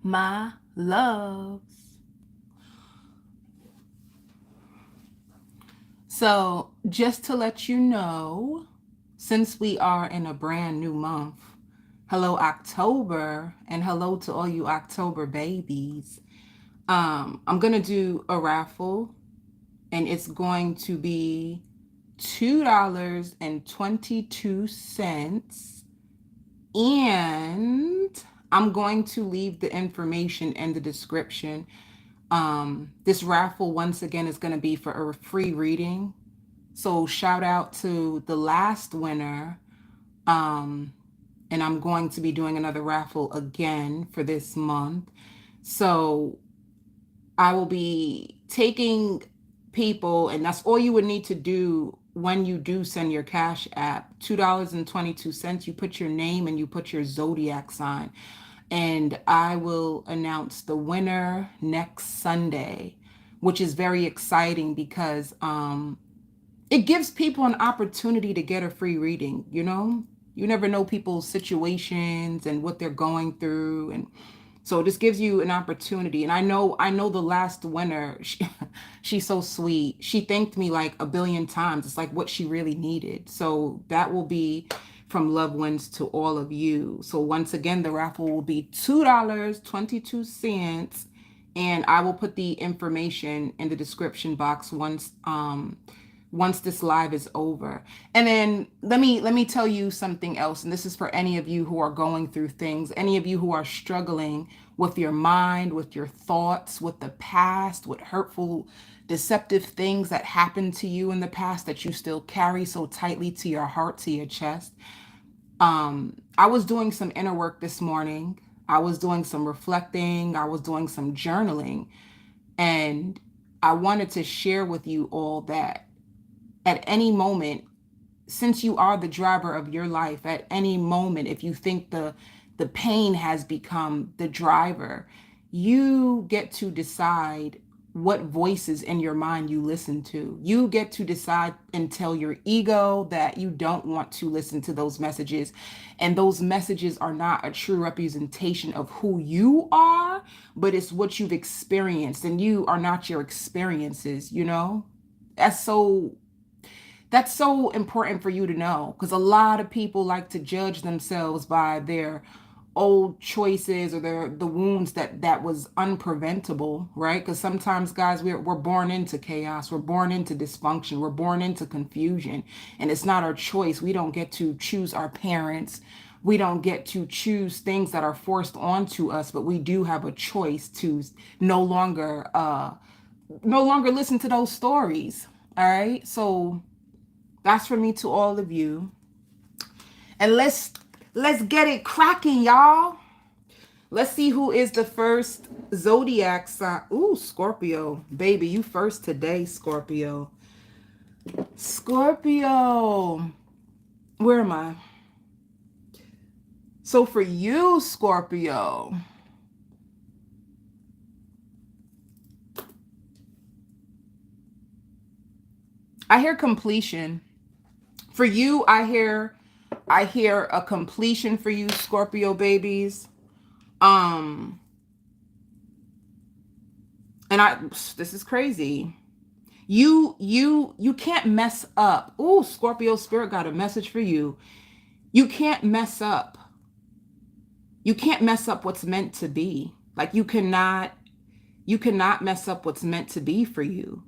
my loves. So, just to let you know, since we are in a brand new month, hello October, and hello to all you October babies. I'm gonna do a raffle, and it's going to be $2.22, and I'm going to leave the information in the description. This raffle, once again, is going to be for a free reading. So shout out to the last winner. Um, and I'm going to be doing another raffle again for this month. So I will be taking people, and that's all you would need to do when you do send your Cash App, $2.22. You put your name and you put your zodiac sign. And I will announce the winner next Sunday, which is very exciting because it gives people an opportunity to get a free reading, you know? You never know people's situations and what they're going through, and so this gives you an opportunity. And I know the last winner, she's so sweet. She thanked me like a billion times. It's like what she really needed. So that will be from Lovewins to all of you. So once again, the raffle will be $2.22. And I will put the information in the description box once this live is over. And then let me tell you something else, and this is for any of you who are going through things, any of you who are struggling with your mind, with your thoughts, with the past, with hurtful, deceptive things that happened to you in the past that you still carry so tightly to your heart, to your chest. I was doing some inner work this morning. I was doing some reflecting. I was doing some journaling, and I wanted to share with you all that at any moment, since you are the driver of your life, at any moment, if you think the pain has become the driver, you get to decide what voices in your mind you listen to. You get to decide and tell your ego that you don't want to listen to those messages. And those messages are not a true representation of who you are, but it's what you've experienced, and you are not your experiences, you know? That's so that's so important for you to know, because a lot of people like to judge themselves by their old choices or the wounds that was unpreventable, right? Because sometimes, guys, we're born into chaos, we're born into dysfunction, we're born into confusion, and it's not our choice. We don't get to choose our parents, we don't get to choose things that are forced onto us, but we do have a choice to no longer listen to those stories. All right, so that's for me to all of you. And let's get it cracking, y'all. Let's see who is the first zodiac sign. Ooh, Scorpio. Baby, you first today, Scorpio. Scorpio. Where am I? So for you, Scorpio, I hear completion. For you, I hear a completion for you, Scorpio babies. Um, and this is crazy. You can't mess up. Ooh, Scorpio spirit got a message for you. You can't mess up. You can't mess up what's meant to be. Like you cannot mess up what's meant to be for you.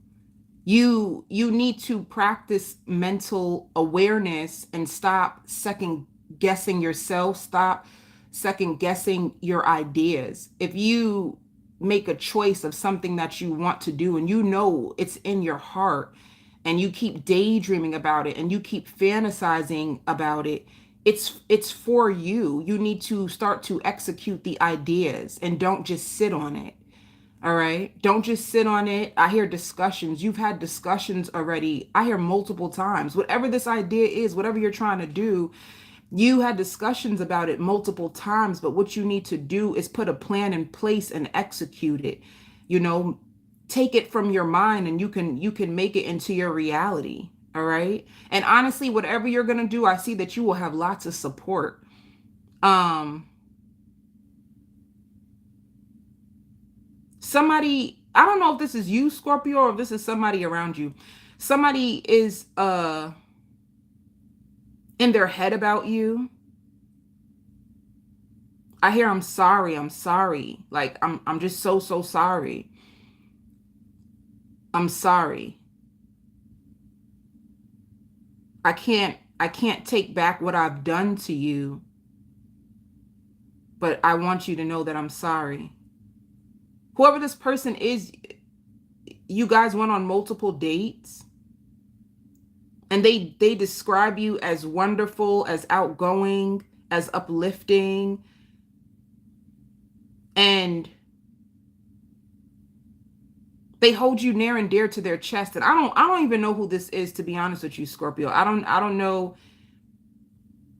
You need to practice mental awareness and stop second guessing yourself. Stop second guessing your ideas. If you make a choice of something that you want to do and you know it's in your heart, and you keep daydreaming about it and you keep fantasizing about it, it's for you. You need to start to execute the ideas and don't just sit on it. All right. Don't just sit on it. I hear discussions. You've had discussions already. I hear multiple times. Whatever this idea is, whatever you're trying to do, you had discussions about it multiple times. But what you need to do is put a plan in place and execute it. You know, take it from your mind and you can make it into your reality. All right. And honestly, whatever you're gonna do, I see that you will have lots of support. Um, somebody, I don't know if this is you, Scorpio, or if this is somebody around you. Somebody is in their head about you. I hear I'm sorry, I'm sorry. Like I'm just so sorry. I'm sorry. I can't take back what I've done to you, but I want you to know that I'm sorry. Whoever this person is, you guys went on multiple dates and they describe you as wonderful, as outgoing, as uplifting, and they hold you near and dear to their chest. And I don't even know who this is, to be honest with you, Scorpio. I don't know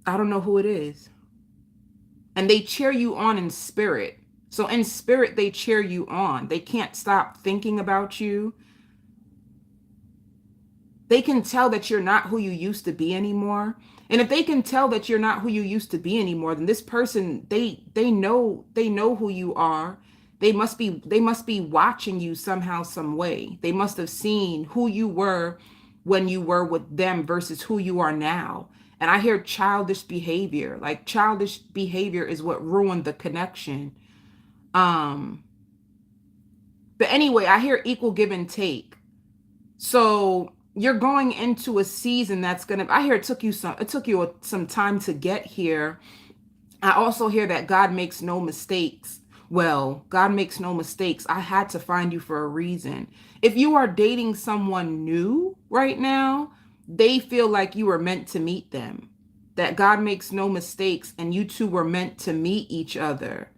who it is. And they cheer you on in spirit. So in spirit, they cheer you on. They can't stop thinking about you. They can tell that you're not who you used to be anymore. And if they can tell that you're not who you used to be anymore, then this person, they know who you are. They must be watching you somehow, some way. They must have seen who you were when you were with them versus who you are now. And I hear childish behavior. Like childish behavior is what ruined the connection. Um, but anyway, I hear equal give and take. So you're going into a season that's gonna, I hear it took you some time to get here. I also hear that God makes no mistakes. Well, God makes no mistakes. I had to find you for a reason. If you are dating someone new right now, they feel like you were meant to meet them. That God makes no mistakes and you two were meant to meet each other.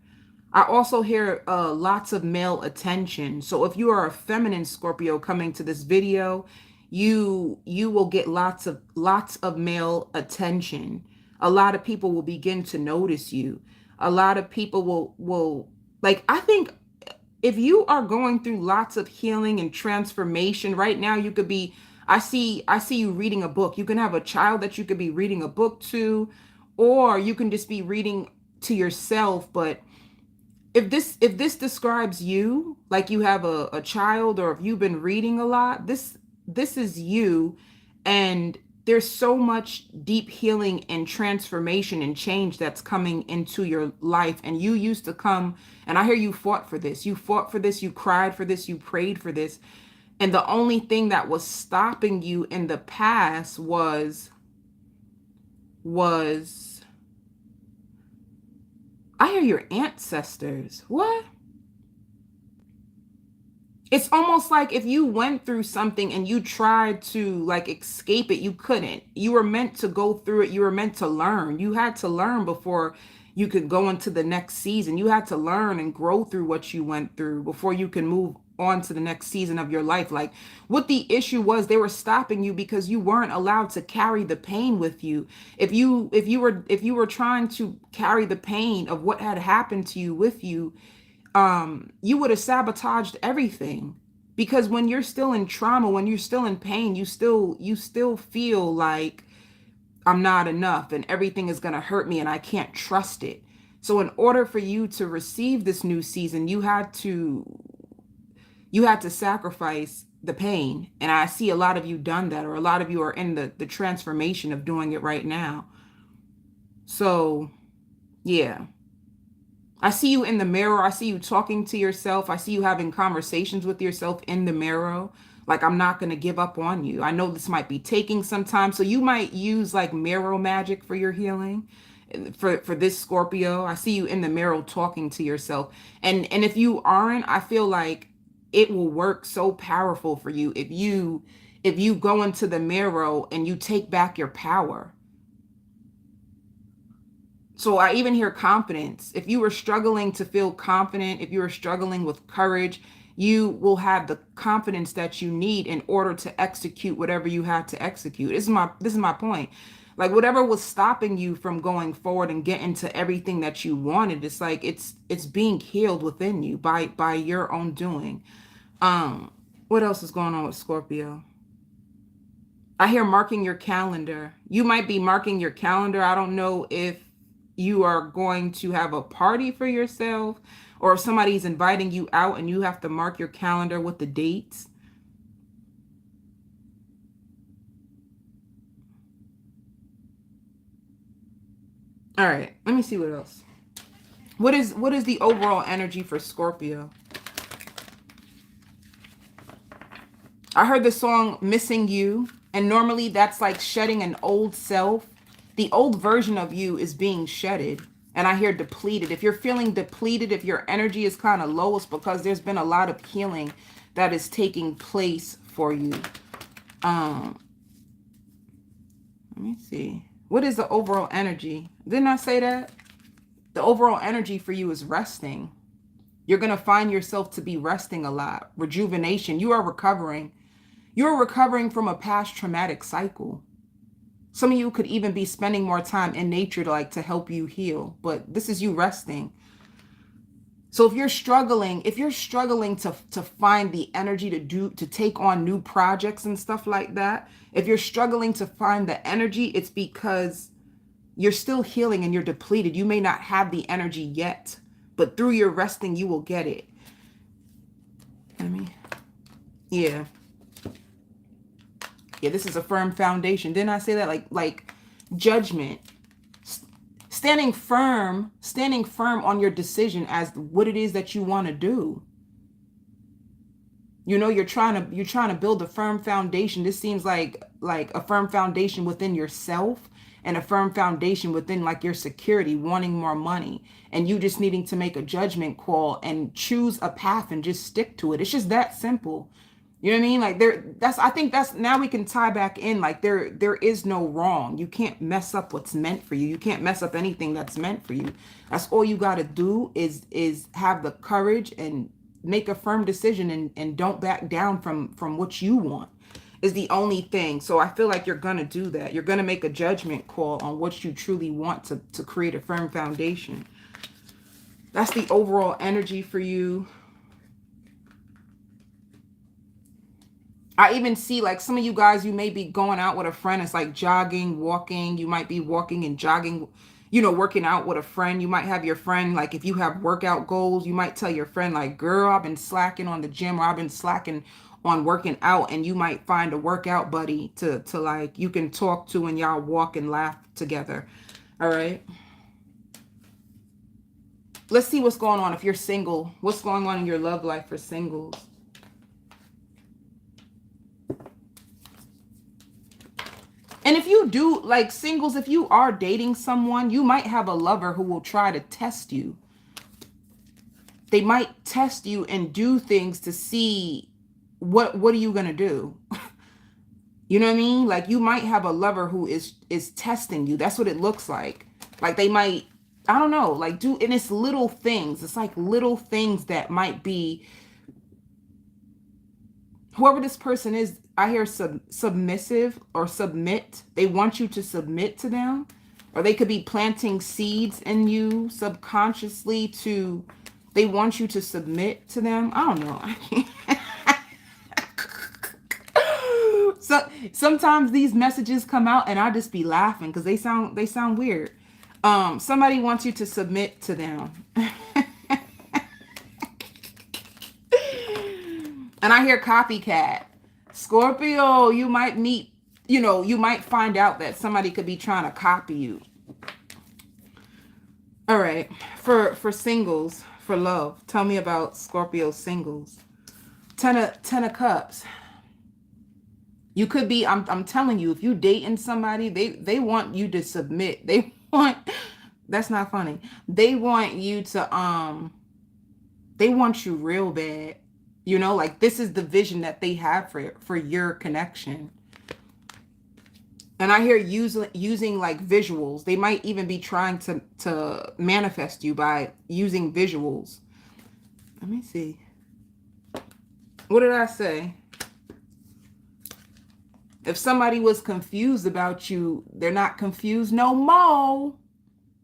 I also hear lots of male attention. So if you are a feminine Scorpio coming to this video, you will get lots of male attention. A lot of people will begin to notice you. A lot of people will like, I think if you are going through lots of healing and transformation right now, you could be, I see you reading a book. You can have a child that you could be reading a book to, or you can just be reading to yourself. But if this describes you, like you have a child, or if you've been reading a lot, this is you. And there's so much deep healing and transformation and change that's coming into your life. And you used to come, and I hear you fought for this. You fought for this, you cried for this, you prayed for this. And the only thing that was stopping you in the past was I hear your ancestors. What? It's almost like if you went through something and you tried to like escape it, you couldn't. You were meant to go through it. You were meant to learn. You had to learn before you could go into the next season. You had to learn and grow through what you went through before you can move on to the next season of your life. Like what the issue was, they were stopping you because you weren't allowed to carry the pain with you. If you were trying to carry the pain of what had happened to you with you, you would have sabotaged everything. Because when you're still in trauma, when you're still in pain, you still feel like I'm not enough and everything is going to hurt me and I can't trust it. So in order for you to receive this new season, you had to sacrifice the pain. And I see a lot of you done that, or a lot of you are in the transformation of doing it right now. So yeah. I see you in the mirror. I see you talking to yourself. I see you having conversations with yourself in the mirror. Like, I'm not going to give up on you. I know this might be taking some time. So you might use like mirror magic for your healing. For this Scorpio, I see you in the mirror talking to yourself. And if you aren't, I feel like it will work so powerful for you if you go into the mirror and you take back your power. So I even hear confidence. If you were struggling to feel confident, if you were struggling with courage, you will have the confidence that you need in order to execute whatever you have to execute. This is my point. Like whatever was stopping you from going forward and getting to everything that you wanted, it's like it's being healed within you by your own doing. What else is going on with Scorpio? I hear marking your calendar. You might be marking your calendar. I don't know if you are going to have a party for yourself, or if somebody's inviting you out and you have to mark your calendar with the dates. All right, let me see what else. What is the overall energy for Scorpio? I heard the song Missing You, and normally that's like shedding an old self. The old version of you is being shedded. And I hear depleted. If you're feeling depleted, if your energy is kind of low, it's because there's been a lot of healing that is taking place for you. Let me see. What is the overall energy? Didn't I say that? The overall energy for you is resting. You're going to find yourself to be resting a lot. Rejuvenation. You are recovering. You're recovering from a past traumatic cycle. Some of you could even be spending more time in nature to help you heal. But this is you resting. So if you're struggling to find the energy to take on new projects and stuff like that, if you're struggling to find the energy, it's because you're still healing and you're depleted. You may not have the energy yet, but through your resting, you will get it. Yeah. Yeah, this is a firm foundation. Didn't I say that? Like judgment. Standing firm on your decision as what it is that you want to do. You know, you're trying to build a firm foundation. This seems like a firm foundation within yourself and a firm foundation within like your security, wanting more money, and you just needing to make a judgment call and choose a path and just stick to it. It's just that simple. You know what I mean? Like I think that's, now we can tie back in, like there is no wrong. You can't mess up what's meant for you. You can't mess up anything that's meant for you. That's all you got to do is have the courage and make a firm decision and don't back down from what you want is the only thing. So I feel like you're going to do that. You're going to make a judgment call on what you truly want to create a firm foundation. That's the overall energy for you. I even see like some of you guys, you may be going out with a friend. It's like jogging, walking. You might be walking and jogging, you know, working out with a friend. You might have your friend, like if you have workout goals, you might tell your friend like, girl, I've been slacking on the gym, or I've been slacking on working out. And you might find a workout buddy to like, you can talk to and y'all walk and laugh together. All right. Let's see what's going on if you're single. What's going on in your love life for singles? And if you do, like singles, if you are dating someone, you might have a lover who will try to test you. They might test you and do things to see what are you going to do? You know what I mean? Like you might have a lover who is testing you. That's what it looks like. Like they might, I don't know, like do, and it's little things. It's like little things that might be, whoever this person is, I hear submissive or submit. They want you to submit to them, or they could be planting seeds in you subconsciously they want you to submit to them. I don't know. So sometimes these messages come out and I just be laughing because they sound weird. Somebody wants you to submit to them. And I hear copycat. Scorpio, you might meet, you know, you might find out that somebody could be trying to copy you. All right. For singles, for love, tell me about Scorpio singles. Ten of Cups. You could be, I'm telling you, if you dating somebody, they want you to submit. That's not funny. They want you to, they want you real bad. You know, like this is the vision that they have for your connection. And I hear using like visuals. They might even be trying to manifest you by using visuals. Let me see. What did I say? If somebody was confused about you, they're not confused no more.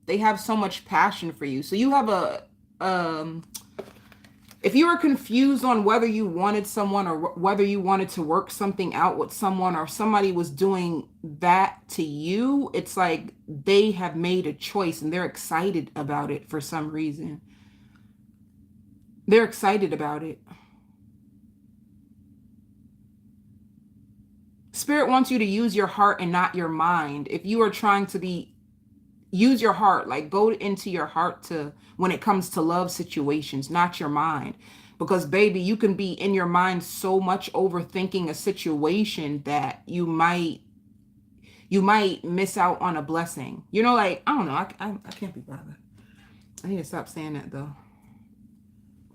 They have so much passion for you. So you have if you were confused on whether you wanted someone or whether you wanted to work something out with someone, or somebody was doing that to you, it's like they have made a choice and they're excited about it for some reason. They're excited about it. Spirit wants you to use your heart and not your mind. If you are trying to use your heart, like go into your heart to when it comes to love situations, not your mind. Because baby, you can be in your mind so much overthinking a situation that you might miss out on a blessing. You know, like, I don't know. I can't be bothered. I need to stop saying that though.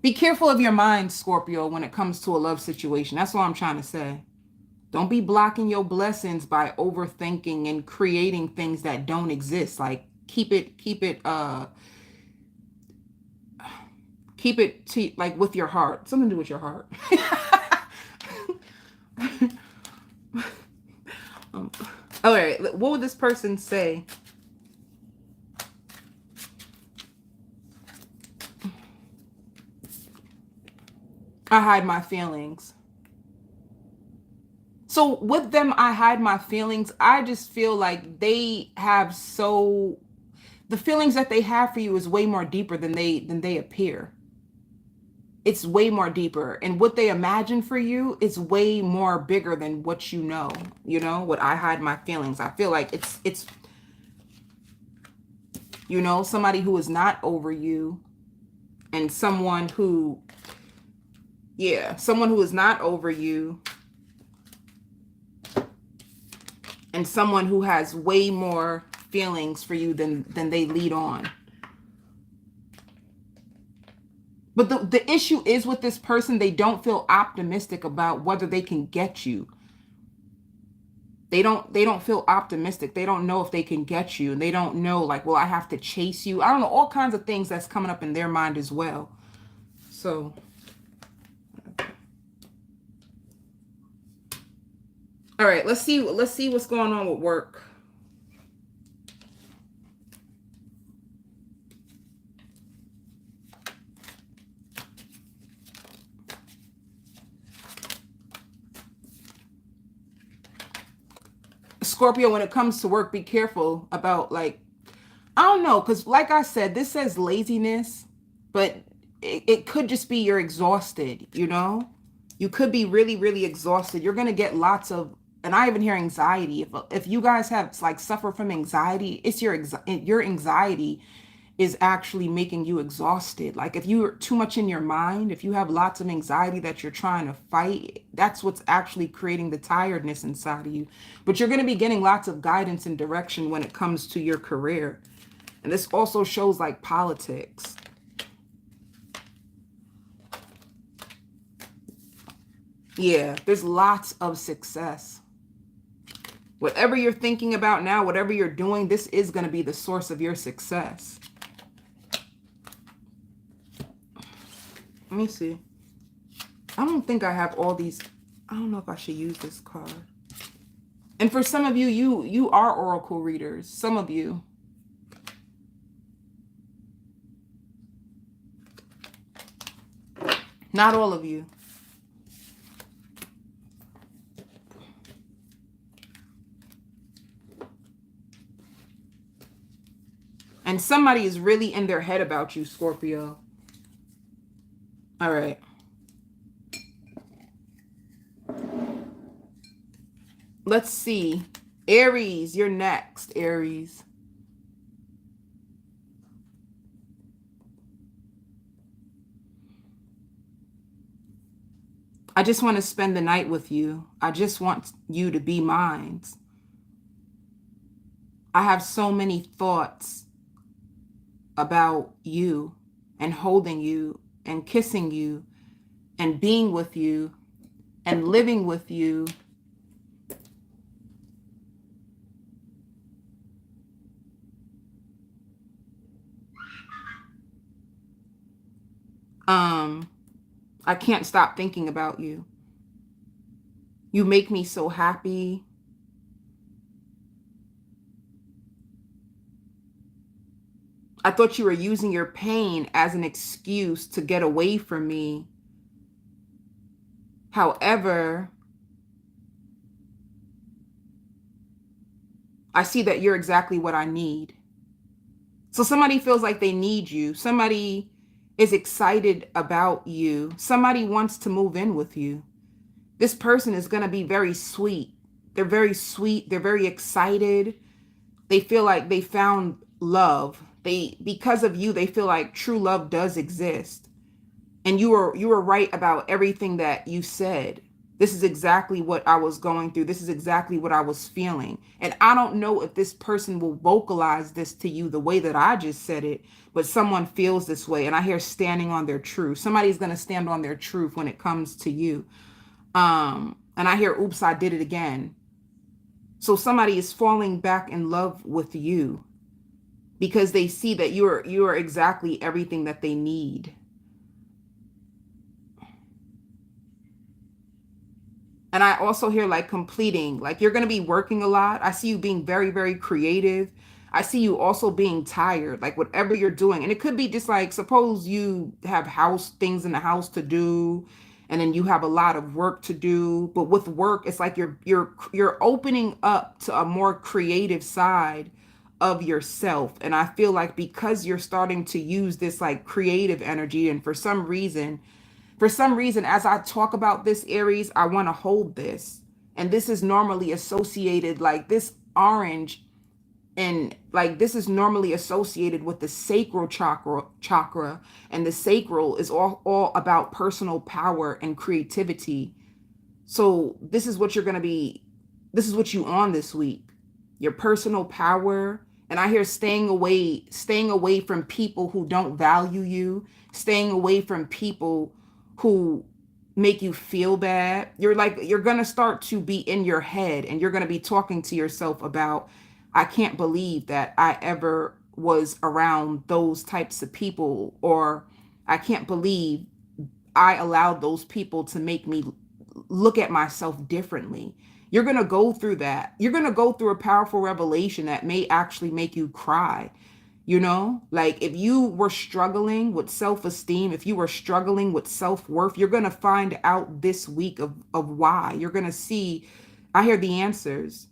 Be careful of your mind, Scorpio, when it comes to a love situation. That's all I'm trying to say. Don't be blocking your blessings by overthinking and creating things that don't exist. Like keep it to like with your heart. Something to do with your heart. All right, what would this person say? I hide my feelings. So with them, I hide my feelings. I just feel like they have the feelings that they have for you is way more deeper than they appear. It's way more deeper. And what they imagine for you is way more bigger than what you know. You know, what I hide my feelings. I feel like it's you know, somebody who is not over you and someone who, yeah, someone who is not over you and someone who has way more feelings for you than they lead on. But the issue is with this person, they don't feel optimistic about whether they can get you. They don't feel optimistic. They don't know if they can get you. And they don't know, like, well, I have to chase you. I don't know, all kinds of things that's coming up in their mind as well. So, all right, let's see what's going on with work. Scorpio, when it comes to work, be careful about, like, I don't know, because like I said, this says laziness, but it could just be you're exhausted, you know? You could be really, really exhausted. You're going to get lots of, and I even hear anxiety. If you guys have, like, suffer from anxiety, it's your anxiety is actually making you exhausted. Like if you're too much in your mind, if you have lots of anxiety that you're trying to fight, that's what's actually creating the tiredness inside of you. But you're going to be getting lots of guidance and direction when it comes to your career. And this also shows like politics. Yeah, there's lots of success. Whatever you're thinking about now, whatever you're doing, this is going to be the source of your success. Let me see. I don't think I have all these. I don't know if I should use this card. And for some of you, you are oracle readers. Some of you. Not all of you. And somebody is really in their head about you, Scorpio. All right. Let's see. Aries, you're next, Aries. I just want to spend the night with you. I just want you to be mine. I have so many thoughts about you and holding you and kissing you and being with you and living with you. I can't stop thinking about you. You make me so happy. I thought you were using your pain as an excuse to get away from me. However, I see that you're exactly what I need. So somebody feels like they need you. Somebody is excited about you. Somebody wants to move in with you. This person is going to be very sweet. They're very sweet. They're very excited. They feel like they found love. Because of you, they feel like true love does exist. And you were right about everything that you said. This is exactly what I was going through. This is exactly what I was feeling. And I don't know if this person will vocalize this to you the way that I just said it, but someone feels this way. And I hear standing on their truth. Somebody's going to stand on their truth when it comes to you. And I hear, oops, I did it again. So somebody is falling back in love with you because they see that you're exactly everything that they need. And I also hear like completing, like you're going to be working a lot. I see you being very, very creative. I see you also being tired, like whatever you're doing. And it could be just like, suppose you have house things in the house to do, and then you have a lot of work to do. But with work, it's like you're opening up to a more creative side of yourself. And I feel like because you're starting to use this like creative energy, and for some reason, as I talk about this, Aries, I want to hold this. And this is normally associated, like this orange, and like this is normally associated with the sacral chakra. And the sacral is all about personal power and creativity. So this is what you're going to be, this is what you on this week. Your personal power. And I hear staying away from people who don't value you, staying away from people who make you feel bad. You're going to start to be in your head, and you're going to be talking to yourself about, I can't believe that I ever was around those types of people, or I can't believe I allowed those people to make me look at myself differently. You're going to go through that. You're going to go through a powerful revelation that may actually make you cry. Like if you were struggling with self-esteem, if you were struggling with self-worth, you're going to find out this week of why. You're going to see, I hear the answers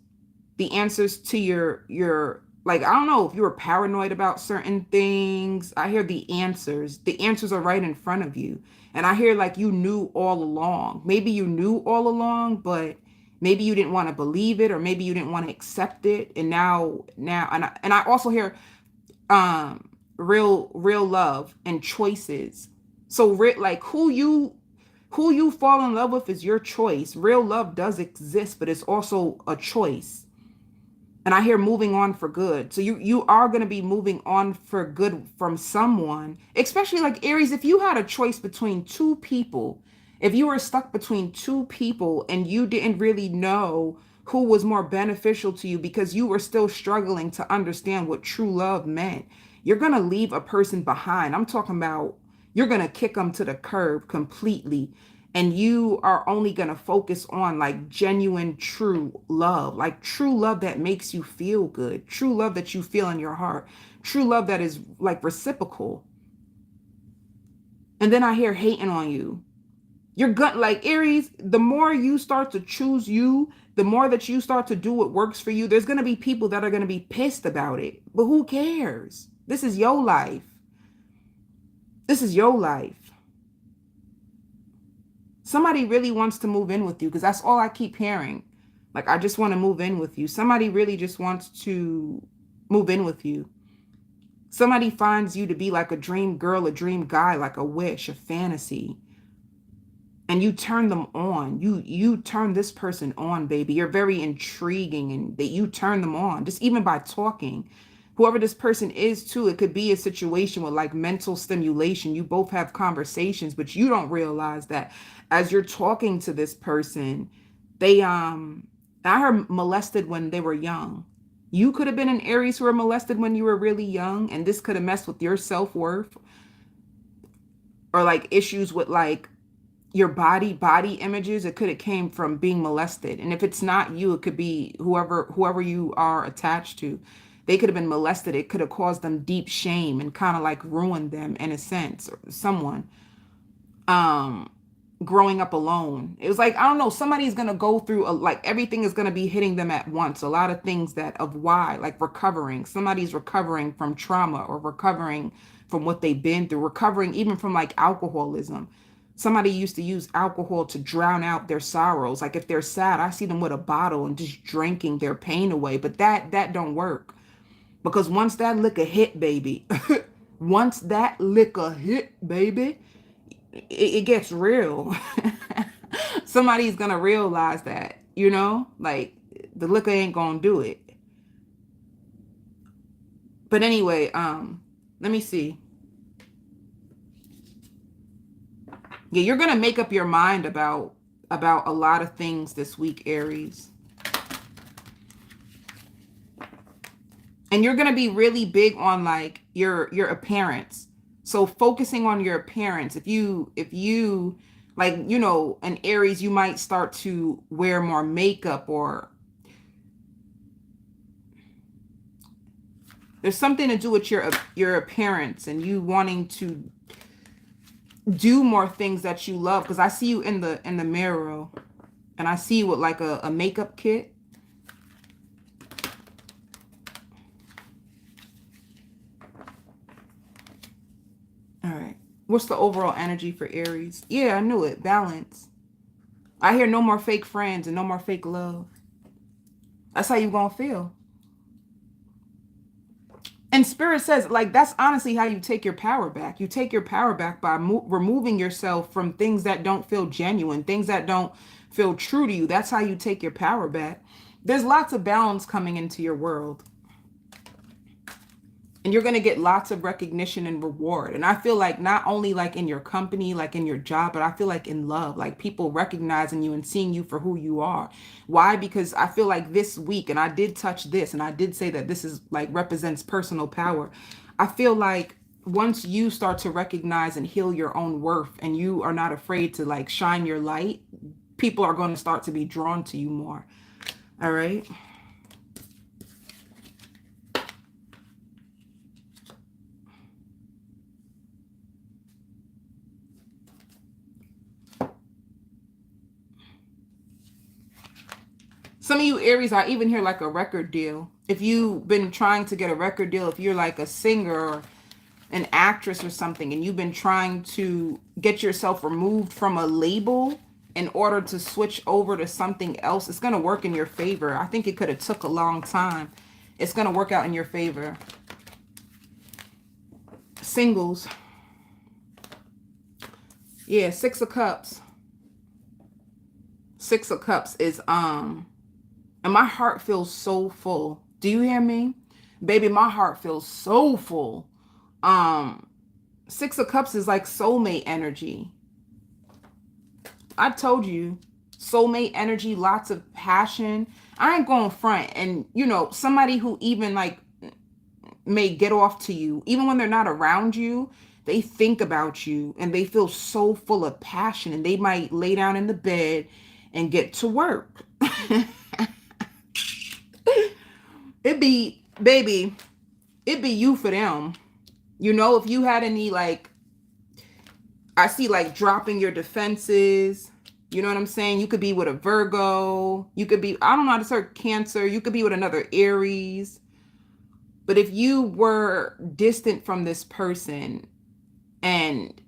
to your, like, I don't know if you were paranoid about certain things. I hear the answers. The answers are right in front of you. And I hear like you knew all along. Maybe you knew all along, but maybe you didn't want to believe it, or maybe you didn't want to accept it. And now, and I also hear real love and choices. So like who you fall in love with is your choice. Real love does exist, but it's also a choice. And I hear moving on for good. So you are going to be moving on for good from someone, especially like Aries. If you had a choice between two people, if you were stuck between two people and you didn't really know who was more beneficial to you because you were still struggling to understand what true love meant, you're going to leave a person behind. I'm talking about you're going to kick them to the curb completely. And you are only going to focus on like genuine, true love, like true love that makes you feel good, true love that you feel in your heart, true love that is like reciprocal. And then I hear hating on you. You're gut like Aries, the more you start to choose you, the more that you start to do what works for you, there's going to be people that are going to be pissed about it. But who cares? This is your life. This is your life. Somebody really wants to move in with you, because that's all I keep hearing. Like, I just want to move in with you. Somebody really just wants to move in with you. Somebody finds you to be like a dream girl, a dream guy, like a wish, a fantasy. And you turn them on. You turn this person on, baby. You're very intriguing, and that you turn them on just even by talking. Whoever this person is too, it could be a situation with like mental stimulation. You both have conversations, but you don't realize that as you're talking to this person, I heard molested when they were young. You could have been an Aries who were molested when you were really young, and this could have messed with your self-worth, or like issues with like your body images. It could have came from being molested. And if it's not you, it could be whoever you are attached to. They could have been molested. It could have caused them deep shame and kind of like ruined them in a sense. Or someone growing up alone. It was like, I don't know, somebody's going to go through like everything is going to be hitting them at once. A lot of things like recovering. Somebody's recovering from trauma or recovering from what they've been through, recovering even from like alcoholism. Somebody used to use alcohol to drown out their sorrows. Like if they're sad, I see them with a bottle and just drinking their pain away. But that don't work, because once that liquor hit, baby, once that liquor hit, baby, it gets real. Somebody's gonna realize that, you know, like the liquor ain't gonna do it. But anyway, let me see. Yeah, you're gonna make up your mind about a lot of things this week, Aries. And you're gonna be really big on like your appearance. So focusing on your appearance. If you like, you know, an Aries, you might start to wear more makeup, or there's something to do with your appearance and you wanting to do more things that you love. Because I see you in the mirror, and I see you with like a makeup kit. All right. What's the overall energy for Aries? Yeah, I knew it. Balance. I hear no more fake friends and no more fake love. That's how you gonna feel. And Spirit says, like, that's honestly how you take your power back. You take your power back by removing yourself from things that don't feel genuine, things that don't feel true to you. That's how you take your power back. There's lots of balance coming into your world. And you're going to get lots of recognition and reward. And I feel like not only like in your company, like in your job, but I feel like in love, like people recognizing you and seeing you for who you are. Why? Because I feel like this week, and I did touch this, and I did say that this is like represents personal power. I feel like once you start to recognize and heal your own worth, and you are not afraid to like shine your light, people are going to start to be drawn to you more. All right. Some of you Aries, I even hear like a record deal. If you've been trying to get a record deal, if you're like a singer or an actress or something, and you've been trying to get yourself removed from a label in order to switch over to something else, it's going to work in your favor. I think it could have took a long time. It's going to work out in your favor. Singles. Yeah, Six of Cups. Six of Cups is, and my heart feels so full. Do you hear me? Baby, my heart feels so full. Six of Cups is like soulmate energy. I told you, soulmate energy, lots of passion. I ain't going front. And, you know, somebody who even like may get off to you, even when they're not around you, they think about you and they feel so full of passion, and they might lay down in the bed and get to work. It be, baby, it be you for them. You know, if you had any, like, I see like dropping your defenses. You know what I'm saying? You could be with a Virgo. You could be, I don't know how to start Cancer. You could be with another Aries. But if you were distant from this person, and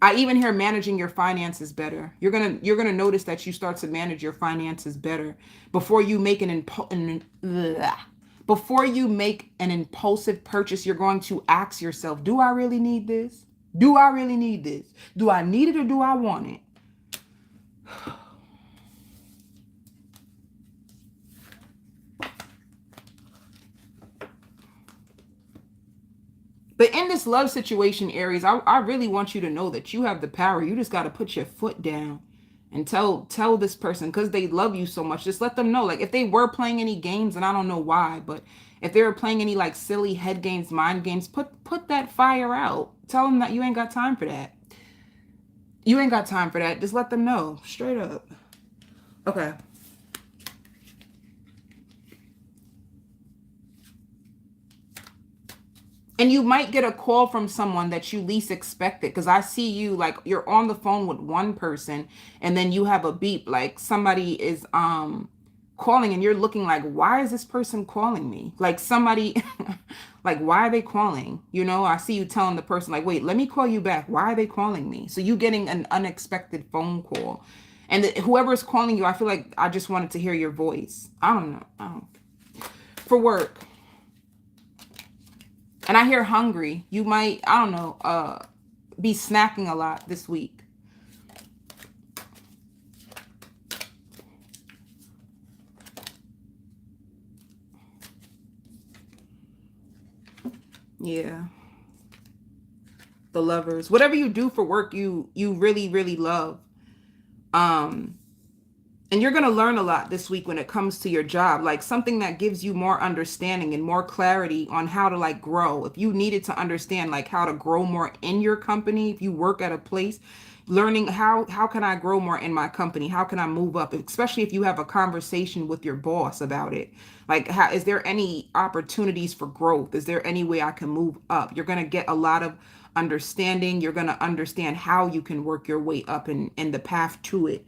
I even hear managing your finances better. You're gonna notice that you start to manage your finances better before you make before you make an impulsive purchase. You're going to ask yourself, do I really need this? Do I really need this? Do I need it, or do I want it? But in this love situation, Aries, I really want you to know that you have the power. You just got to put your foot down and tell this person, because they love you so much. Just let them know, like, if they were playing any games, and I don't know why, but if they were playing any like silly head games, mind games, put that fire out. Tell them that you ain't got time for that. You ain't got time for that. Just let them know straight up. Okay. And you might get a call from someone that you least expected, because I see you like you're on the phone with one person, and then you have a beep, like somebody is calling, and you're looking like, why is this person calling me? Like somebody Like, why are they calling? You know, I see you telling the person like, wait, let me call you back. Why are they calling me? So you getting an unexpected phone call. And whoever's calling you, I feel like I just wanted to hear your voice. I don't know. I don't. For work. And I hear hungry. You might, I don't know, be snacking a lot this week. Yeah. The Lovers. Whatever you do for work, you really, really love. Um, and you're going to learn a lot this week when it comes to your job, like something that gives you more understanding and more clarity on how to like grow. If you needed to understand like how to grow more in your company, if you work at a place, learning how can I grow more in my company? How can I move up? Especially if you have a conversation with your boss about it. Like, how is there any opportunities for growth? Is there any way I can move up? You're going to get a lot of understanding. You're going to understand how you can work your way up and the path to it,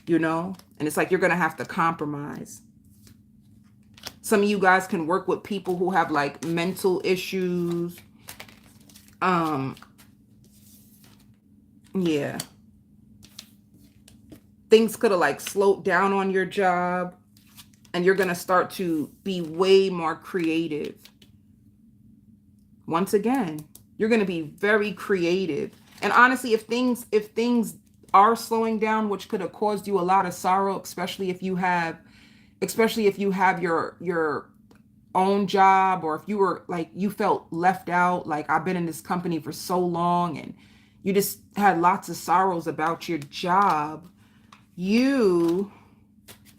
you know? And it's like you're going to have to compromise. Some of you guys can work with people who have like mental issues. Yeah. Things could have like slowed down on your job, and you're going to start to be way more creative. Once again, you're going to be very creative. And honestly, if things are slowing down, which could have caused you a lot of sorrow, especially if you have your own job, or if you were like you felt left out, like I've been in this company for so long and you just had lots of sorrows about your job, you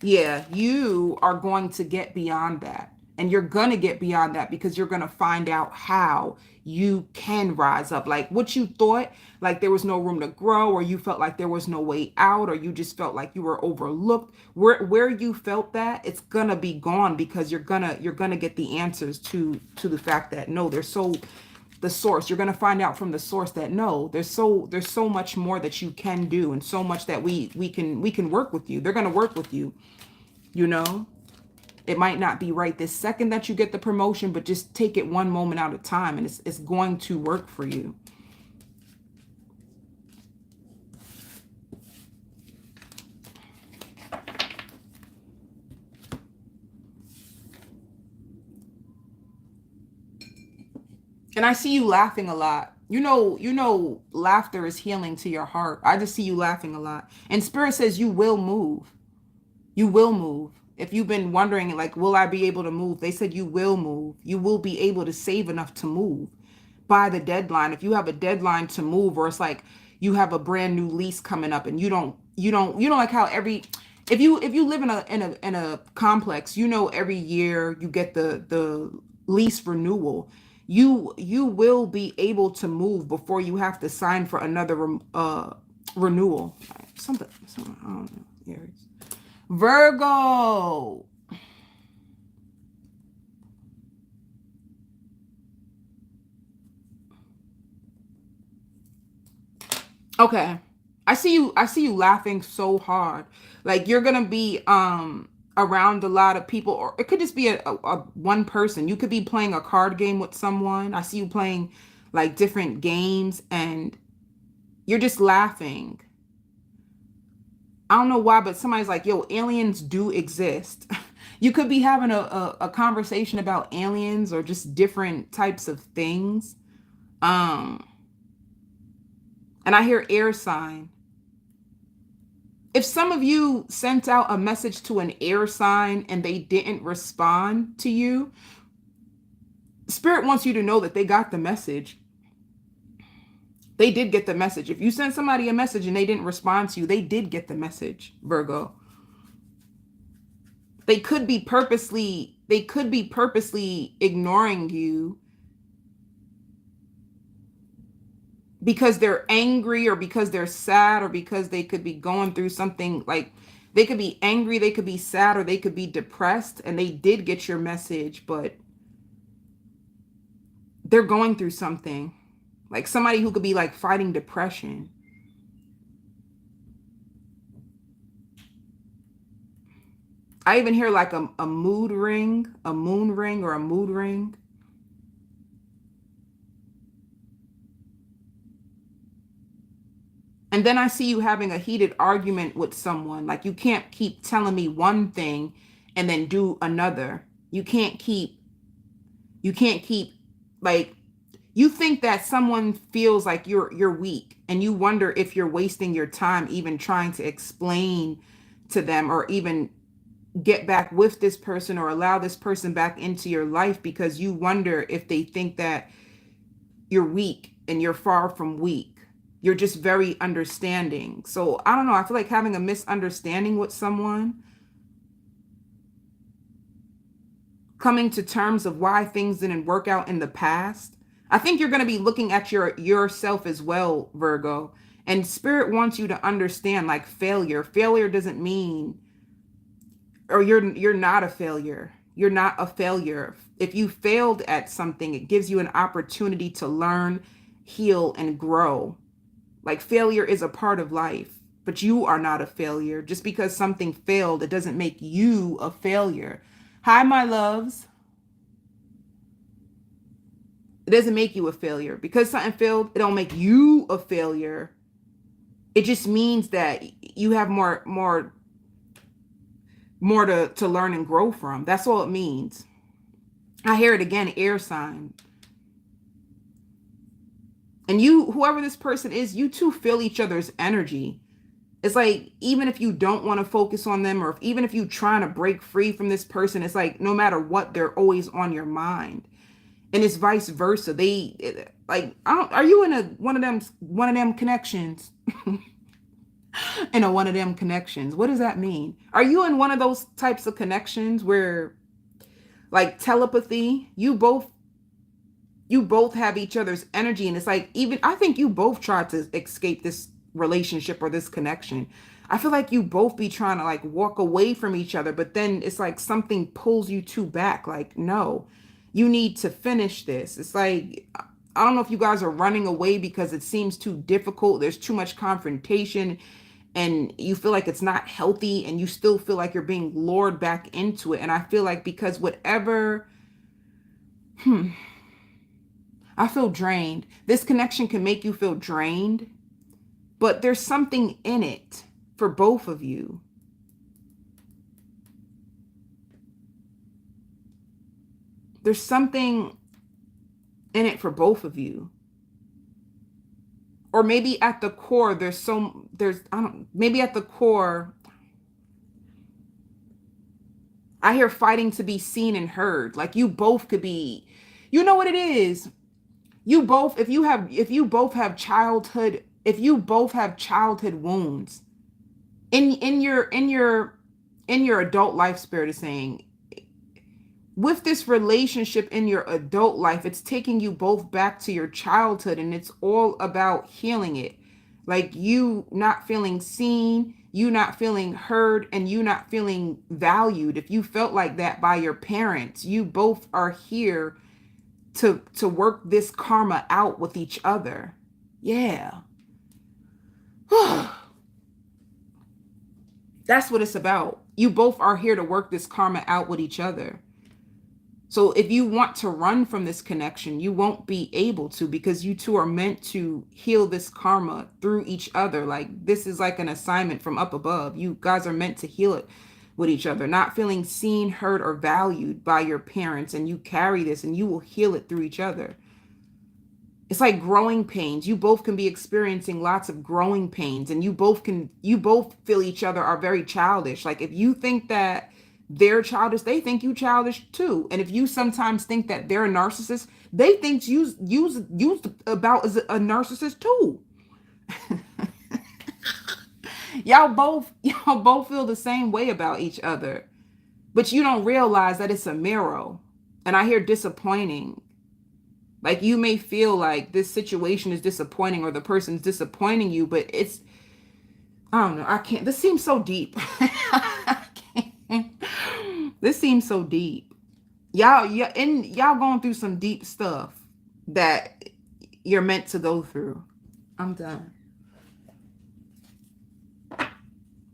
are going to get beyond that. And you're going to get beyond that because you're going to find out how you can rise up. Like what you thought, like there was no room to grow, or you felt like there was no way out, or you just felt like you were overlooked. Where you felt that, it's going to be gone because you're going to get the answers to the fact that no, the source. You're going to find out from the source that no, there's so much more that you can do, and so much that we can work with you. They're going to work with you. You know, it might not be right this second that you get the promotion, but just take it one moment at a time, and it's going to work for you. And I see you laughing a lot. You know, laughter is healing to your heart. I just see you laughing a lot. And Spirit says you will move. You will move. If you've been wondering, like, will I be able to move? They said you will move. You will be able to save enough to move by the deadline. If you have a deadline to move, or it's like you have a brand new lease coming up, and you don't like how if you live in a complex, you know, every year you get the lease renewal. You will be able to move before you have to sign for another renewal. Something I don't know. Aries. Virgo. Okay. I see you laughing so hard. Like you're gonna be around a lot of people, or it could just be a one person. You could be playing a card game with someone. I see you playing like different games, and you're just laughing. I don't know why, but somebody's like, yo, aliens do exist. You could be having a conversation about aliens or just different types of things. Um, and I hear air sign. If some of you sent out a message to an air sign and they didn't respond to you, Spirit wants you to know that they got the message. They did get the message. If you sent somebody a message and they didn't respond to you, they did get the message, Virgo. They could be purposely ignoring you because they're angry, or because they're sad, or because they could be going through something. Like they could be angry, they could be sad, or they could be depressed, and they did get your message, but they're going through something. Like somebody who could be like fighting depression. I even hear like a mood ring, a moon ring, or a mood ring. And then I see you having a heated argument with someone. Like, you can't keep telling me one thing and then do another. You can't keep like, you think that someone feels like you're weak, and you wonder if you're wasting your time even trying to explain to them, or even get back with this person, or allow this person back into your life, because you wonder if they think that you're weak, and you're far from weak. You're just very understanding. So I don't know. I feel like having a misunderstanding with someone, coming to terms of why things didn't work out in the past. I think you're going to be looking at yourself as well, Virgo. And Spirit wants you to understand, like, failure doesn't mean, or you're not a failure. You're not a failure. If you failed at something, it gives you an opportunity to learn, heal, and grow. Like, failure is a part of life, but you are not a failure. Just because something failed, it doesn't make you a failure. Hi, my loves. It doesn't make you a failure. Because something failed, it don't make you a failure. It just means that you have more to learn and grow from. That's all it means. I hear it again, air sign. And you, whoever this person is, you two feel each other's energy. It's like, even if you don't want to focus on them, or even if you're trying to break free from this person, it's like, no matter what, they're always on your mind. And it's vice versa. Are you in one of them connections? One of them connections. What does that mean? Are you in one of those types of connections where, like, telepathy, you both have each other's energy, and it's like, even, I think you both tried to escape this relationship or this connection. I feel like you both be trying to, like, walk away from each other, but then it's like something pulls you two back. Like, no, you need to finish this. It's like, I don't know if you guys are running away because it seems too difficult. There's too much confrontation, and you feel like it's not healthy, and you still feel like you're being lured back into it. And I feel like, because whatever, I feel drained. This connection can make you feel drained, but there's something in it for both of you. There's something in it for both of you. Or maybe at the core, maybe at the core, I hear fighting to be seen and heard. Like, you both could be, you know what it is? You both, if you both have childhood wounds in your adult life, Spirit is saying, with this relationship in your adult life, it's taking you both back to your childhood, and it's all about healing it. Like, you not feeling seen, you not feeling heard, and you not feeling valued. If you felt like that by your parents, you both are here to work this karma out with each other. Yeah. That's what it's about. You both are here to work this karma out with each other. So if you want to run from this connection, you won't be able to, because you two are meant to heal this karma through each other. Like, this is like an assignment from up above. You guys are meant to heal it with each other, not feeling seen, heard, or valued by your parents. And you carry this, and you will heal it through each other. It's like growing pains. You both can be experiencing lots of growing pains, and you both feel each other are very childish. Like, if you think that they're childish, they think you childish too. And if you sometimes think that they're a narcissist, they think you about as a narcissist too. y'all both feel the same way about each other, but you don't realize that it's a mirror. And I hear disappointing. Like, you may feel like this situation is disappointing, or the person's disappointing you, but it's, I don't know. I can't, this seems so deep. This seems so deep. Y'all going through some deep stuff that you're meant to go through. I'm done.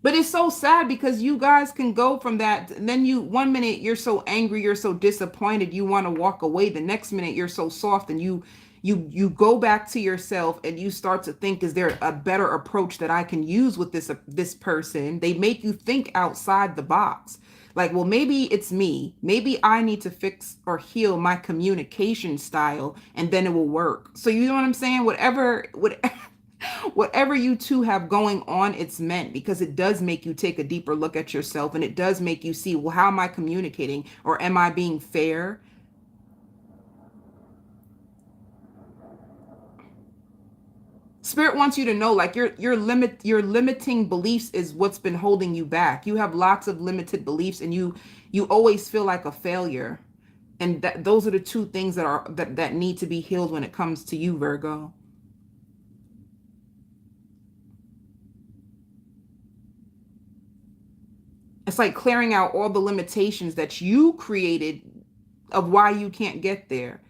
But it's so sad, because you guys can go from that, and then one minute you're so angry, you're so disappointed, you want to walk away. The next minute you're so soft, and you you go back to yourself and you start to think, is there a better approach that I can use with this person? They make you think outside the box. Like, well, maybe it's me. Maybe I need to fix or heal my communication style, and then it will work. So you know what I'm saying? Whatever you two have going on, it's meant, because it does make you take a deeper look at yourself, and it does make you see, well, how am I communicating, or am I being fair? Spirit wants you to know, like, your limiting beliefs is what's been holding you back. You have lots of limited beliefs, and you always feel like a failure. And those are the two things that need to be healed when it comes to you, Virgo. It's like clearing out all the limitations that you created of why you can't get there.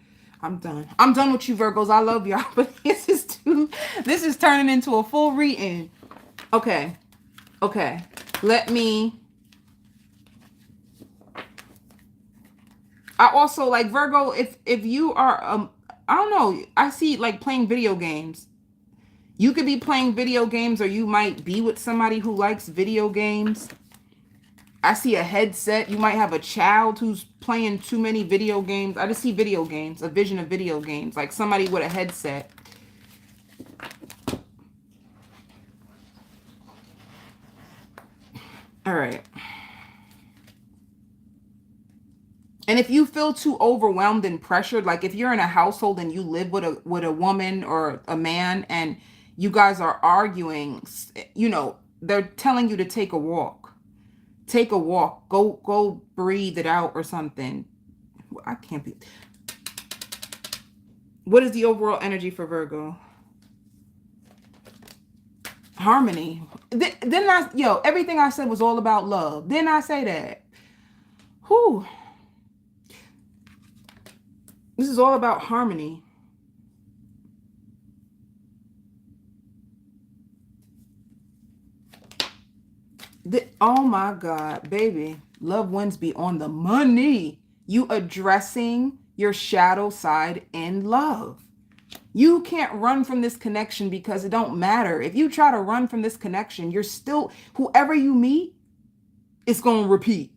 I'm done. I'm done with you, Virgos. I love y'all, but this is turning into a full reading. Okay. Okay. Let me. I also, like, Virgo, if you are I don't know, I see, like, playing video games. You could be playing video games, or you might be with somebody who likes video games. I see a headset. You might have a child who's playing too many video games. I just see video games, a vision of video games, like somebody with a headset. All right. And if you feel too overwhelmed and pressured, like if you're in a household and you live with a woman or a man, and you guys are arguing, you know, they're telling you to take a walk. Take a walk. Go breathe it out or something. I can't be. What is the overall energy for Virgo? Harmony. Everything I said was all about love. Didn't I say that? Whew. This is all about harmony. Oh my God, baby. Love wins be on the money. You addressing your shadow side in love. You can't run from this connection, because it don't matter. If you try to run from this connection, you're still, whoever you meet, it's going to repeat.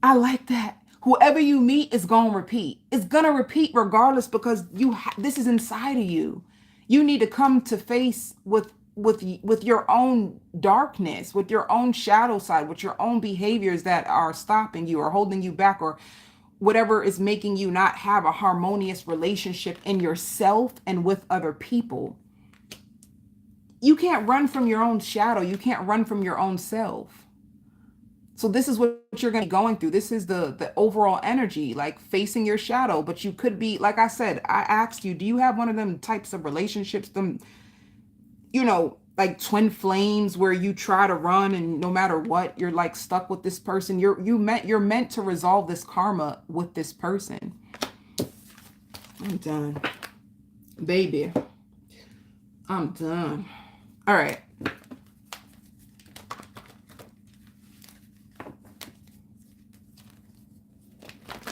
I like that. Whoever you meet is going to repeat. It's going to repeat regardless, because this is inside of you. You need to come to face with your own darkness, with your own shadow side, with your own behaviors that are stopping you or holding you back, or whatever is making you not have a harmonious relationship in yourself and with other people. You can't run from your own shadow. You can't run from your own self. So this is what you're going to be going through. This is the overall energy, like facing your shadow. But you could be, like I said, I asked you, do you have one of them types of relationships, them, you know, like twin flames, where you try to run and no matter what, you're like stuck with this person. You're meant to resolve this karma with this person. I'm done. Baby. I'm done. All right.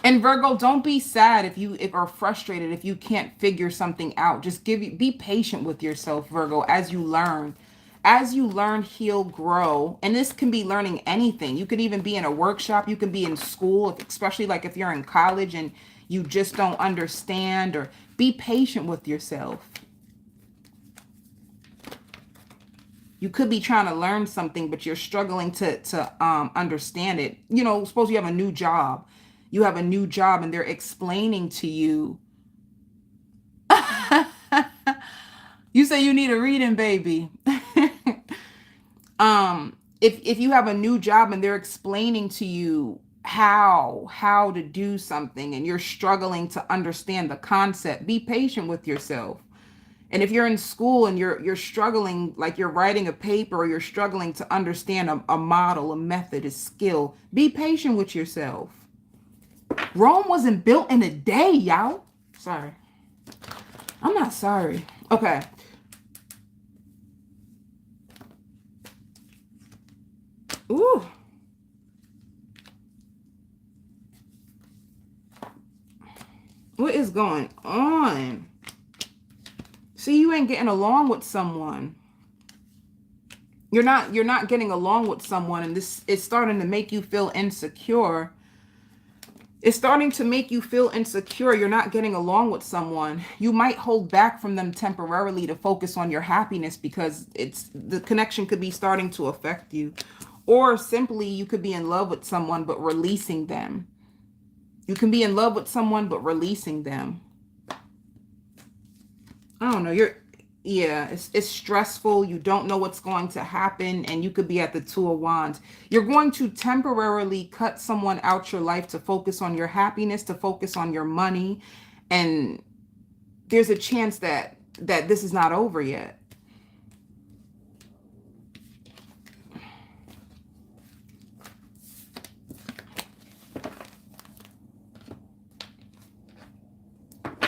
And Virgo, don't be sad if or frustrated if you can't figure something out. Just be patient with yourself, Virgo, as you learn. As you learn, heal, grow. And this can be learning anything. You could even be in a workshop. You can be in school, especially like if you're in college and you just don't understand, or be patient with yourself. You could be trying to learn something, but you're struggling to understand it. You know, suppose you have a new job. You have a new job and they're explaining to you. You say you need a reading, baby. If you have a new job and they're explaining to you how to do something, and you're struggling to understand the concept, be patient with yourself. And if you're in school and you're struggling, like you're writing a paper, or you're struggling to understand a model, a method, a skill, be patient with yourself. Rome wasn't built in a day, y'all. Sorry. I'm not sorry. Okay. Ooh. What is is going on? See, you ain't getting along with someone. You're not getting along with someone, and this is starting to make you feel insecure. It's starting to make you feel insecure. You're not getting along with someone. You might hold back from them temporarily to focus on your happiness because the connection could be starting to affect you. Or simply you could be in love with someone but releasing them. You can be in love with someone but releasing them. I don't know. It's stressful. You don't know what's going to happen, and you could be at the Two of Wands. You're going to temporarily cut someone out your life to focus on your happiness, to focus on your money, and there's a chance that this is not over yet.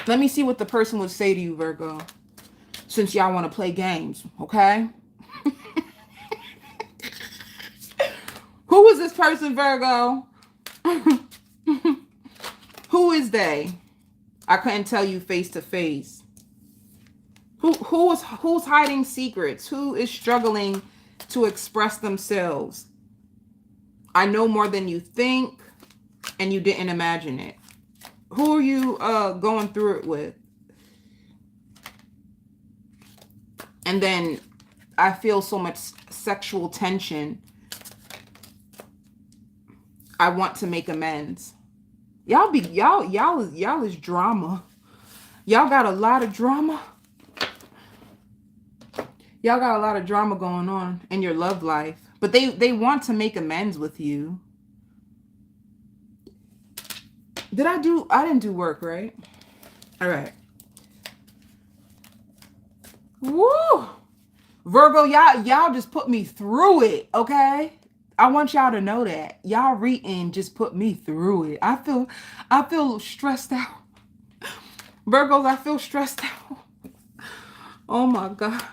Let me see what the person would say to you, Virgo. Since y'all want to play games, okay? Who is this person, Virgo? Who is they? I couldn't tell you face to face. Who's hiding secrets? Who is struggling to express themselves? I know more than you think, and you didn't imagine it. Who are you going through it with? And then I feel so much sexual tension. I want to make amends. Y'all is drama. Y'all got a lot of drama. Y'all got a lot of drama going on in your love life. But they want to make amends with you. I didn't do work, right? All right. Woo! Virgo, y'all just put me through it, okay? I want y'all to know that. Y'all reading just put me through it. I feel stressed out. Virgos, I feel stressed out. Oh my God.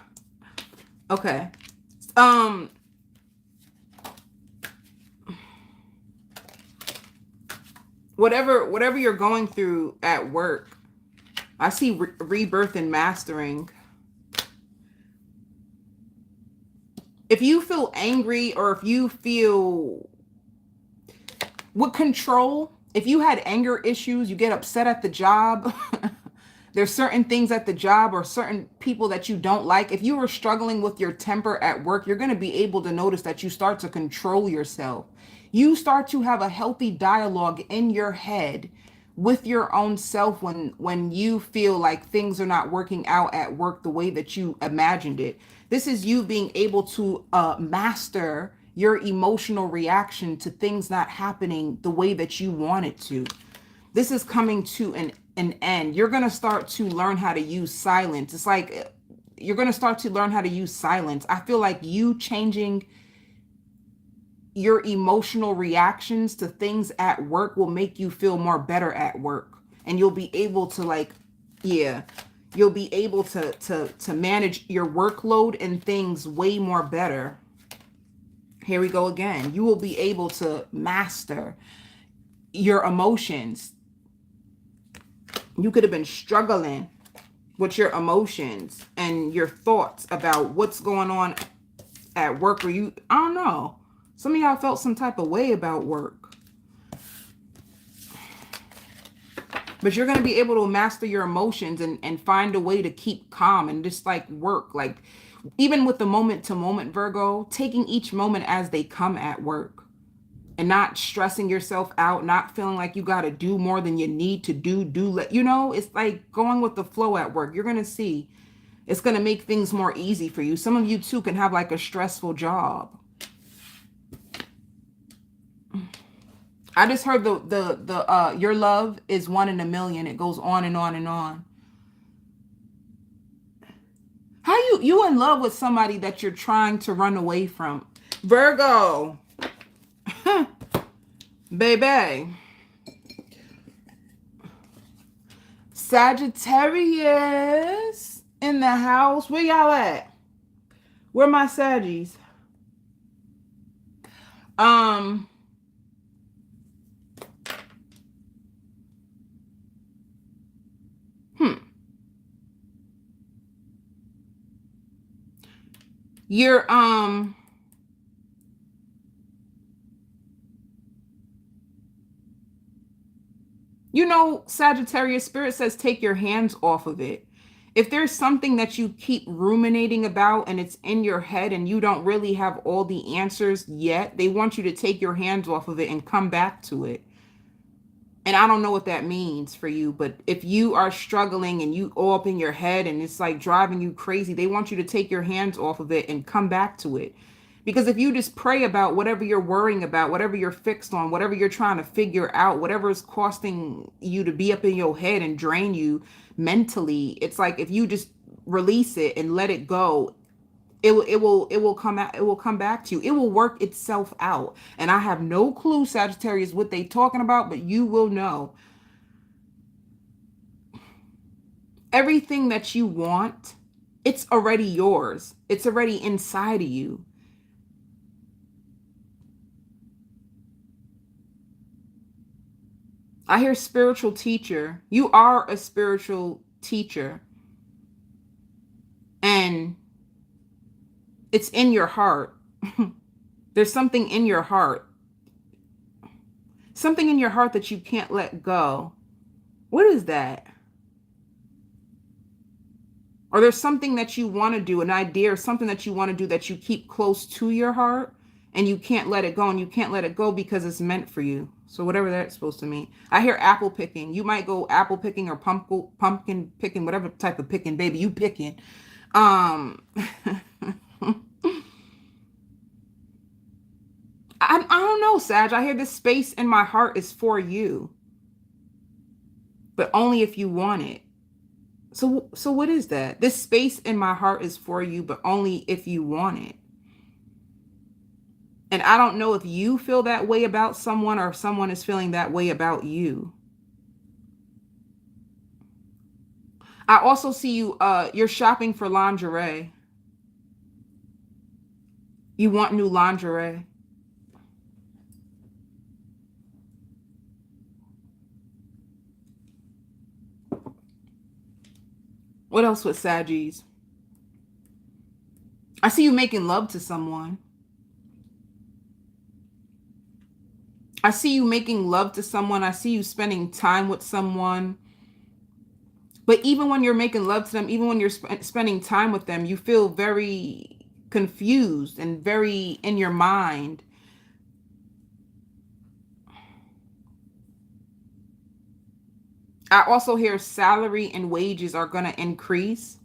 Okay. Whatever you're going through at work, I see rebirth and mastering. If you feel angry, or if you feel with control, if you had anger issues, you get upset at the job. There's certain things at the job or certain people that you don't like. If you were struggling with your temper at work, you're going to be able to notice that you start to control yourself. You start to have a healthy dialogue in your head with your own self when you feel like things are not working out at work the way that you imagined it. This is you being able to master your emotional reaction to things not happening the way that you want it to. This is coming to an end. You're going to start to learn how to use silence. It's like you're going to start to learn how to use silence. I feel like you changing your emotional reactions to things at work will make you feel more better at work. And you'll be able to you'll be able to manage your workload and things way more better. Here we go again. You will be able to master your emotions. You could have been struggling with your emotions and your thoughts about what's going on at work, or I don't know. Some of y'all felt some type of way about work. But you're going to be able to master your emotions and find a way to keep calm and just like work. Like even with the moment to moment, Virgo, taking each moment as they come at work and not stressing yourself out, not feeling like you got to do more than you need to do. It's like going with the flow at work. You're going to see it's going to make things more easy for you. Some of you too can have like a stressful job. I just heard the your love is 1 in a million. It goes on and on and on. How you in love with somebody that you're trying to run away from? Virgo. Baby. Sagittarius in the house. Where y'all at? Where my Saggies? You're you know, Sagittarius, spirit says take your hands off of it. If there's something that you keep ruminating about and it's in your head and you don't really have all the answers yet, they want you to take your hands off of it and come back to it. And I don't know what that means for you, but if you are struggling and you all up in your head and it's like driving you crazy, they want you to take your hands off of it and come back to it. Because if you just pray about whatever you're worrying about, whatever you're fixed on, whatever you're trying to figure out, whatever is costing you to be up in your head and drain you mentally, it's like if you just release it and let it go, it will come out, it will come back to you. It will work itself out. And I have no clue, Sagittarius, what they talking about, but you will know. Everything that you want, it's already yours. It's already inside of you. I hear spiritual teacher. You are a spiritual teacher. And it's in your heart. There's something in your heart. Something in your heart that you can't let go. What is that? Or there's something that you want to do, an idea or something that you want to do that you keep close to your heart and you can't let it go, and you can't let it go because it's meant for you. So whatever that's supposed to mean. I hear apple picking. You might go apple picking or pumpkin picking, whatever type of picking, baby, you picking. I don't know, Sag. I hear this space in my heart is for you, but only if you want it. So what is that? This space in my heart is for you, but only if you want it. And I don't know if you feel that way about someone or if someone is feeling that way about you. I also see you, you're shopping for lingerie. You want new lingerie. What else with Saggies? I see you making love to someone. I see you making love to someone. I see you spending time with someone. But even when you're making love to them, even when you're spending time with them, you feel very confused and very in your mind. I also hear salary and wages are going to increase.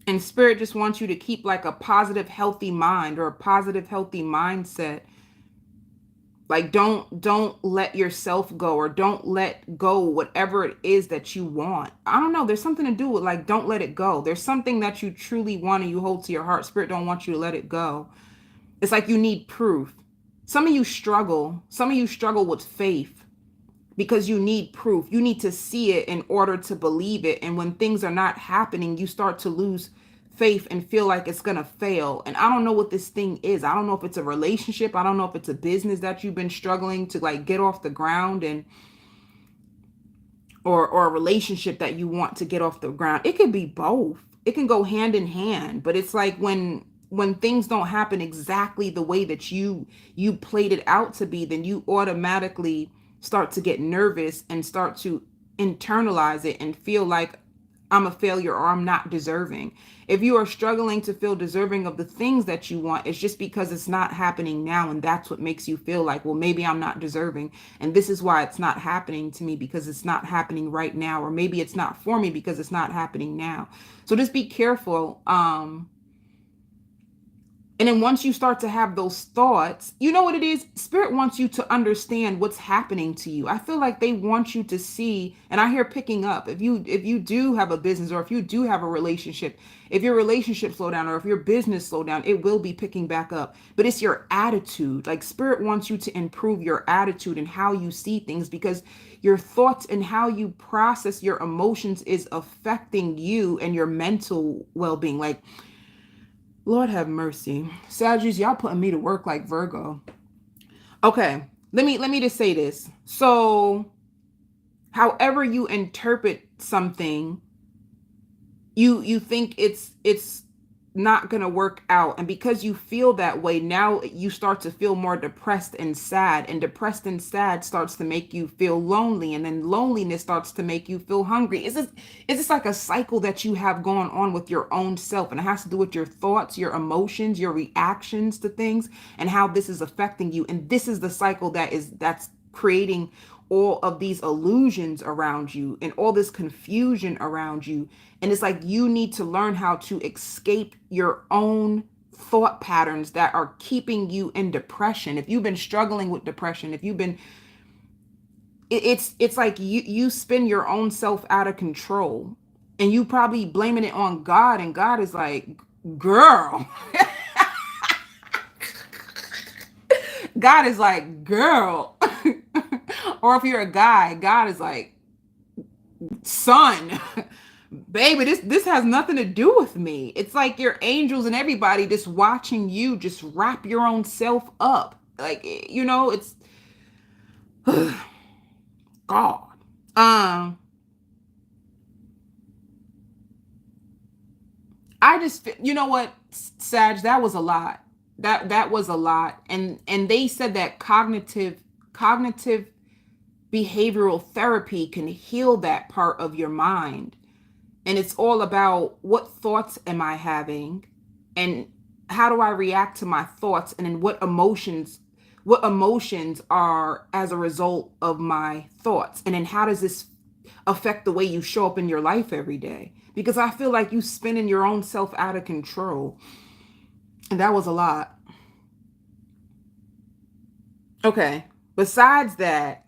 And spirit just wants you to keep like a positive, healthy mind or a positive, healthy mindset. Like don't let yourself go, or don't let go whatever it is that you want. I don't know. There's something to do with like, don't let it go. There's something that you truly want and you hold to your heart. Spirit don't want you to let it go. It's like you need proof. Some of you struggle. Some of you struggle with faith because you need proof. You need to see it in order to believe it. And when things are not happening, you start to lose faith and feel like it's going to fail. And I don't know what this thing is. I don't know if it's a relationship. I don't know if it's a business that you've been struggling to like get off the ground, and or a relationship that you want to get off the ground. It could be both. It can go hand in hand, but it's like when things don't happen exactly the way that you played it out to be, then you automatically start to get nervous and start to internalize it and feel like I'm a failure or I'm not deserving. If you are struggling to feel deserving of the things that you want, it's just because it's not happening now. And that's what makes you feel like, well, maybe I'm not deserving. And this is why it's not happening to me, because it's not happening right now. Or maybe it's not for me because it's not happening now. So just be careful. And then once you start to have those thoughts, you know what it is? Spirit wants you to understand what's happening to you. I feel like they want you to see, and I hear picking up. If you do have a business, or if you do have a relationship, if your relationship slow down, or if your business slow down, it will be picking back up. But it's your attitude. Like Spirit wants you to improve your attitude and how you see things, because your thoughts and how you process your emotions is affecting you and your mental well-being. Like, Lord have mercy. Sagittarius, y'all putting me to work like Virgo. Okay, let me just say this. So however you interpret something, you think it's not going to work out, and because you feel that way, now you start to feel more depressed and sad, and depressed and sad starts to make you feel lonely, and then loneliness starts to make you feel hungry. It's just like a cycle that you have going on with your own self, and it has to do with your thoughts, your emotions, your reactions to things, and how this is affecting you. And this is the cycle that's creating all of these illusions around you and all this confusion around you. And it's like you need to learn how to escape your own thought patterns that are keeping you in depression. If you've been struggling with depression, if you've been it's like you spin your own self out of control, and you probably blaming it on God, and God is like, girl. God is like, girl. Or if you're a guy, God is like, son, baby, this has nothing to do with me. It's like your angels and everybody just watching you just wrap your own self up. Like, it's God. I just, you know what, Sag, that was a lot. That was a lot. And they said that cognitive behavioral therapy can heal that part of your mind. And it's all about, what thoughts am I having, and how do I react to my thoughts, and then what emotions are as a result of my thoughts, and then how does this affect the way you show up in your life every day? Because I feel like you spinning your own self out of control. And that was a lot. Okay. Besides that,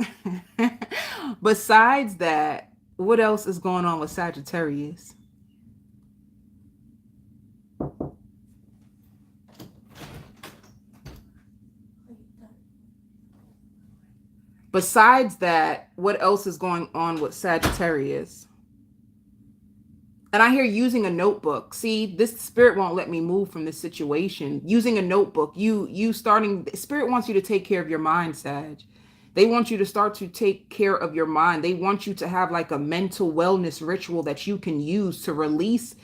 besides that, what else is going on with Sagittarius? Besides that, what else is going on with Sagittarius? And I hear using a notebook. See, this spirit won't let me move from this situation. Using a notebook, spirit wants you to take care of your mind, Sag. They want you to start to take care of your mind. They want you to have like a mental wellness ritual that you can use to release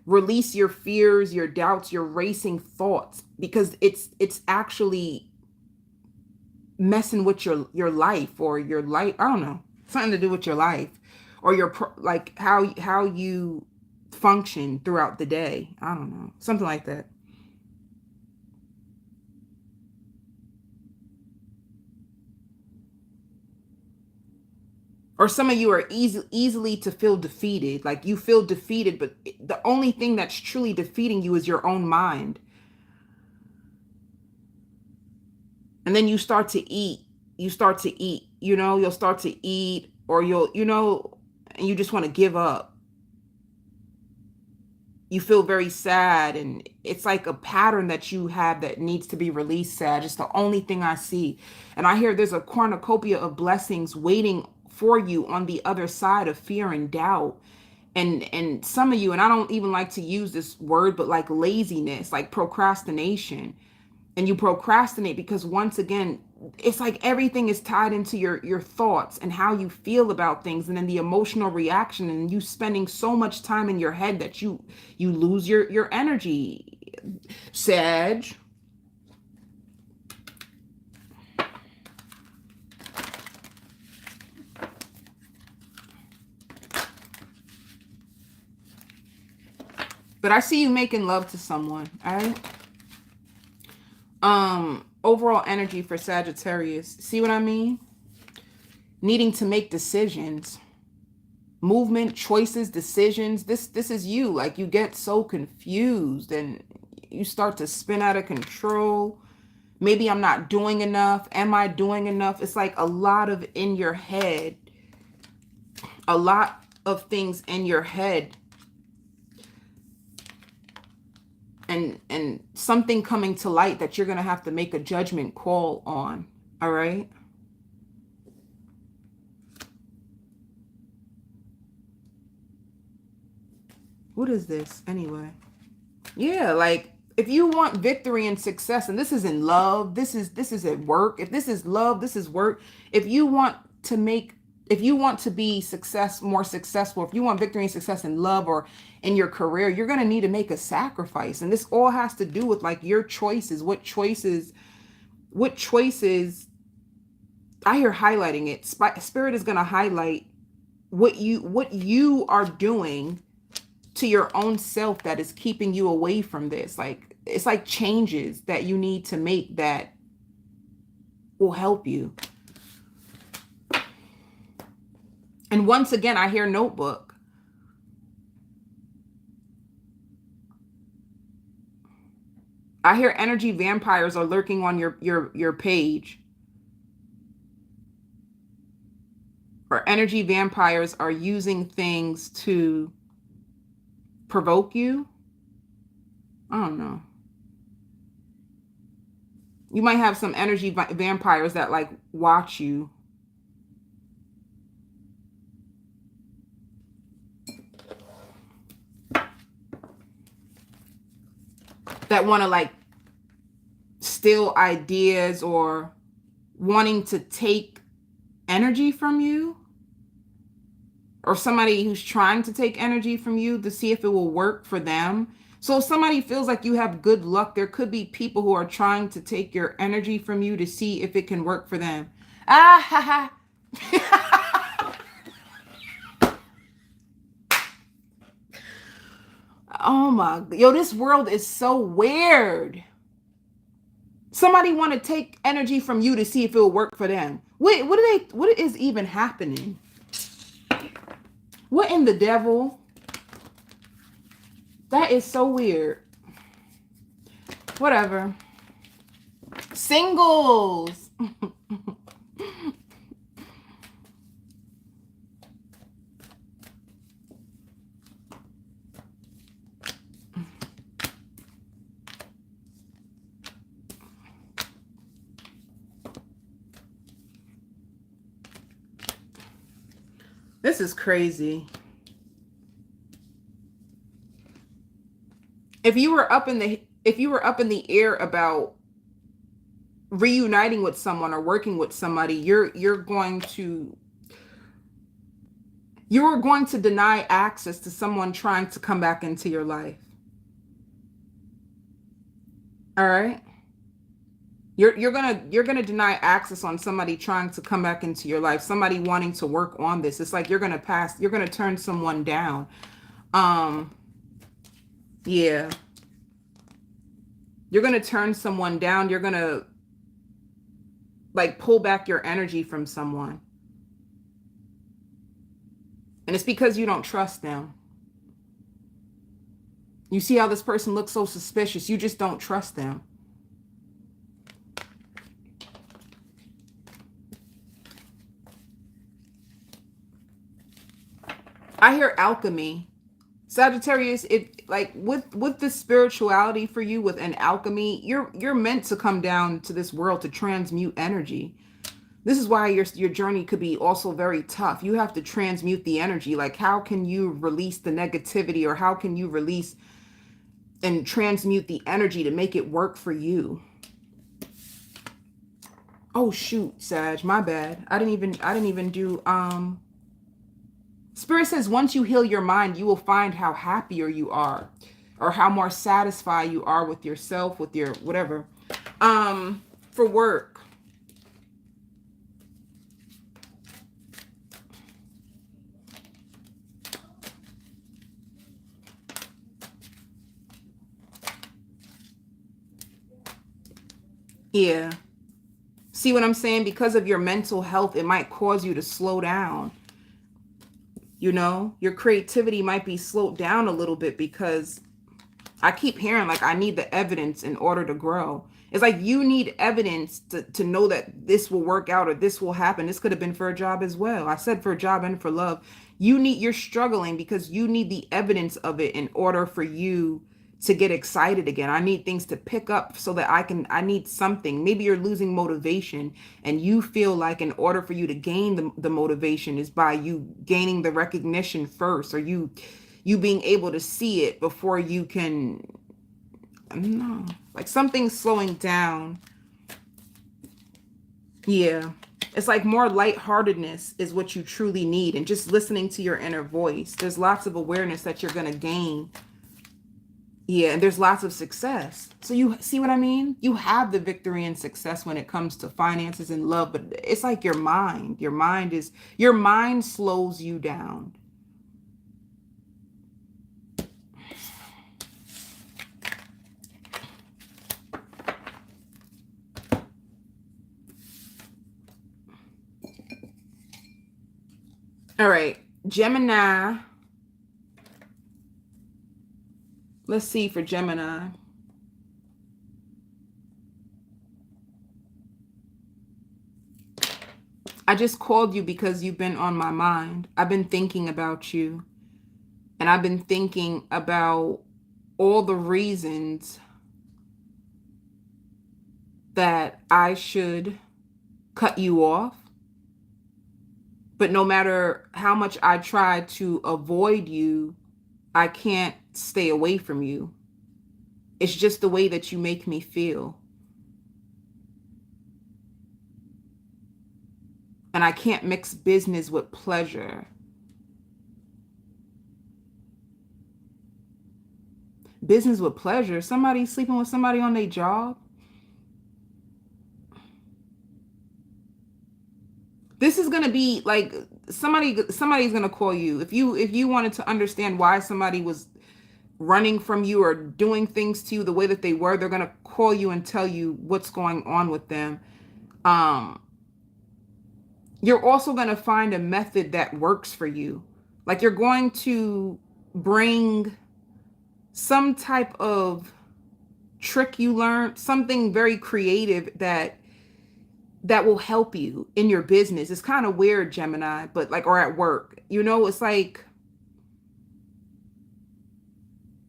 your fears, your doubts, your racing thoughts, because it's actually messing with your life, or your life, I don't know, something to do with your life, or like how you function throughout the day. I don't know, something like that. Or some of you are easily to feel defeated, like you feel defeated, but the only thing that's truly defeating you is your own mind. And then you start to eat, you'll start to eat, or and you just want to give up. You feel very sad, and it's like a pattern that you have that needs to be released, Sad. It's the only thing I see. And I hear there's a cornucopia of blessings waiting for you on the other side of fear and doubt. And some of you, and I don't even like to use this word, but like laziness, like procrastination. And you procrastinate because, once again, it's like everything is tied into your thoughts and how you feel about things, and then the emotional reaction, and you spending so much time in your head that you lose your energy, Sag. But I see you making love to someone, all right? Overall energy for Sagittarius, see what I mean? Needing to make decisions, movement, choices, decisions. This is you. Like, you get so confused and you start to spin out of control. Maybe I'm not doing enough. Am I doing enough? It's like a lot of in your head, a lot of things in your head, and something coming to light that you're going to have to make a judgment call on. All right. What is this anyway? Yeah, like if you want victory and success, and this is in love, this is at work. If this is love, this is work. If you want to make, if you want to be more successful, if you want victory and success in love or in your career, you're going to need to make a sacrifice. And this all has to do with like your choices. What choices, I hear highlighting it. Spirit is going to highlight what you are doing to your own self that is keeping you away from this. Like, it's like changes that you need to make that will help you. And once again, I hear notebook. I hear energy vampires are lurking on your page. Or energy vampires are using things to provoke you. I don't know. You might have some energy vampires that like watch you. That want to like steal ideas or wanting to take energy from you. Or somebody who's trying to take energy from you to see if it will work for them. So if somebody feels like you have good luck, there could be people who are trying to take your energy from you to see if it can work for them. Ah, ha, ha. Oh my, yo, this world is so weird. Somebody want to take energy from you to see if it will work for them. Wait, what is even happening? What in the devil? That is so weird. Whatever. Singles. This is crazy. If you were up in the air about reuniting with someone or working with somebody, you're going to deny access to someone trying to come back into your life. All right? You're gonna deny access on somebody trying to come back into your life, somebody wanting to work on this. It's like you're gonna turn someone down. Yeah. You're gonna turn someone down. You're gonna like pull back your energy from someone. And it's because you don't trust them. You see how this person looks so suspicious. You just don't trust them. I hear alchemy. Sagittarius, it like with the spirituality for you, with an alchemy, you're meant to come down to this world to transmute energy. This is why your journey could be also very tough. You have to transmute the energy. Like, how can you release the negativity, or how can you release and transmute the energy to make it work for you? Oh shoot, Sag, my bad. I didn't even do Spirit says once you heal your mind, you will find how happier you are, or how more satisfied you are with yourself, with your whatever. For work. Yeah. See what I'm saying? Because of your mental health, it might cause you to slow down. You know, your creativity might be slowed down a little bit, because I keep hearing like, I need the evidence in order to grow. It's like you need evidence to know that this will work out or this will happen. This could have been for a job as well. I said for a job and for love. You're struggling because you need the evidence of it in order for you to get excited again. I need things to pick up so that I need something. Maybe you're losing motivation and you feel like in order for you to gain the motivation is by you gaining the recognition first, or you being able to see it before you can no, like something's slowing down. Yeah. It's like more lightheartedness is what you truly need, and just listening to your inner voice. There's lots of awareness that you're going to gain. Yeah, and there's lots of success. So you see what I mean? You have the victory and success when it comes to finances and love, but it's like your mind. Your mind slows you down. All right, Gemini. Let's see for Gemini. I just called you because you've been on my mind. I've been thinking about you. And I've been thinking about all the reasons that I should cut you off. But no matter how much I try to avoid you, I can't stay away from you. It's just the way that you make me feel. And I can't mix business with pleasure. Business with pleasure? Somebody sleeping with somebody on their job? This is going to be like somebody's going to call you. If you wanted to understand why somebody was running from you or doing things to you the way that they were, they're going to call you and tell you what's going on with them. You're also going to find a method that works for you. Like you're going to bring some type of trick you learned, something very creative that will help you in your business. It's kind of weird, Gemini, but like, or at work, it's like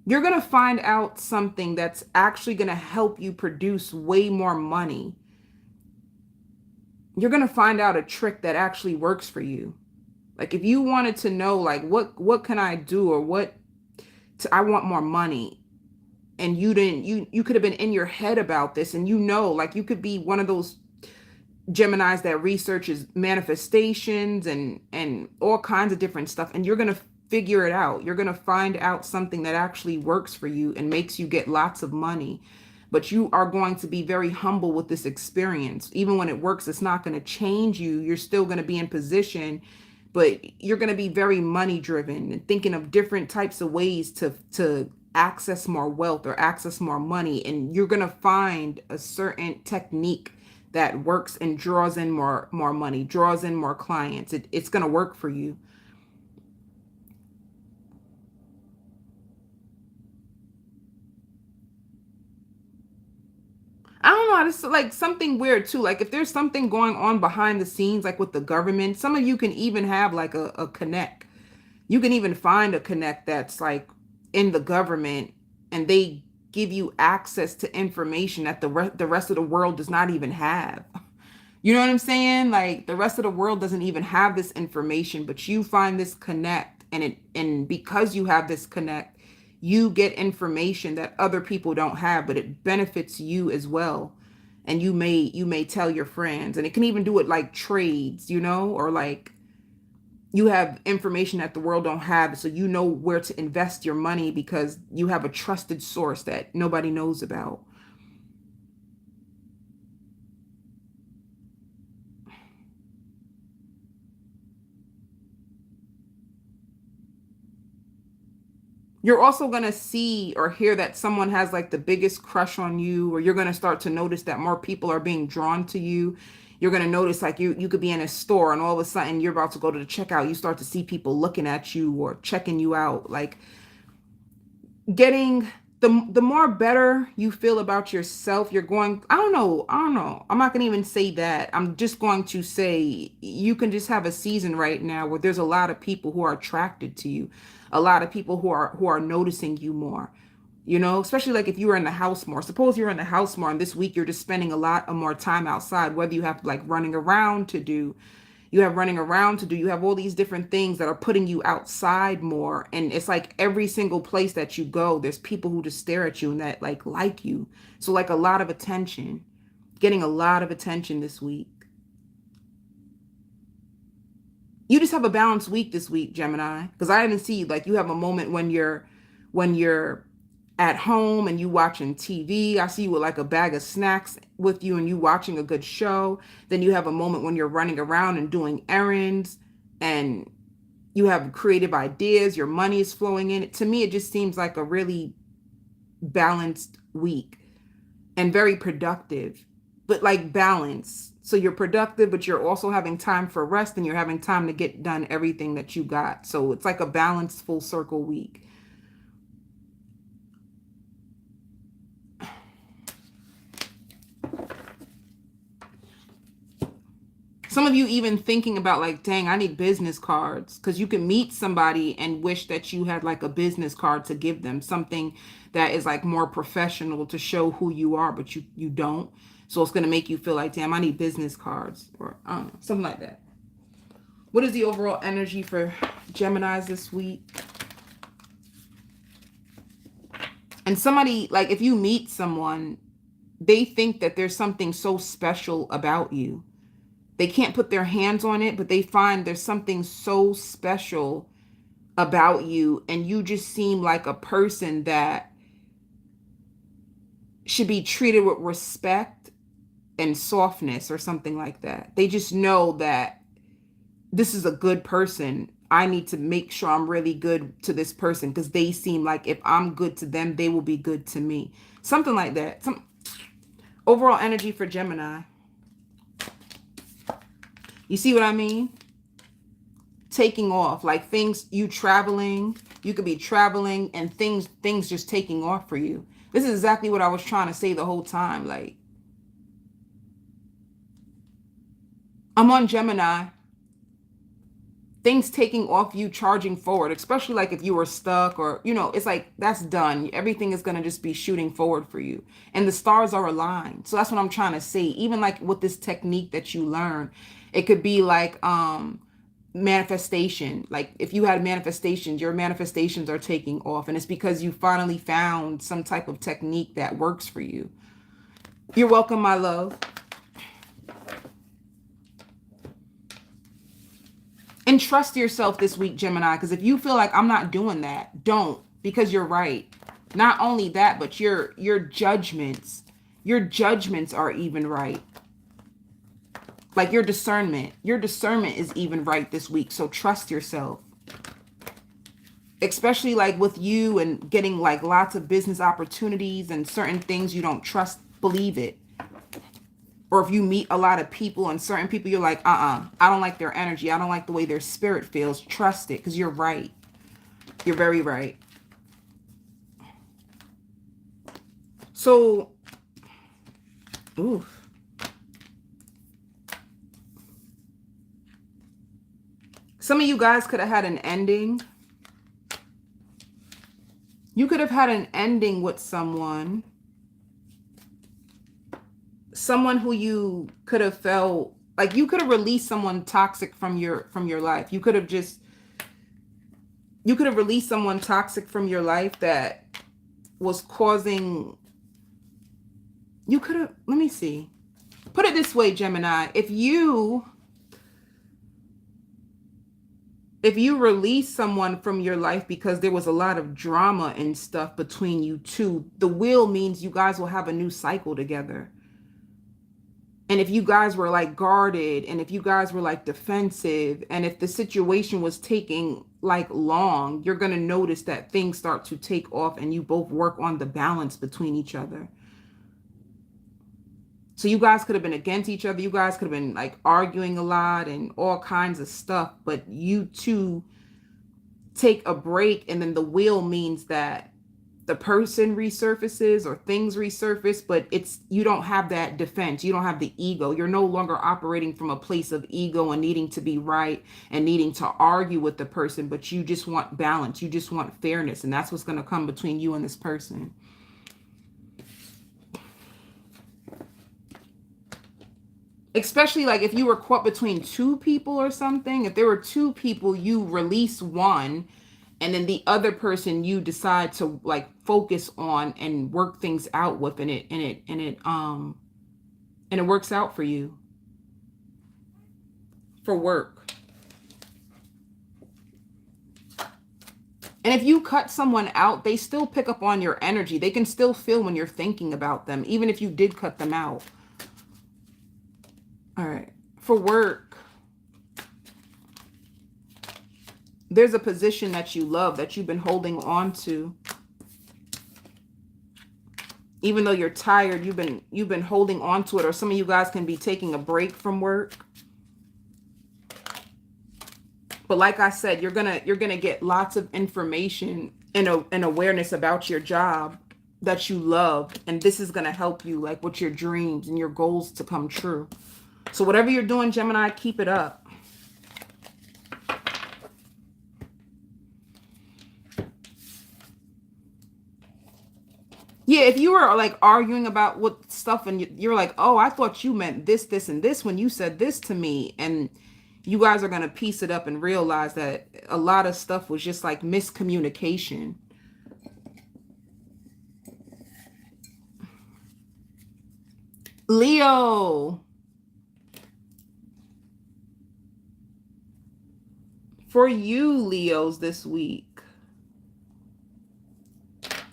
you're going to find out something that's actually going to help you produce way more money. You're going to find out a trick that actually works for you. Like if you wanted to know, like, what can I do, or I want more money. And you could have been in your head about this, and like you could be one of those Geminis that researches manifestations and all kinds of different stuff, and you're going to figure it out. You're going to find out something that actually works for you and makes you get lots of money. But you are going to be very humble with this experience. Even when it works, it's not going to change you. You're still going to be in position, but you're going to be very money driven and thinking of different types of ways to access more wealth or access more money. And you're going to find a certain technique that works and draws in more money, draws in more clients. It's going to work for you. I don't know. It's like something weird too. Like if there's something going on behind the scenes, like with the government, some of you can even have like a connect. You can even find a connect that's like in the government, and they give you access to information that the rest of the world does not even have. You know what I'm saying? Like the rest of the world doesn't even have this information, but you find this connect, and because you have this connect, you get information that other people don't have, but it benefits you as well. And you may tell your friends, and it can even do it like trades, or like you have information that the world don't have, so you know where to invest your money because you have a trusted source that nobody knows about. You're also going to see or hear that someone has like the biggest crush on you, or you're going to start to notice that more people are being drawn to you. You're going to notice like you could be in a store, and all of a sudden you're about to go to the checkout. You start to see people looking at you or checking you out. Like getting the more better you feel about yourself, you're going, I don't know. I'm not going to even say that. I'm just going to say you can just have a season right now where there's a lot of people who are attracted to you. A lot of people who are noticing you more, especially like if you were in the house more. Suppose you're in the house more, and this week you're just spending a lot of more time outside, whether you have like running around to do, You have running around to do. You have all these different things that are putting you outside more. And it's like every single place that you go, there's people who just stare at you and that like you. So like a lot of attention, getting a lot of attention this week. You just have a balanced week this week, Gemini, because I didn't see like you have a moment when you're at home and you watching TV. I see you with like a bag of snacks with you and you watching a good show. Then you have a moment when you're running around and doing errands and you have creative ideas. Your money is flowing in. To me, it just seems like a really balanced week and very productive, but like balance. So you're productive, but you're also having time for rest and you're having time to get done everything that you got. So it's like a balanced full circle week. Some of you even thinking about like, dang, I need business cards, because you can meet somebody and wish that you had like a business card to give them, something that is like more professional to show who you are, but you don't. So it's going to make you feel like, damn, I need business cards, or I don't know, something like that. What is the overall energy for Geminis this week? And somebody, like if you meet someone, they think that there's something so special about you. They can't put their hands on it, but they find there's something so special about you. And you just seem like a person that should be treated with respect and softness or something like that. They just know that this is a good person. I need to make sure I'm really good to this person because they seem like if I'm good to them, they will be good to me. Something like that. Some overall energy for Gemini. You see what I mean? Taking off, like things, you traveling, you could be traveling and things just taking off for you. This is exactly what I was trying to say the whole time. Like, I'm on Gemini. Things taking off, you charging forward, especially like if you were stuck or, you know, it's like that's done. Everything is going to just be shooting forward for you. And the stars are aligned. So that's what I'm trying to say. Even like with this technique that you learn, it could be like manifestation. Like if you had manifestations, your manifestations are taking off. And it's because you finally found some type of technique that works for you. You're welcome, my love. And trust yourself this week, Gemini, because if you feel like I'm not doing that, don't, because you're right. Not only that, but your judgments are even right. Like your discernment is even right this week. So trust yourself. Especially like with you and getting like lots of business opportunities and certain things you don't trust, believe it. Or if you meet a lot of people and certain people, you're like, I don't like their energy. I don't like the way their spirit feels. Trust it, because you're right. You're very right. So, ooh. Some of you guys could have had an ending. You could have had an ending with someone. Someone who you could have felt like you could have released someone toxic from your life. You could have released someone toxic from your life that was causing, you could have, let me see. Put it this way, Gemini, if you release someone from your life because there was a lot of drama and stuff between you two, the wheel means you guys will have a new cycle together. And if you guys were like guarded, and if you guys were like defensive, and if the situation was taking like long, you're going to notice that things start to take off and you both work on the balance between each other. So you guys could have been against each other. You guys could have been like arguing a lot and all kinds of stuff, but you two take a break, and then the wheel means that the person resurfaces or things resurface, but you don't have that defense. You don't have the ego. You're no longer operating from a place of ego and needing to be right and needing to argue with the person, but you just want balance. You just want fairness. And that's what's going to come between you and this person. Especially like if you were caught between two people or something. If there were two people, you release one, and then the other person you decide to like focus on and work things out with, and it works out for you for work. And if you cut someone out, they still pick up on your energy. They can still feel when you're thinking about them, even if you did cut them out. All right. For work, there's a position that you love that you've been holding on to. Even though you're tired, you've been holding on to it, or some of you guys can be taking a break from work. But like I said, you're gonna get lots of information and awareness about your job that you love, and this is gonna help you like with your dreams and your goals to come true. So whatever you're doing, Gemini, keep it up. Yeah, if you were like arguing about what stuff and you're like, oh, I thought you meant this, this, and this when you said this to me, and you guys are going to piece it up and realize that a lot of stuff was just like miscommunication. Leo. For you, Leos, this week,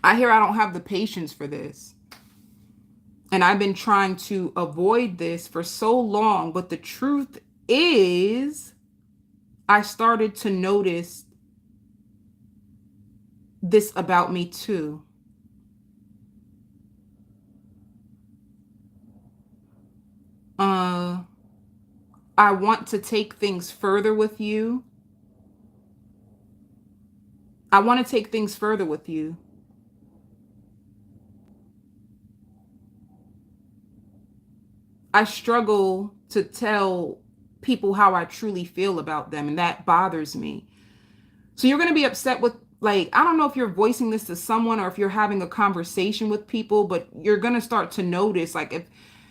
I hear I don't have the patience for this. And I've been trying to avoid this for so long, but the truth is, I started to notice this about me too. I want to take things further with you. I want to take things further with you. I struggle to tell people how I truly feel about them, and that bothers me. So you're going to be upset with, like, I don't know if you're voicing this to someone or if you're having a conversation with people, but you're going to start to notice, like, if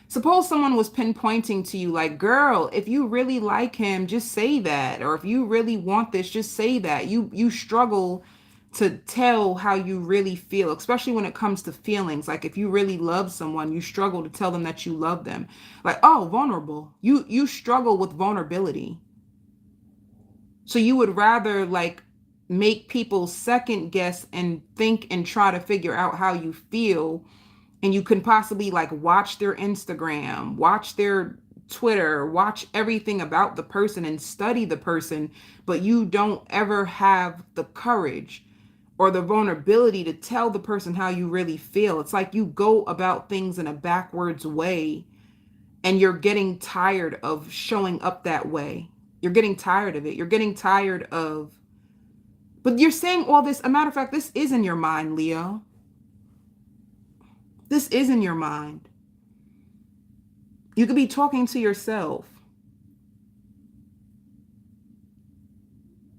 suppose someone was pinpointing to you, like, girl, if you really like him, just say that. Or if you really want this, just say that. You struggle to tell how you really feel, especially when it comes to feelings. Like if you really love someone, you struggle to tell them that you love them. Like, oh, vulnerable. You struggle with vulnerability. So you would rather like make people second guess and think and try to figure out how you feel. And you can possibly like watch their Instagram, watch their Twitter, watch everything about the person and study the person, but you don't ever have the courage or the vulnerability to tell the person how you really feel. It's like you go about things in a backwards way and you're getting tired of showing up that way. You're getting tired of it. You're getting tired of, but you're saying all this. A matter of fact, this is in your mind, Leo. This is in your mind. You could be talking to yourself.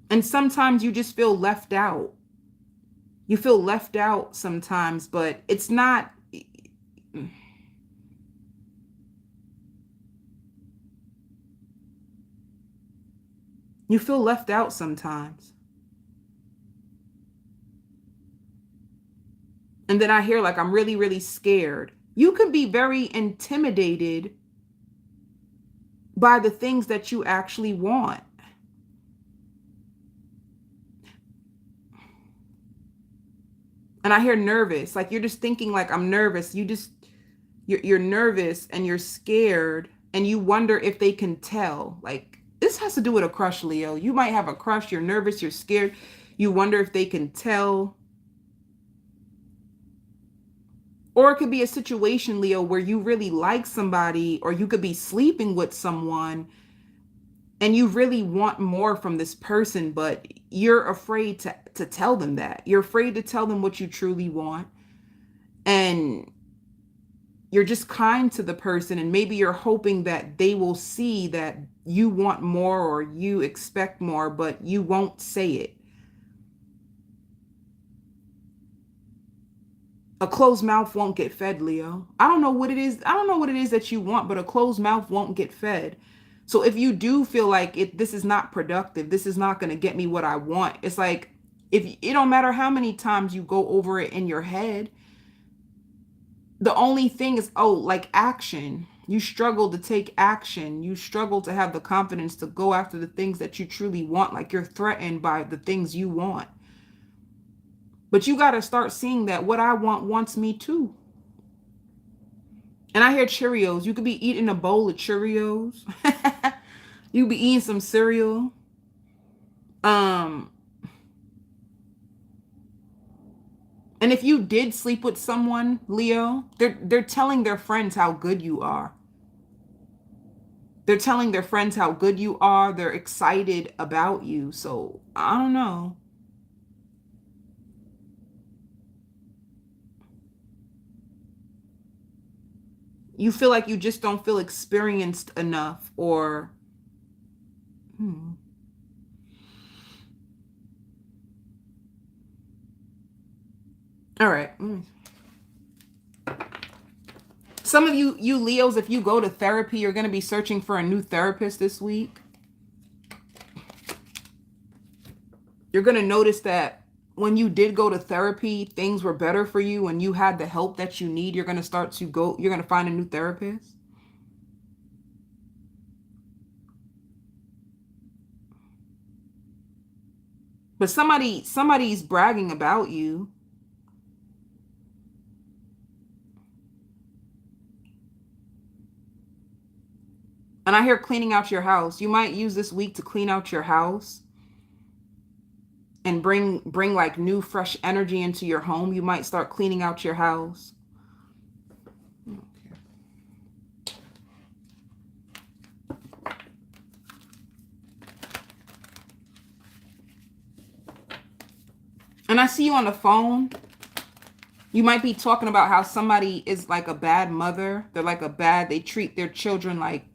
And sometimes you just feel left out. You feel left out sometimes, but it's not. You feel left out sometimes. And then I hear like, I'm really, really scared. You could be very intimidated by the things that you actually want. And I hear nervous, like you're just thinking like, I'm nervous. You're nervous and you're scared and you wonder if they can tell. Like this has to do with a crush, Leo. You might have a crush, you're nervous, you're scared. You wonder if they can tell. Or it could be a situation, Leo, where you really like somebody, or you could be sleeping with someone and you really want more from this person, but you're afraid to tell them that. You're afraid to tell them what you truly want. And you're just kind to the person, and maybe you're hoping that they will see that you want more or you expect more, but you won't say it. A closed mouth won't get fed, Leo. I don't know what it is. I don't know what it is that you want, but a closed mouth won't get fed. So if you do feel like this is not productive, this is not going to get me what I want. It's like, if it don't matter how many times you go over it in your head, the only thing is, oh, like action. You struggle to take action. You struggle to have the confidence to go after the things that you truly want. Like you're threatened by the things you want. But you got to start seeing that what I want wants me too. And I hear Cheerios. You could be eating a bowl of Cheerios. You could be eating some cereal. And if you did sleep with someone, Leo, they're telling their friends how good you are. They're telling their friends how good you are. They're excited about you. So, I don't know. You feel like you just don't feel experienced enough, or All right. Some of you Leos, if you go to therapy, you're going to be searching for a new therapist this week. You're going to notice that when you did go to therapy, things were better for you and you had the help that you need. You're going to you're going to find a new therapist. But somebody's bragging about you. And I hear cleaning out your house. You might use this week to clean out your house and bring like new fresh energy into your home. You might start cleaning out your house. And I see you on the phone. You might be talking about how somebody is like a bad mother. They treat their children like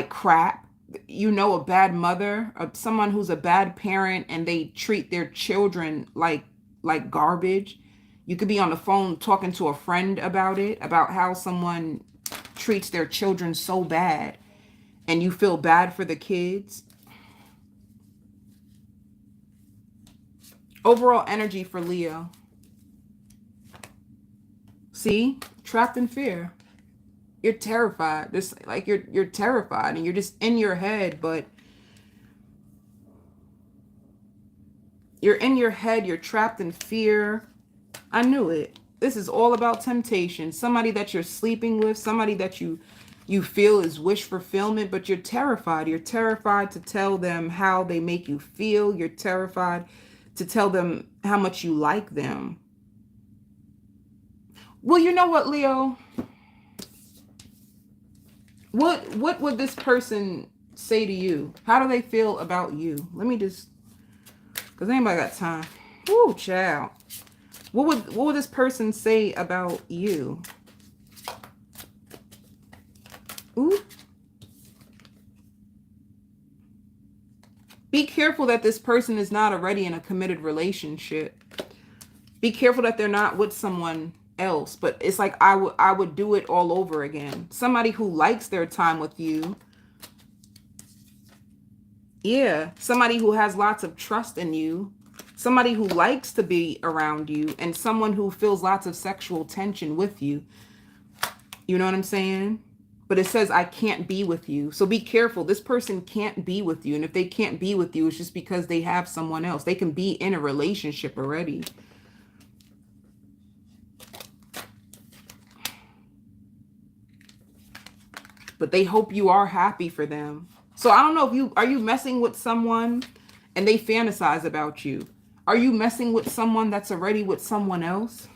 crap. You know, a bad mother, someone who's a bad parent, and they treat their children like garbage. You could be on the phone talking to a friend about it, about how someone treats their children so bad, and you feel bad for the kids. Overall energy for Leo. See? Trapped in fear. You're terrified. This, like, you're terrified and you're just in your head, but you're in your head, you're trapped in fear. I knew it. This is all about temptation. Somebody that you're sleeping with, somebody that you feel is wish fulfillment, but you're terrified. You're terrified to tell them how they make you feel. You're terrified to tell them how much you like them. Well, you know what, Leo? What would this person say to you? How do they feel about you? Let me just, because anybody got time. Woo, child. What would this person say about you? Ooh. Be careful that this person is not already in a committed relationship. Be careful that they're not with someone else. But it's like I would do it all over again. Somebody who likes their time with you. Yeah. Somebody who has lots of trust in you. Somebody who likes to be around you. And someone who feels lots of sexual tension with you. You know what I'm saying? But it says, I can't be with you. So be careful. This person can't be with you. And if they can't be with you, it's just because they have someone else. They can be in a relationship already. But they hope you are happy for them. So I don't know if are you messing with someone and they fantasize about you? Are you messing with someone that's already with someone else?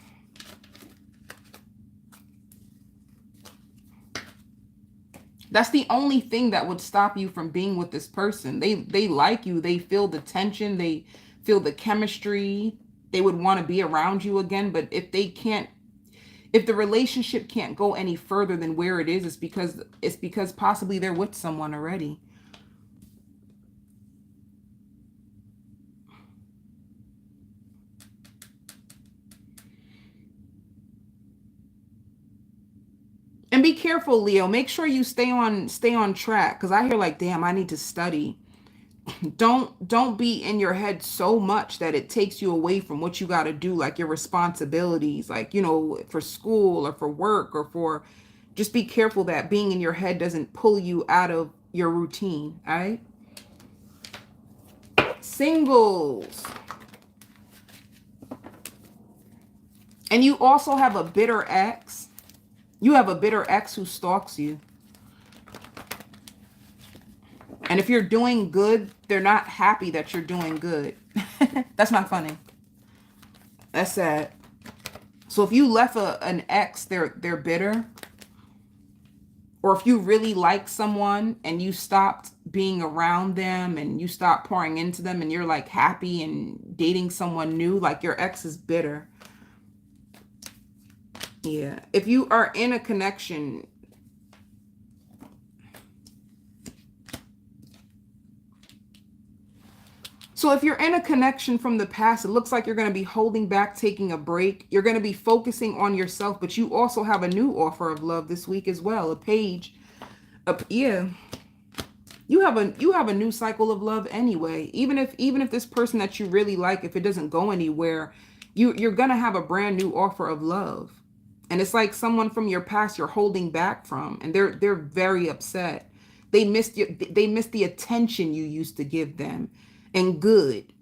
That's the only thing that would stop you from being with this person. They like you. They feel the tension. They feel the chemistry. They would want to be around you again. But if the relationship can't go any further than where it is, it's because possibly they're with someone already. be careful, Leo. Make sure you stay on track, because I hear like, damn, I need to study. Don't be in your head so much that it takes you away from what you got to do, like your responsibilities, like, you know, for school or for work or for, just be careful that being in your head doesn't pull you out of your routine. All right. Singles. And you also have a bitter ex. You have a bitter ex who stalks you. And if you're doing good, they're not happy that you're doing good. That's not funny. That's sad. So if you left an ex, they're bitter. Or if you really like someone and you stopped being around them and you stopped pouring into them and you're like happy and dating someone new, like your ex is bitter. Yeah. If you are in a connection, so if you're in a connection from the past, it looks like you're going to be holding back, taking a break. You're going to be focusing on yourself, but you also have a new offer of love this week as well. A page. Yeah. You have a new cycle of love anyway. Even if this person that you really like, if it doesn't go anywhere, you're going to have a brand new offer of love. And it's like someone from your past you're holding back from, and they're very upset. They missed the attention you used to give them. And good.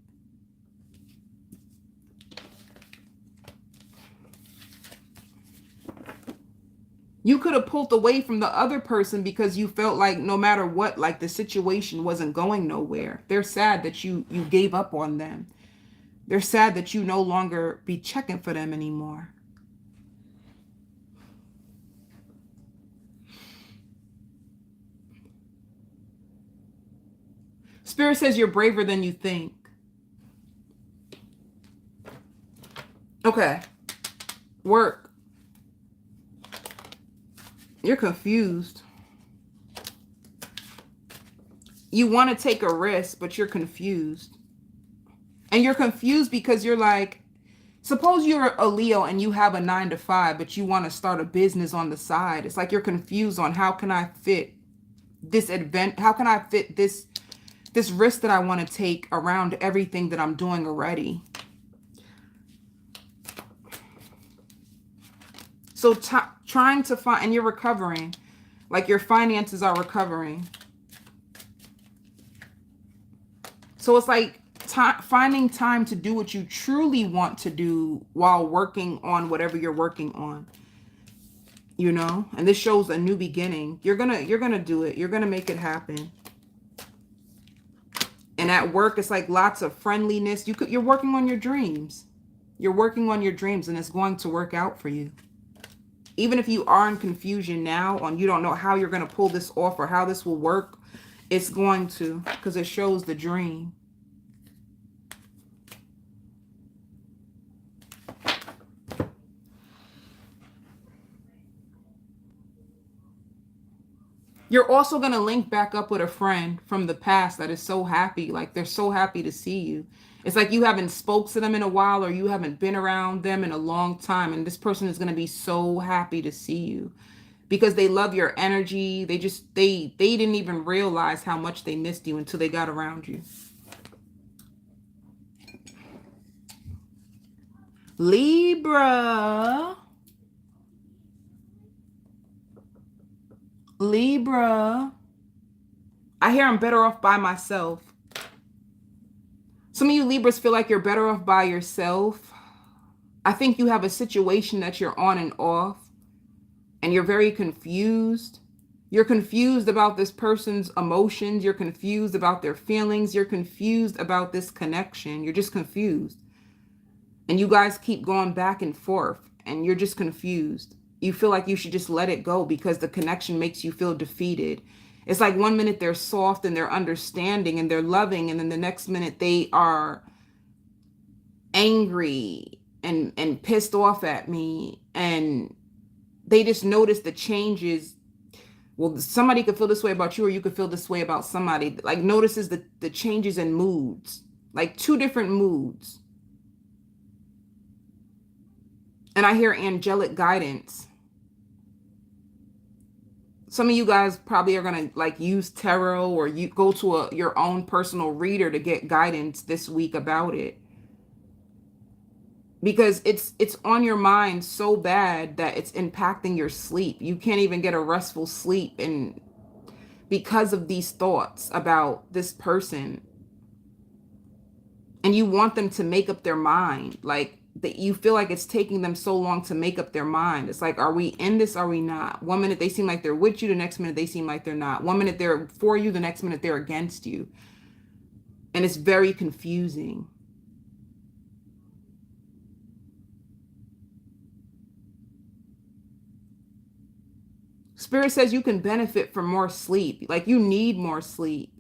You could have pulled away from the other person because you felt like no matter what, like the situation wasn't going nowhere. They're sad that you gave up on them. They're sad that you no longer be checking for them anymore. Spirit says you're braver than you think. Okay. Work. You're confused. You want to take a risk, but you're confused. And you're confused because you're like, suppose you're a Leo and you have a 9-to-5, but you want to start a business on the side. It's like you're confused on how can I fit this event? How can I fit this risk that I want to take around everything that I'm doing already? So trying to find, and you're recovering, like your finances are recovering. So it's like finding time to do what you truly want to do while working on whatever you're working on, you know? And this shows a new beginning. You're gonna do it. You're gonna make it happen. And at work, it's like lots of friendliness. You're working on your dreams. You're working on your dreams, and it's going to work out for you. Even if you are in confusion now on you don't know how you're going to pull this off or how this will work, it's going to, because it shows the dream. You're also going to link back up with a friend from the past that is so happy. Like they're so happy to see you. It's like you haven't spoke to them in a while, or you haven't been around them in a long time. And this person is going to be so happy to see you because they love your energy. They didn't even realize how much they missed you until they got around you. Libra. I hear I'm better off by myself. Some of you Libras feel like you're better off by yourself. I think you have a situation that you're on and off, and you're very confused. You're confused about this person's emotions. You're confused about their feelings. You're confused about this connection. You're just confused. And you guys keep going back and forth, and you're just confused. You feel like you should just let it go because the connection makes you feel defeated. It's like one minute they're soft and they're understanding and they're loving, and then the next minute they are angry and pissed off at me, and they just notice the changes. Well, somebody could feel this way about you, or you could feel this way about somebody. Like notices the changes in moods, like two different moods. And I hear angelic guidance. Some of you guys probably are going to like use tarot, or you go to your own personal reader to get guidance this week about it. Because it's on your mind so bad that it's impacting your sleep. You can't even get a restful sleep, and because of these thoughts about this person, and you want them to make up their mind, like that you feel like it's taking them so long to make up their mind. It's like, are we in this? Are we not? One minute they seem like they're with you, the next minute they seem like they're not. One minute they're for you, the next minute they're against you. And it's very confusing. Spirit says you can benefit from more sleep. Like you need more sleep.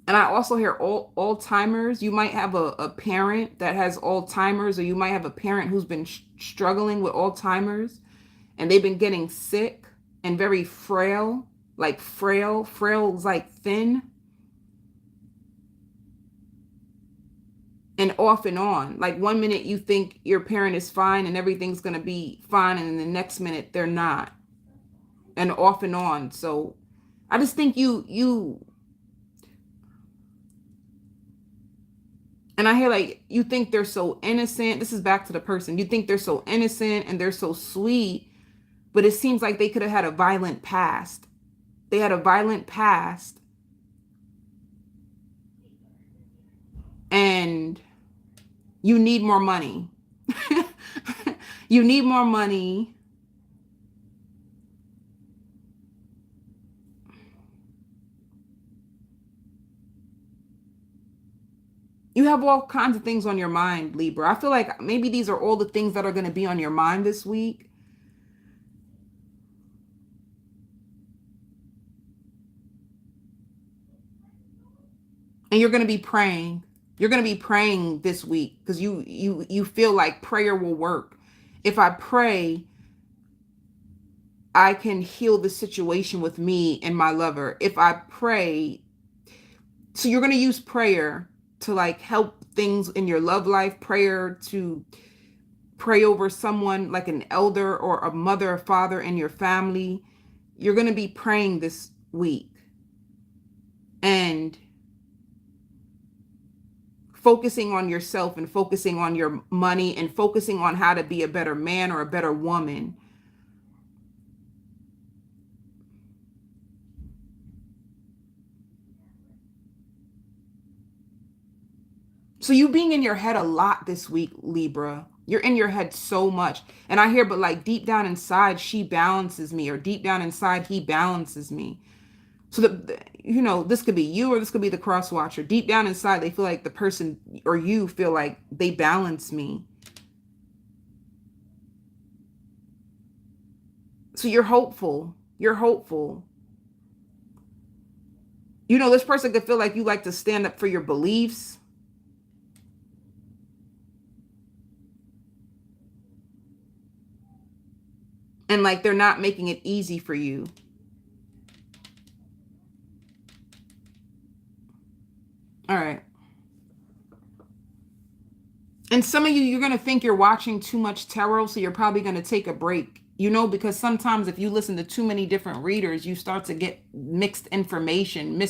And I also hear Alzheimer's. You might have a parent that has Alzheimer's, or you might have a parent who's been struggling with Alzheimer's, and they've been getting sick and very frail, like frail is like thin, and off and on. Like one minute you think your parent is fine and everything's going to be fine, and then the next minute they're not, and off and on. So I just think you and I hear like, you think they're so innocent. This is back to the person. You think they're so innocent and they're so sweet, but it seems like they could have had a violent past. They had a violent past. And you need more money. You need more money. You have all kinds of things on your mind, Libra. I feel like maybe these are all the things that are going to be on your mind this week. And you're going to be praying. You're going to be praying this week because you feel like prayer will work. If I pray, I can heal the situation with me and my lover. If I pray, so you're going to use prayer to like help things in your love life, prayer to pray over someone like an elder or a mother or father in your family. You're going to be praying this week and focusing on yourself and focusing on your money and focusing on how to be a better man or a better woman. So you being in your head a lot this week, Libra. You're in your head so much. And I hear, but like deep down inside, she balances me, or deep down inside, he balances me. So this could be you, or this could be the cross watcher. Deep down inside, they feel like the person, or you feel like they balance me. So you're hopeful. You're hopeful. This person could feel like you like to stand up for your beliefs. And like they're not making it easy for you. All right. And some of you, you're going to think you're watching too much tarot, so you're probably going to take a break. Because sometimes if you listen to too many different readers, you start to get mixed information,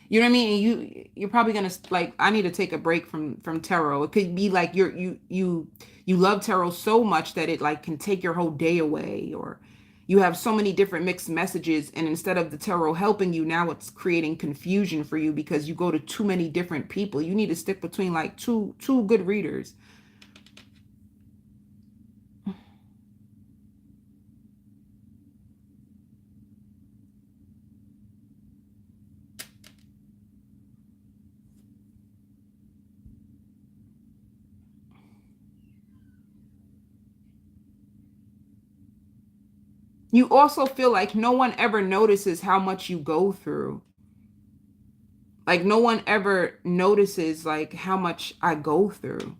you know what I mean? And you're probably going to like, I need to take a break from tarot. It could be like you love tarot so much that it like can take your whole day away, or you have so many different mixed messages, and instead of the tarot helping you, now it's creating confusion for you because you go to too many different people. You need to stick between like two good readers. You also feel like no one ever notices how much you go through. Like no one ever notices like how much I go through,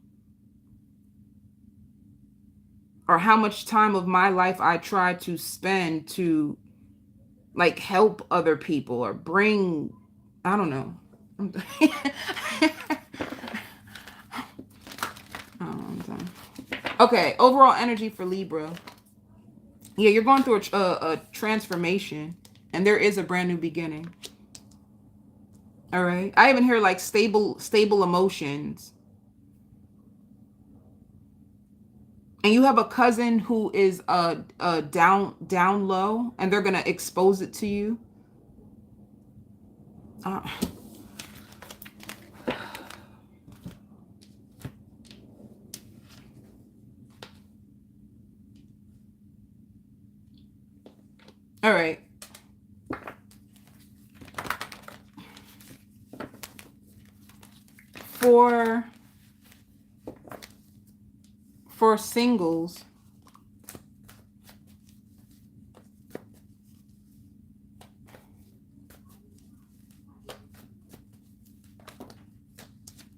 or how much time of my life I try to spend to like help other people or bring, I don't know. Oh, I'm done. Okay, overall energy for Libra. Yeah, you're going through a transformation, and there is a brand new beginning. All right. I even hear like stable emotions. And you have a cousin who is down low, and they're gonna expose it to you. Uh, all right. For singles,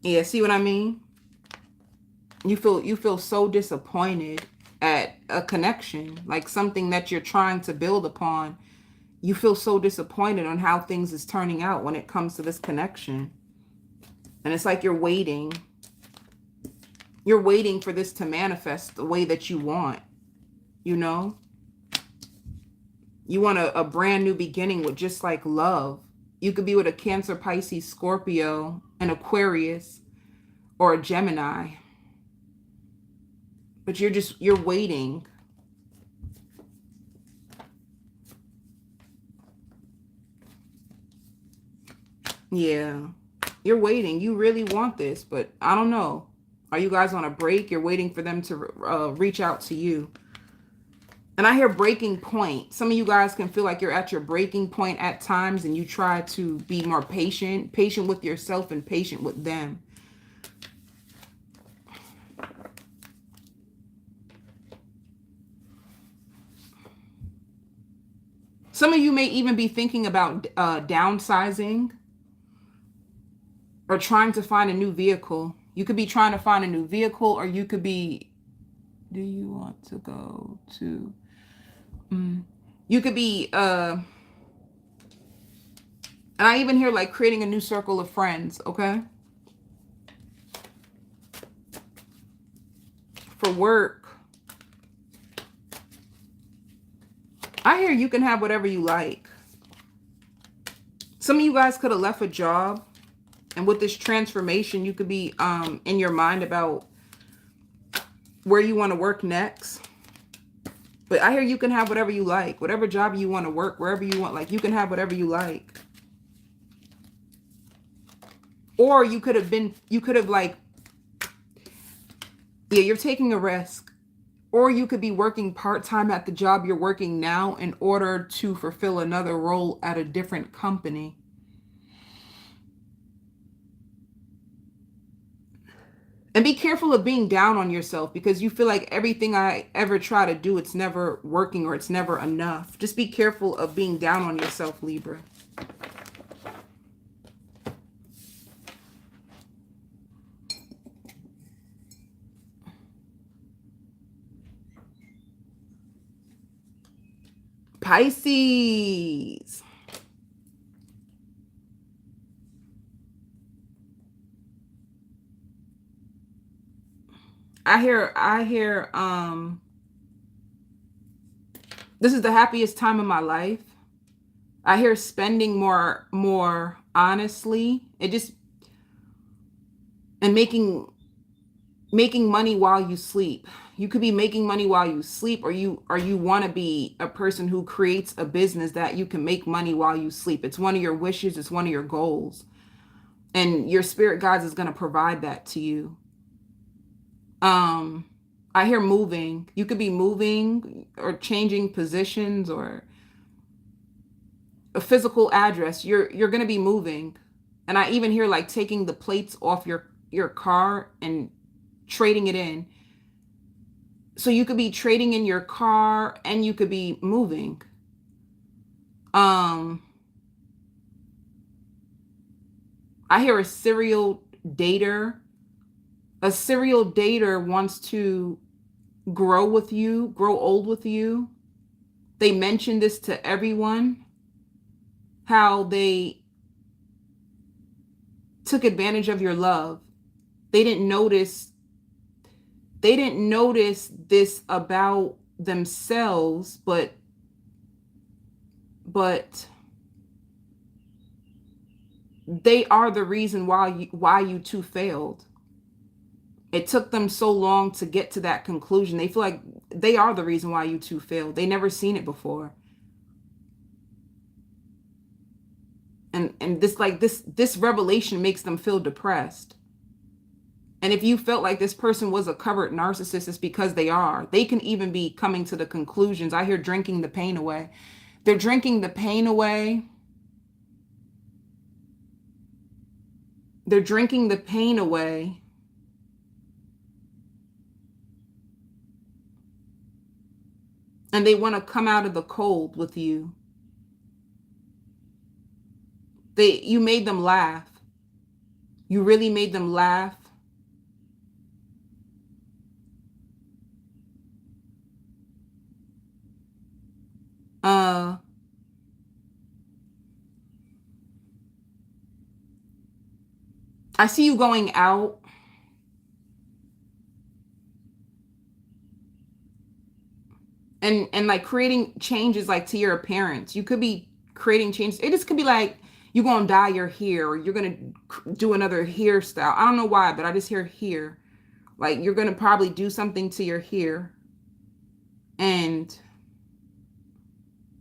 yeah, see what I mean? You feel so disappointed at a connection, like something that you're trying to build upon. You feel so disappointed on how things is turning out when it comes to this connection. And it's like you're waiting. You're waiting for this to manifest the way that you want, you know? You want a brand new beginning with just like love. You could be with a Cancer, Pisces, Scorpio, an Aquarius, or a Gemini. But you're waiting. Yeah. You're waiting. You really want this, but I don't know. Are you guys on a break? You're waiting for them to reach out to you. And I hear breaking point. Some of you guys can feel like you're at your breaking point at times, and you try to be more patient with yourself and patient with them. Some of you may even be thinking about downsizing or trying to find a new vehicle. You could be trying to find a new vehicle, or you could be, do you want to go to, you could be, and I even hear like creating a new circle of friends, okay? For work, I hear you can have whatever you like. Some of you guys could have left a job, and with this transformation, you could be in your mind about where you want to work next. But I hear you can have whatever you like. Whatever job you want to work, wherever you want, like you can have whatever you like. Or you could have like, yeah, you're taking a risk. Or you could be working part-time at the job you're working now in order to fulfill another role at a different company. And be careful of being down on yourself, because you feel like everything I ever try to do, it's never working or it's never enough. Just be careful of being down on yourself, Libra. Pisces. I hear, this is the happiest time of my life. I hear spending more honestly. And making money while you sleep. You could be making money while you sleep, or you want to be a person who creates a business that you can make money while you sleep. It's one of your wishes, it's one of your goals. And your spirit guides is going to provide that to you. I hear moving. You could be moving or changing positions or a physical address. You're going to be moving. And I even hear like taking the plates off your car and trading it in. So you could be trading in your car and you could be moving. I hear a serial dater. A serial dater wants to grow with you, grow old with you. They mention this to everyone, how they took advantage of your love. They didn't notice this about themselves, but they are the reason why you two failed. It took them so long to get to that conclusion. They feel like they are the reason why you two failed. They never seen it before. And this revelation makes them feel depressed. And if you felt like this person was a covert narcissist, it's because they are. They can even be coming to the conclusions. I hear drinking the pain away. They're drinking the pain away. They're drinking the pain away. And they want to come out of the cold with you. You made them laugh. You really made them laugh. I see you going out. And like creating changes like to your appearance. You could be creating changes. It just could be like you're going to dye your hair, or you're going to do another hairstyle. I don't know why, but I just hear hair. Like you're going to probably do something to your hair. And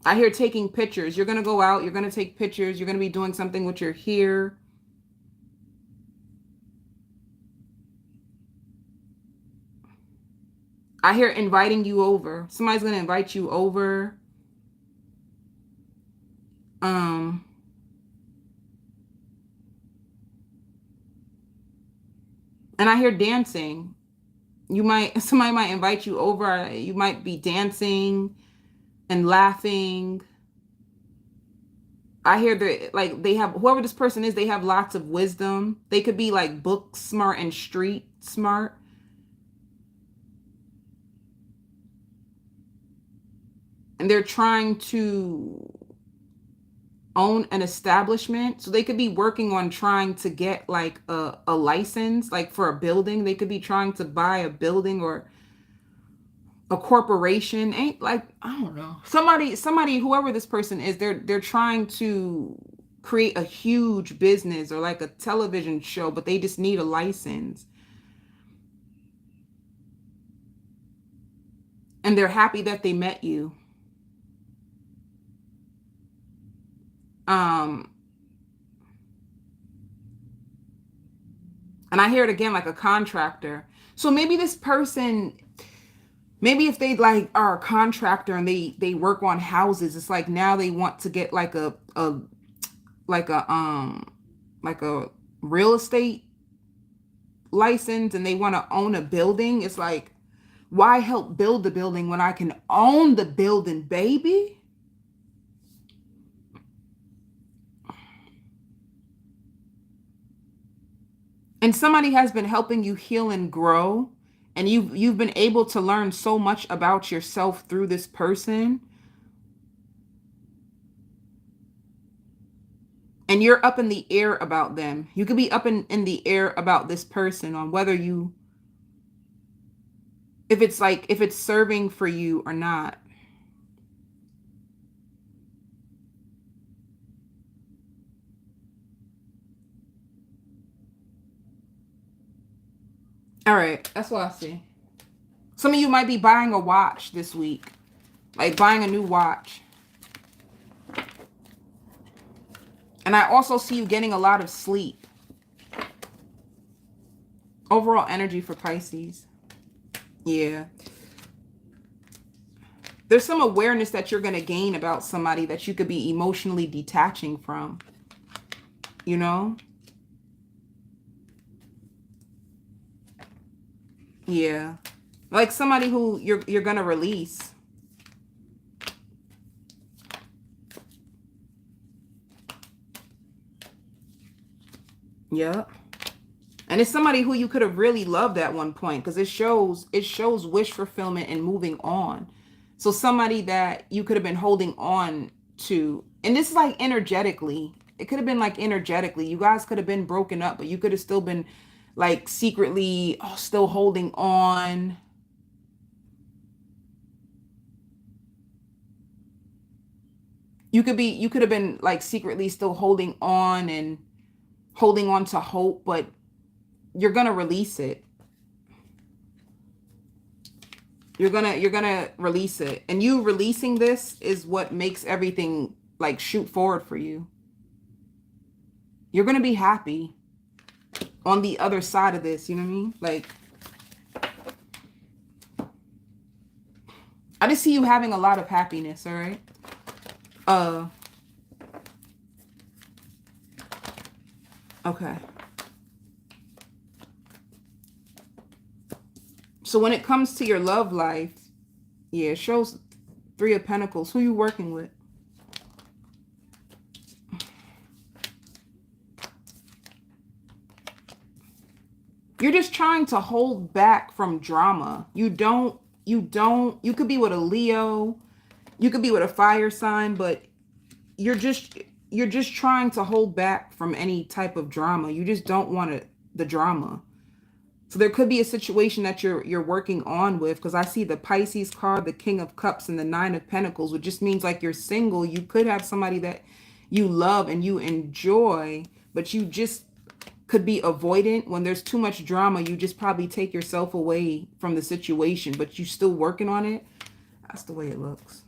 I hear taking pictures. You're going to go out, you're going to take pictures, you're going to be doing something with your hair. I hear inviting you over. Somebody's going to invite you over. And I hear dancing. Somebody might invite you over. You might be dancing and laughing. I hear they have, whoever this person is, they have lots of wisdom. They could be like book smart and street smart. And they're trying to own an establishment. So they could be working on trying to get like a license, like for a building. They could be trying to buy a building or a corporation. Ain't like, I don't know. Somebody, whoever this person is, they're trying to create a huge business or like a television show, but they just need a license. And they're happy that they met you. And I hear it again, like a contractor. So maybe this person, maybe if they like are a contractor and they work on houses, it's like now they want to get like a real estate license, and they want to own a building. It's like, why help build the building when I can own the building, baby? And somebody has been helping you heal and grow, and you've been able to learn so much about yourself through this person. And you're up in the air about them. You could be up in the air about this person on whether if it's serving for you or not. All right, that's what I see. Some of you might be buying a watch this week, like buying a new watch. And I also see you getting a lot of sleep. Overall energy for Pisces. Yeah. There's some awareness that you're going to gain about somebody that you could be emotionally detaching from. You know? Yeah. Like somebody who you're going to release. Yep. And it's somebody who you could have really loved at one point, because it shows wish fulfillment and moving on. So somebody that you could have been holding on to, and this is like energetically, it could have been like energetically, you guys could have been broken up, but you could have still been like secretly still holding on. You could have been like secretly still holding on and holding on to hope, but you're going to release it. You're gonna release it. And you releasing this is what makes everything like shoot forward for you. You're gonna be happy on the other side of this, you know what I mean? Like, I just see you having a lot of happiness, all right? Okay. So when it comes to your love life, yeah, it shows 3 of Pentacles. Who you working with? You're just trying to hold back from drama. You could be with a Leo, you could be with a fire sign, but you're just trying to hold back from any type of drama. You just don't want the drama. So there could be a situation that you're working on with, because I see the Pisces card, the King of Cups, and the 9 of Pentacles, which just means like you're single. You could have somebody that you love and you enjoy, but you just could be avoidant. When there's too much drama, you just probably take yourself away from the situation, but you're still working on it. That's the way it looks.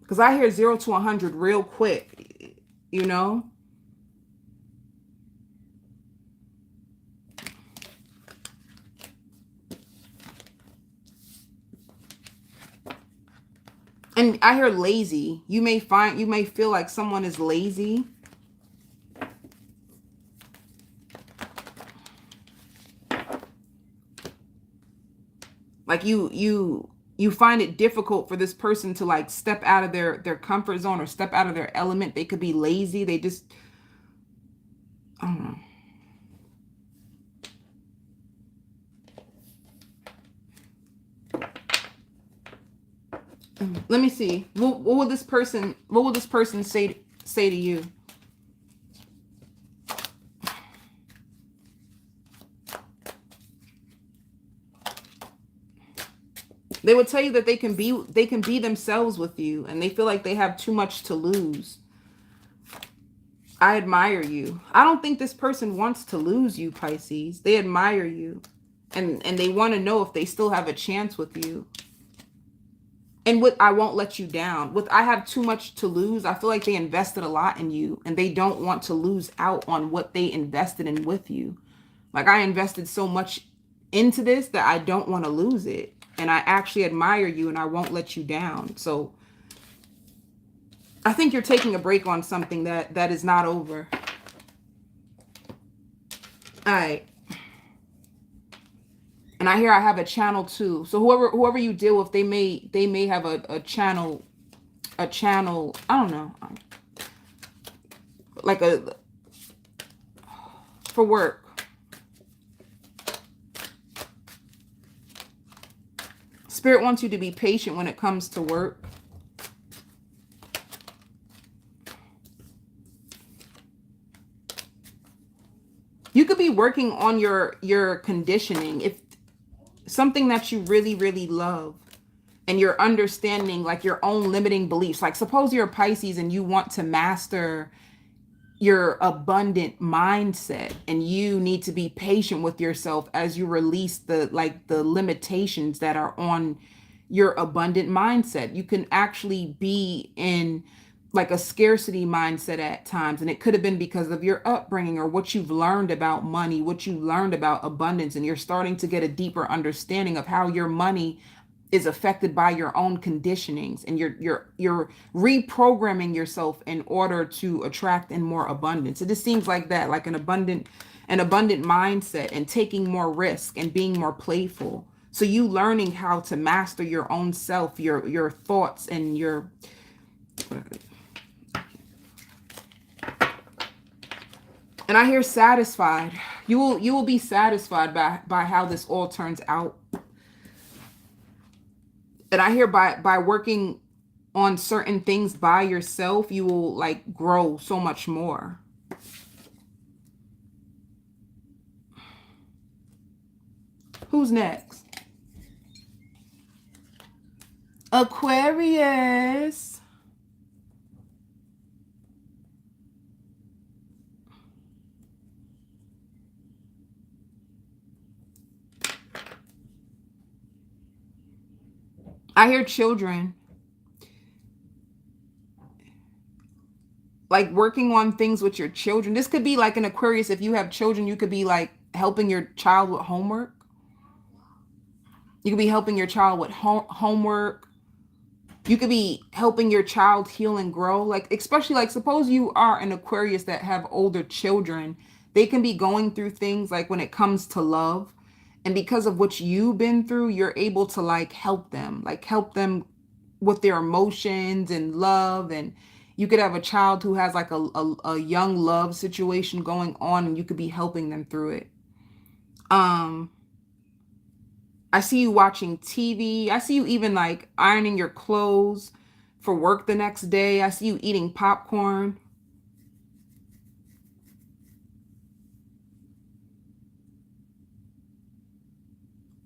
Because I hear 0 to 100 real quick, you know? And I hear lazy. You may feel like someone is lazy. Like you find it difficult for this person to like step out of their comfort zone or step out of their element. They could be lazy. They just, I don't know. Let me see. What will this person say to you? They would tell you that they can be themselves with you, and they feel like they have too much to lose. I admire you. I don't think this person wants to lose you, Pisces. They admire you, and they want to know if they still have a chance with you. And with I won't let you down. With I have too much to lose, I feel like they invested a lot in you, and they don't want to lose out on what they invested in with you. Like, I invested so much into this that I don't want to lose it. And I actually admire you, and I won't let you down. So I think you're taking a break on something that is not over. All right. And I hear I have a channel too. So whoever you deal with, they may have a channel, I don't know, like for work. Spirit wants you to be patient when it comes to work. You could be working on your conditioning. If something that you really, really love, and you're understanding like your own limiting beliefs. Like, suppose you're a Pisces and you want to master your abundant mindset, and you need to be patient with yourself as you release the limitations that are on your abundant mindset. You can actually be in like a scarcity mindset at times, and it could have been because of your upbringing or what you've learned about money, what you learned about abundance, and you're starting to get a deeper understanding of how your money is affected by your own conditionings, and you're reprogramming yourself in order to attract in more abundance. It just seems like that, like an abundant mindset, and taking more risk and being more playful. So you learning how to master your own self, your thoughts, and your and I hear satisfied. You will be satisfied by how this all turns out. And I hear by working on certain things by yourself, you will like grow so much more. Who's next? Aquarius. I hear children, like working on things with your children. This could be like an Aquarius. If you have children, you could be like helping your child with homework. You could be helping your child with homework. You could be helping your child heal and grow. Like, especially like, suppose you are an Aquarius that have older children. They can be going through things like when it comes to love. And because of what you've been through, you're able to like help them with their emotions and love. And you could have a child who has like a young love situation going on, and you could be helping them through it. Um, I see you watching TV. I see you even like ironing your clothes for work the next day. I see you eating popcorn.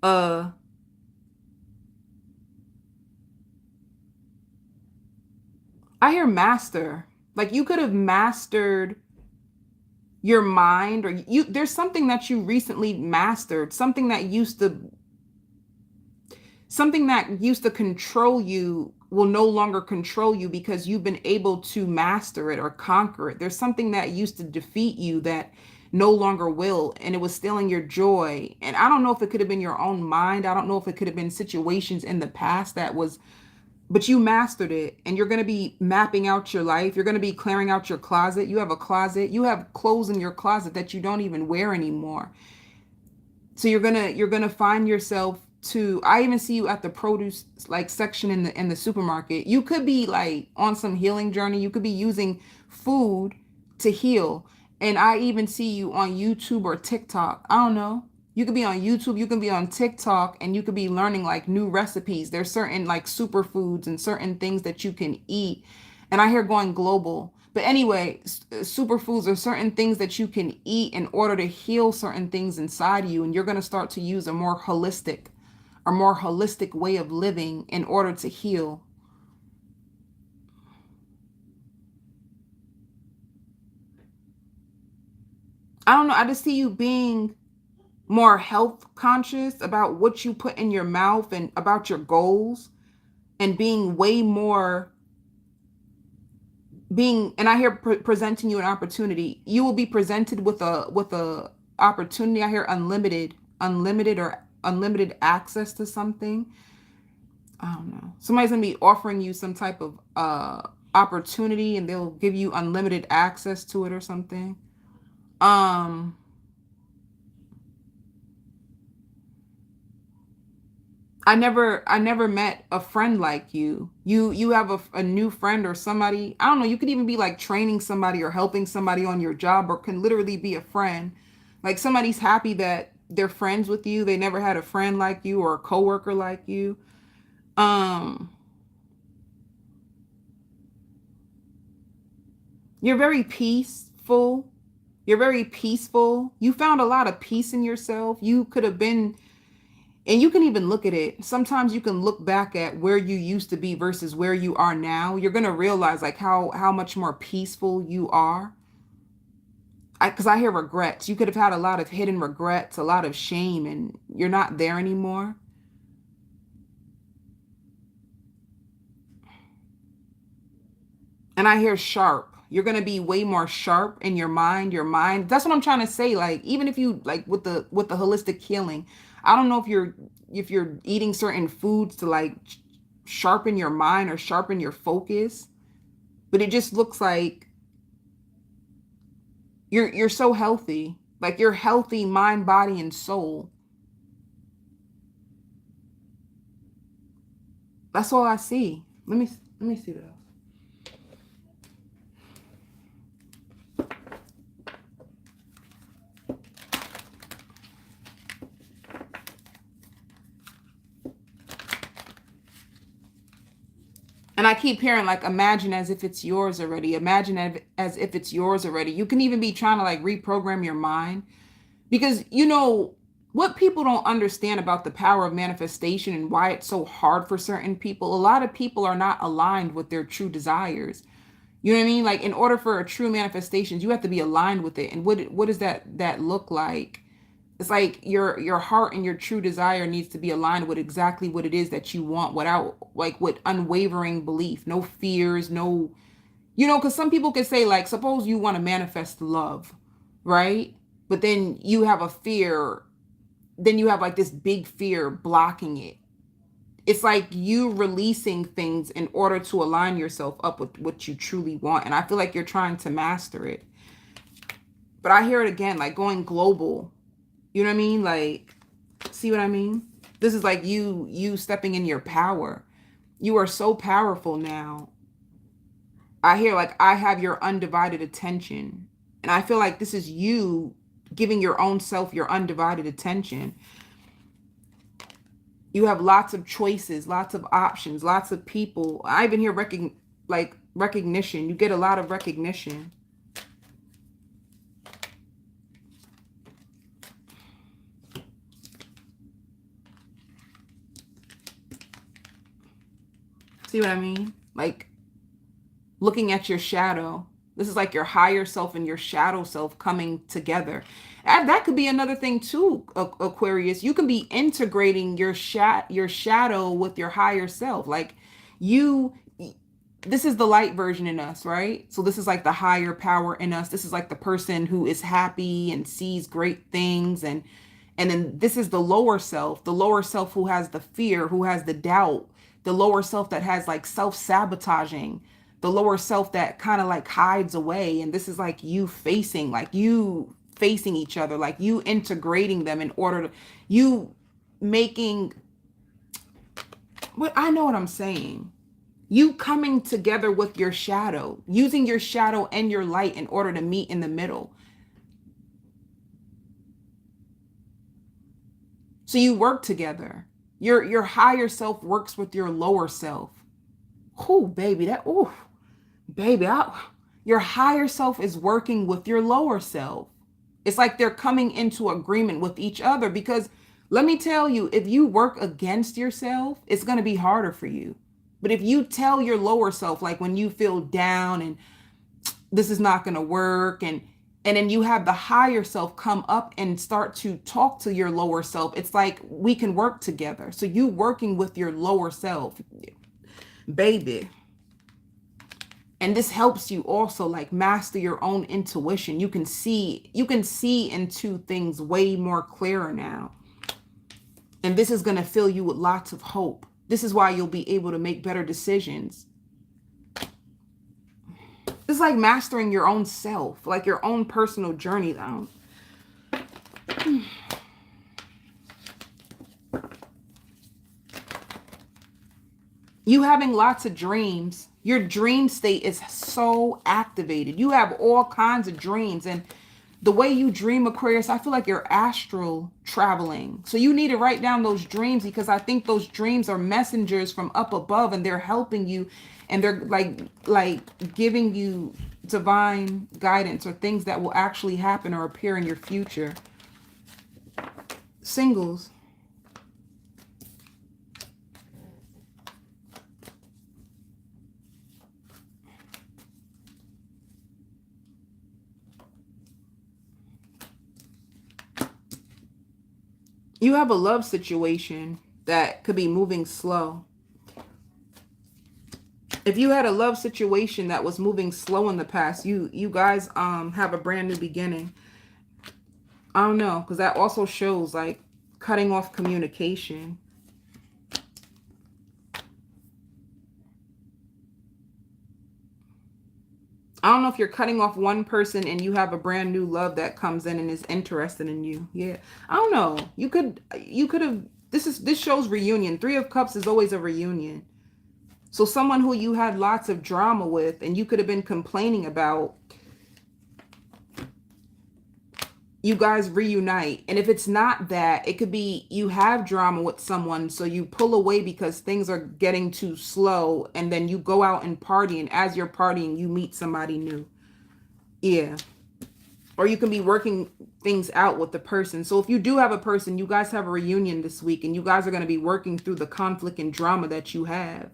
Uh, I hear master. Like you could have mastered your mind, or there's something that you recently mastered, something that used to control you will no longer control you because you've been able to master it or conquer it. There's something that used to defeat you that no longer will, and it was stealing your joy. And I don't know if it could have been your own mind. I don't know if it could have been situations in the past that was, but you mastered it, and you're going to be mapping out your life. You're going to be clearing out your closet. You have a closet. You have clothes in your closet that you don't even wear anymore. So you're gonna find yourself to, I even see you at the produce like section in the supermarket. You could be like on some healing journey. You could be using food to heal. And I even see you on YouTube or TikTok. I don't know. You could be on YouTube, you can be on TikTok, and you could be learning like new recipes. There's certain like superfoods and certain things that you can eat. And I hear going global. But anyway, superfoods are certain things that you can eat in order to heal certain things inside you. And you're going to start to use a more holistic way of living in order to heal. I don't know. I just see you being more health conscious about what you put in your mouth and about your goals, and being way more being, and I hear presenting you an opportunity. You will be presented with a opportunity. I hear unlimited access to something. I don't know. Somebody's gonna be offering you some type of opportunity, and they'll give you unlimited access to it or something. Um, I never met a friend like you. You have a new friend or somebody. I don't know. You could even be like training somebody or helping somebody on your job, or can literally be a friend. Like somebody's happy that they're friends with you. They never had a friend like you or a coworker like you. Um, you're very peaceful. You're very peaceful. You found a lot of peace in yourself. You could have been, and you can even look at it. Sometimes you can look back at where you used to be versus where you are now. You're going to realize like how much more peaceful you are. Because I hear regrets. You could have had a lot of hidden regrets, a lot of shame, and you're not there anymore. And I hear sharp. You're going to be way more sharp in your mind. Your mind. That's what I'm trying to say. Like even if you like with the holistic healing, I don't know if you're eating certain foods to like sharpen your mind or sharpen your focus, but it just looks like you're so healthy. Like you're healthy mind, body, and soul. That's all I see. Let me see that. And I keep hearing like imagine as if it's yours already. Imagine as if it's yours already. You can even be trying to like reprogram your mind, because you know what people don't understand about the power of manifestation and why it's so hard for certain people. A lot of people are not aligned with their true desires. You know what I mean? Like in order for a true manifestation, you have to be aligned with it. And what does that look like? It's like your heart and your true desire needs to be aligned with exactly what it is that you want, without like with unwavering belief, no fears, no, because some people could say, like, suppose you want to manifest love, right? But then you have a fear, then you have like this big fear blocking it. It's like you releasing things in order to align yourself up with what you truly want. And I feel like you're trying to master it. But I hear it again, like going global. You know what I mean? Like, see what I mean? This is like you stepping in your power. You are so powerful now. I hear like, I have your undivided attention. And I feel like this is you giving your own self your undivided attention. You have lots of choices, lots of options, lots of people. I even hear recognition. You get a lot of recognition. See what I mean? Like looking at your shadow. This is like your higher self and your shadow self coming together. And that could be another thing too, Aquarius. You can be integrating your shadow with your higher self. Like this is the light version in us, right? So this is like the higher power in us. This is like the person who is happy and sees great things. And then this is the lower self who has the fear, who has the doubt, the lower self that has like self-sabotaging, the lower self that kind of like hides away. And this is like you facing each other, like you integrating them in order to you making what I know what I'm saying. You coming together with your shadow, using your shadow and your light in order to meet in the middle. So you work together. Your higher self works with your lower self. Oh, baby, your higher self is working with your lower self. It's like they're coming into agreement with each other, because let me tell you, if you work against yourself, it's going to be harder for you. But if you tell your lower self, like when you feel down and this is not going to work, and then you have the higher self come up and start to talk to your lower self, it's like we can work together. So you working with your lower self, baby. And this helps you also like master your own intuition. You can see into things way more clearer now. And this is going to fill you with lots of hope. This is why you'll be able to make better decisions. It's like mastering your own self, like your own personal journey though. You having lots of dreams. Your dream state is so activated. You have all kinds of dreams. And the way you dream, Aquarius, I feel like you're astral traveling. So you need to write down those dreams, because I think those dreams are messengers from up above, and they're helping you, and they're like giving you divine guidance or things that will actually happen or appear in your future. Singles. You have a love situation that could be moving slow. If you had a love situation that was moving slow in the past, you guys have a brand new beginning. I don't know, because that also shows like cutting off communication. I don't know if you're cutting off one person and you have a brand new love that comes in and is interested in you. Yeah. I don't know. You could have, this shows reunion. 3 of Cups is always a reunion. So someone who you had lots of drama with and you could have been complaining about, you guys reunite. And if it's not that, it could be you have drama with someone, so you pull away because things are getting too slow, and then you go out and party, and as you're partying, you meet somebody new. Yeah. Or you can be working things out with the person. So if you do have a person, you guys have a reunion this week, and you guys are going to be working through the conflict and drama that you have.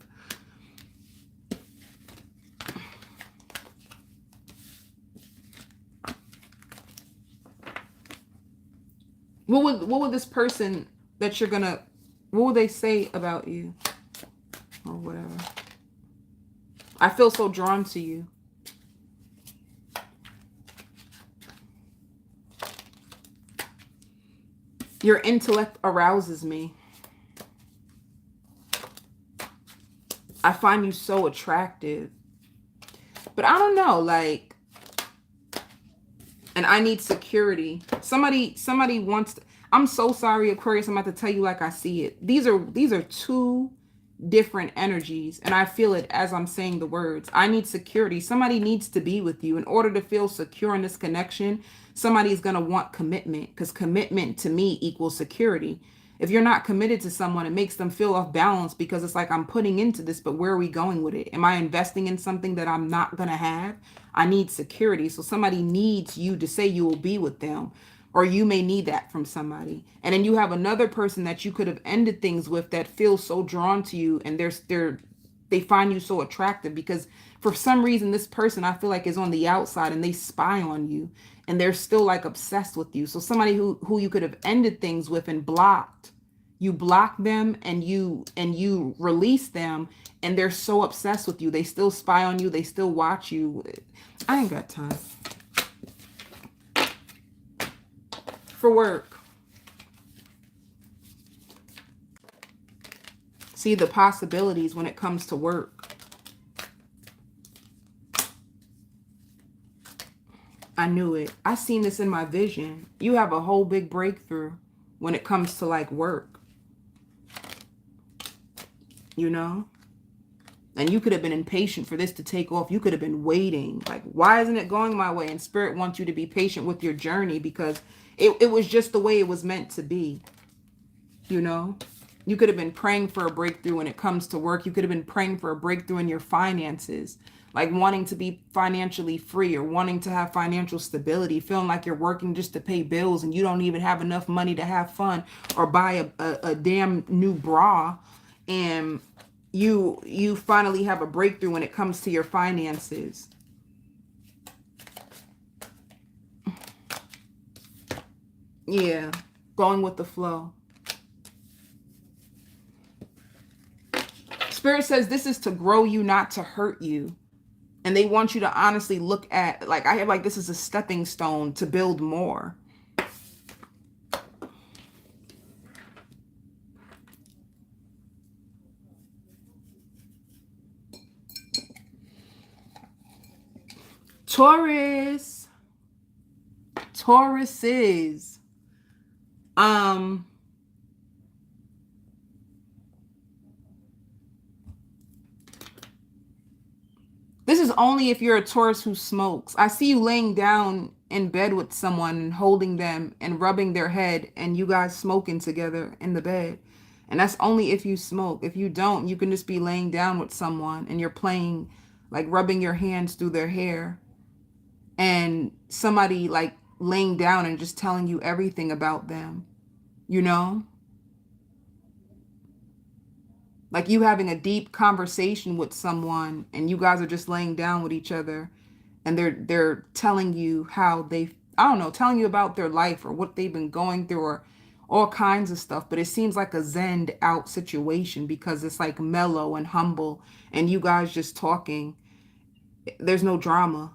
What would this person that you're gonna, what would they say about you or whatever? I feel so drawn to you. Your intellect arouses me. I find you so attractive. But I don't know, like, and I need security. Somebody wants to, I'm so sorry, Aquarius, I'm about to tell you like I see it. These are two different energies, and I feel it as I'm saying the words. I need security. Somebody needs to be with you. In order to feel secure in this connection, somebody's going to want commitment, because commitment to me equals security. If you're not committed to someone, it makes them feel off balance, because it's like, I'm putting into this, but where are we going with it? Am I investing in something that I'm not going to have? I need security. So somebody needs you to say you will be with them, or you may need that from somebody. And then you have another person that you could have ended things with that feels so drawn to you, and they find you so attractive, because for some reason this person, I feel like, is on the outside and they spy on you, and they're still like obsessed with you. So somebody who you could have ended things with and blocked, you block them and you release them, and they're so obsessed with you. They still spy on you. They still watch you. I ain't got time. For work. See the possibilities when it comes to work. I knew it. I seen this in my vision. You have a whole big breakthrough when it comes to like work. You know? And you could have been impatient for this to take off. You could have been waiting. Like, why isn't it going my way? And Spirit wants you to be patient with your journey, because it was just the way it was meant to be. You know? You could have been praying for a breakthrough when it comes to work. You could have been praying for a breakthrough in your finances. Like wanting to be financially free, or wanting to have financial stability. Feeling like you're working just to pay bills and you don't even have enough money to have fun or buy a damn new bra. And you finally have a breakthrough when it comes to your finances. Yeah, going with the flow. Spirit says this is to grow you, not to hurt you. And they want you to honestly look at, like, I have like, this is a stepping stone to build more. Taurus. Tauruses. This is only if you're a Taurus who smokes. I see you laying down in bed with someone and holding them and rubbing their head, and you guys smoking together in the bed. And that's only if you smoke. If you don't, you can just be laying down with someone and you're playing, like rubbing your hands through their hair, and somebody like laying down and just telling you everything about them, you know? Like you having a deep conversation with someone and you guys are just laying down with each other, and they're telling you how they, I don't know, telling you about their life or what they've been going through or all kinds of stuff. But it seems like a zened out situation, because it's like mellow and humble and you guys just talking. There's no drama.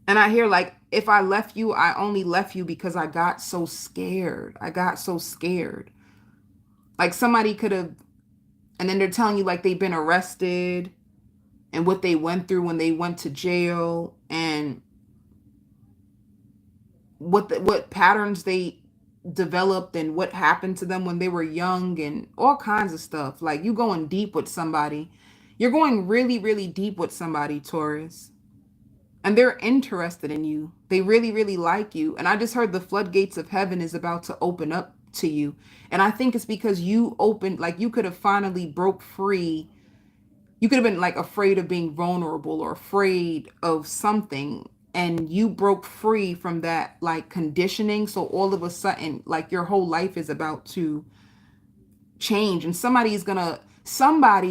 And I hear like, if I left you, I only left you because I got so scared. I got so scared. Like somebody could have, and then they're telling you like they've been arrested and what they went through when they went to jail, and what patterns they developed and what happened to them when they were young and all kinds of stuff. Like you going deep with somebody. You're going really, really deep with somebody, Taurus. And they're interested in you. They really, really like you. And I just heard the floodgates of heaven is about to open up to you. And I think it's because you opened, like you could have finally broke free. You could have been like afraid of being vulnerable or afraid of something. And you broke free from that like conditioning. So all of a sudden, like your whole life is about to change. And somebody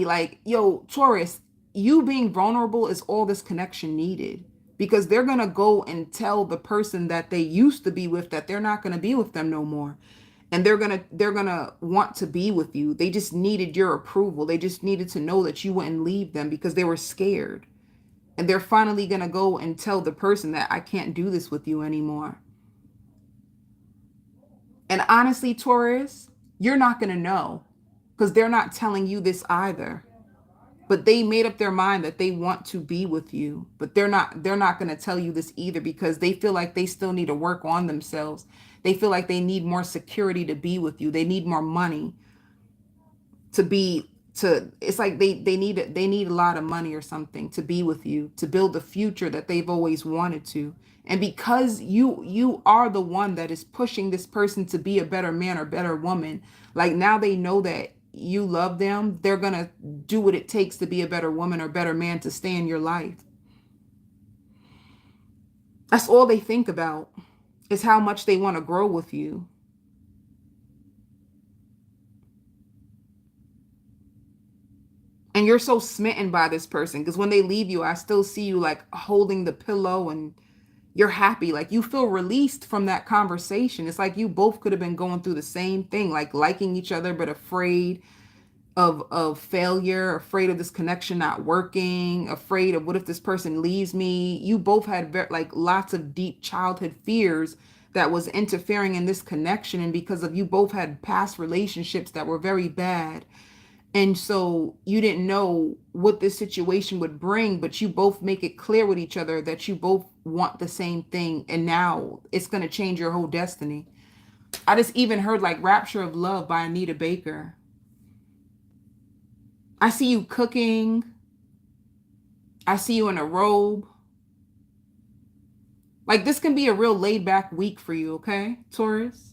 like, yo, Taurus, you being vulnerable is all this connection needed, because they're going to go and tell the person that they used to be with that they're not going to be with them no more. And they're going to want to be with you. They just needed your approval. They just needed to know that you wouldn't leave them because they were scared. And they're finally going to go and tell the person that I can't do this with you anymore. And honestly, Taurus, you're not going to know, because they're not telling you this either. But they made up their mind that they want to be with you, but they're not going to tell you this either, because they feel like they still need to work on themselves. They feel like they need more security to be with you. They need more money it's like they need a lot of money or something to be with you, to build the future that they've always wanted to. And because you are the one that is pushing this person to be a better man or better woman, like now they know that you love them, they're gonna do what it takes to be a better woman or better man to stay in your life. That's all they think about, is how much they want to grow with you. And you're so smitten by this person, because when they leave you, I still see you like holding the pillow and you're happy. Like you feel released from that conversation. It's like you both could have been going through the same thing, like liking each other, but afraid of failure, afraid of this connection not working, afraid of what if this person leaves me. You both had like lots of deep childhood fears that was interfering in this connection. And because of you both had past relationships that were very bad. And so you didn't know what this situation would bring, but you both make it clear with each other that you both want the same thing. And now it's going to change your whole destiny. I just even heard like Rapture of Love by Anita Baker. I see you cooking. I see you in a robe. Like this can be a real laid back week for you, okay, Taurus?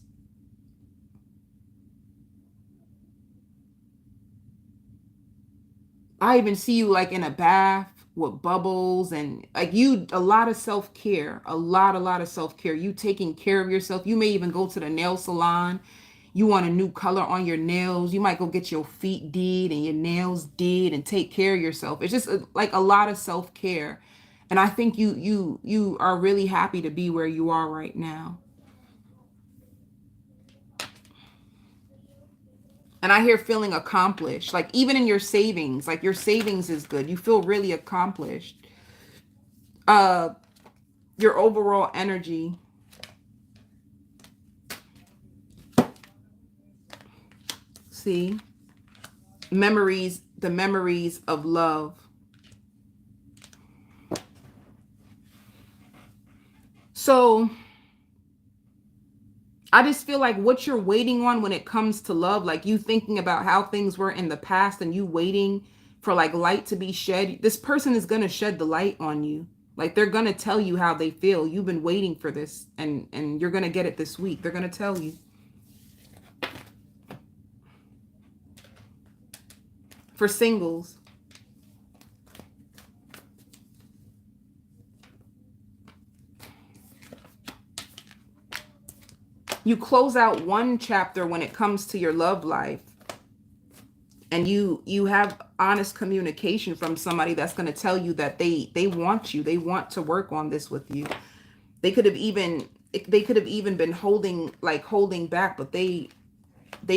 I even see you like in a bath with bubbles and like a lot of self-care, a lot of self-care. You taking care of yourself. You may even go to the nail salon. You want a new color on your nails. You might go get your feet did and your nails did and take care of yourself. It's just like a lot of self-care. And I think you are really happy to be where you are right now. And I hear feeling accomplished, like even in your savings, like your savings is good. You feel really accomplished. Your overall energy. See? Memories, the memories of love. So I just feel like what you're waiting on when it comes to love, like you thinking about how things were in the past and you waiting for like light to be shed, this person is going to shed the light on you. Like they're going to tell you how they feel. You've been waiting for this and you're going to get it this week. They're going to tell you. For singles, you close out one chapter when it comes to your love life, and you have honest communication from somebody that's going to tell you that they want you. They want to work on this with you. They could have even been holding back, but they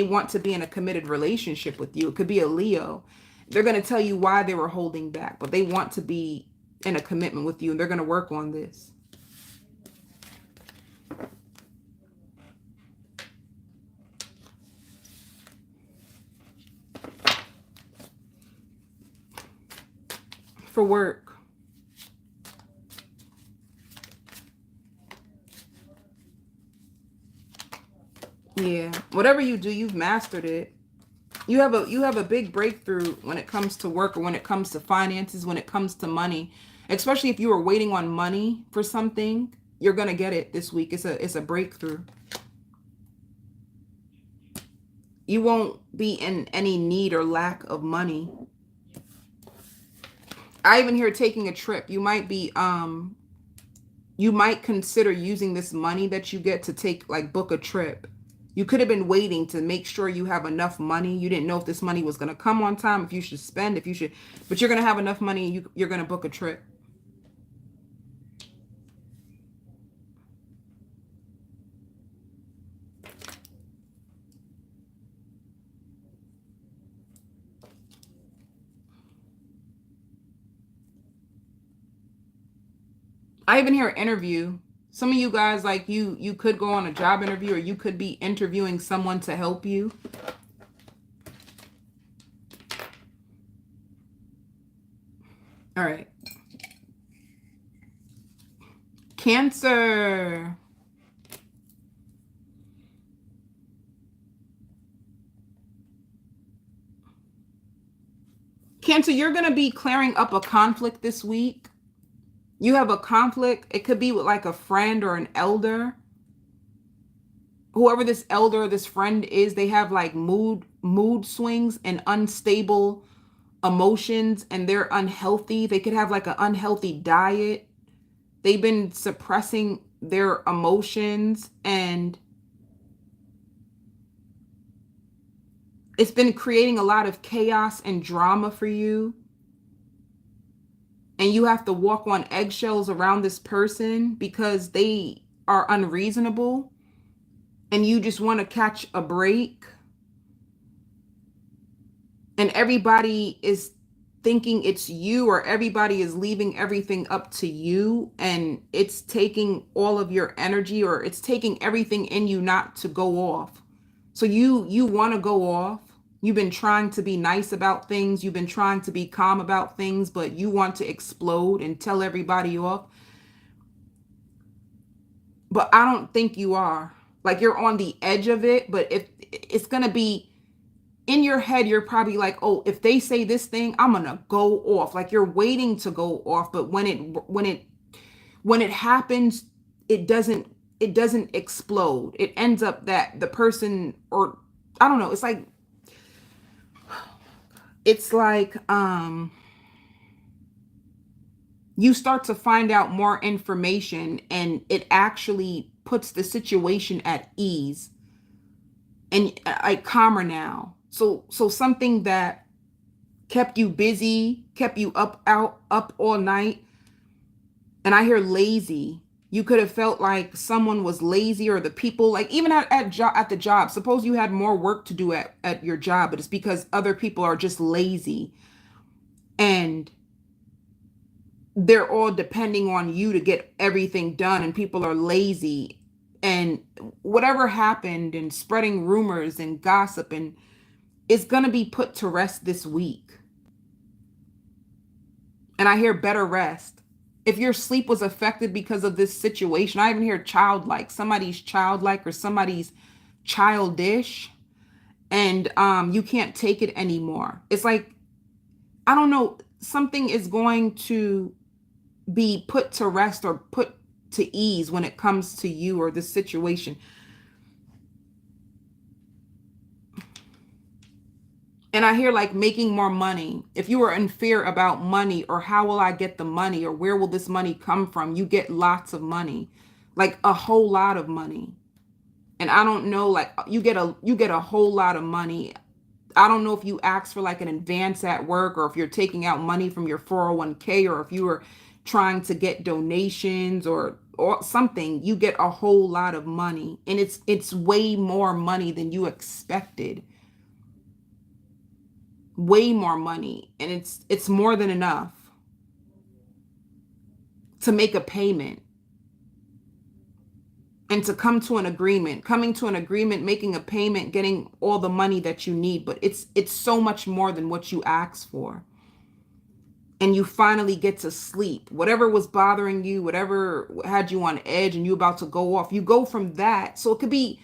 want to be in a committed relationship with you. It could be a Leo. They're going to tell you why they were holding back, but they want to be in a commitment with you, and they're going to work on this. For work. Yeah, whatever you do, you've mastered it. You have a big breakthrough when it comes to work, or when it comes to finances, when it comes to money. Especially if you were waiting on money for something, you're going to get it this week. It's a breakthrough. You won't be in any need or lack of money. I even hear taking a trip. You might be you might consider using this money that you get to book a trip. You could have been waiting to make sure you have enough money. You didn't know if this money was going to come on time, if you should spend, if you should, but you're going to have enough money. You're going to book a trip. I even hear interview. Some of you guys, like you could go on a job interview, or you could be interviewing someone to help you. All right. Cancer. Cancer, you're going to be clearing up a conflict this week. You have a conflict. It could be with like a friend or an elder. Whoever this elder or this friend is, they have like mood swings and unstable emotions, and they're unhealthy. They could have like an unhealthy diet. They've been suppressing their emotions, and it's been creating a lot of chaos and drama for you. And you have to walk on eggshells around this person because they are unreasonable, and you just want to catch a break. And everybody is thinking it's you, or everybody is leaving everything up to you, and it's taking all of your energy, or it's taking everything in you not to go off. So you want to go off. You've been trying to be nice about things. You've been trying to be calm about things, but you want to explode and tell everybody off. But I don't think you are. Like, you're on the edge of it, but if it's going to be in your head, you're probably like, oh, if they say this thing, I'm going to go off. Like, you're waiting to go off. But when it happens, it doesn't explode. It ends up that the person, or I don't know, it's like you start to find out more information, and it actually puts the situation at ease and like calmer now. So something that kept you busy, kept you up all night. And I hear lazy. You could have felt like someone was lazy, or the people, like even at the job. Suppose you had more work to do at your job, but it's because other people are just lazy, and they're all depending on you to get everything done, and people are lazy, and whatever happened, and spreading rumors and gossip, and it's going to be put to rest this week. And I hear better rest. If your sleep was affected because of this situation, I even hear childlike. Somebody's childlike, or somebody's childish, and you can't take it anymore. It's like, I don't know, something is going to be put to rest or put to ease when it comes to you or this situation. And I hear like making more money. If you were in fear about money, or how will I get the money, or where will this money come from, you get lots of money, like a whole lot of money. And I don't know, like you get a whole lot of money. I don't know if you ask for like an advance at work, or if you're taking out money from your 401k, or if you were trying to get donations or something. You get a whole lot of money, and it's way more money than you expected. Way more money, and it's more than enough to make a payment and to coming to an agreement, making a payment, getting all the money that you need. But it's so much more than what you asked for. And you finally get to sleep. Whatever was bothering you, whatever had you on edge and you about to go off, you go from that. So it could be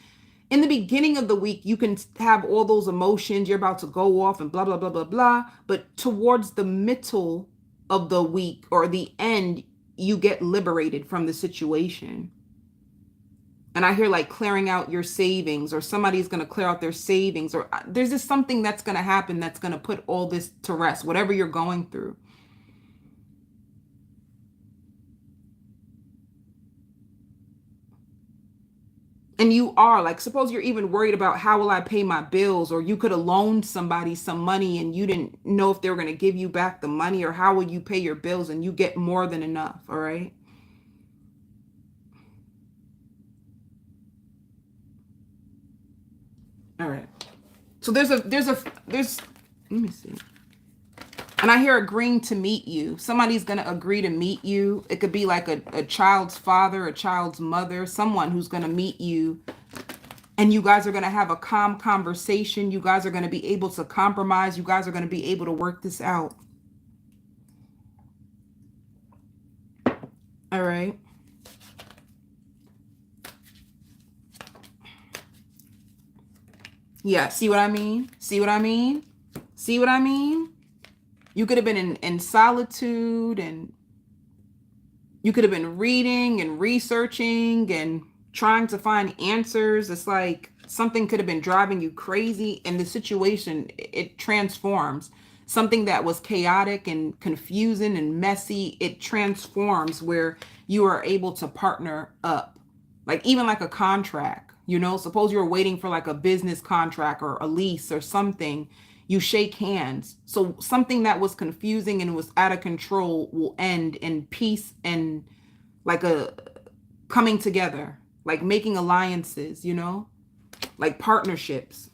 in the beginning of the week, you can have all those emotions. You're about to go off and blah, blah, blah, blah, blah. But towards the middle of the week or the end, you get liberated from the situation. And I hear like clearing out your savings, or somebody's going to clear out their savings, or there's just something that's going to happen that's going to put all this to rest, whatever you're going through. And you are like, suppose you're even worried about how will I pay my bills, or you could have loaned somebody some money and you didn't know if they were going to give you back the money, or how will you pay your bills, and you get more than enough. All right. All right. So there's let me see. And I hear agreeing to meet you. Somebody's going to agree to meet you. It could be like a child's father, a child's mother, someone who's going to meet you. And you guys are going to have a calm conversation. You guys are going to be able to compromise. You guys are going to be able to work this out. All right. Yeah, see what I mean? See what I mean? See what I mean? You could have been in solitude, and you could have been reading and researching and trying to find answers. It's like something could have been driving you crazy, and the situation, it transforms. Something that was chaotic and confusing and messy, it transforms where you are able to partner up. Like even like a contract, you know, suppose you're waiting for like a business contract or a lease or something. You shake hands. So something that was confusing and was out of control will end in peace and like a coming together, like making alliances, you know, like partnerships.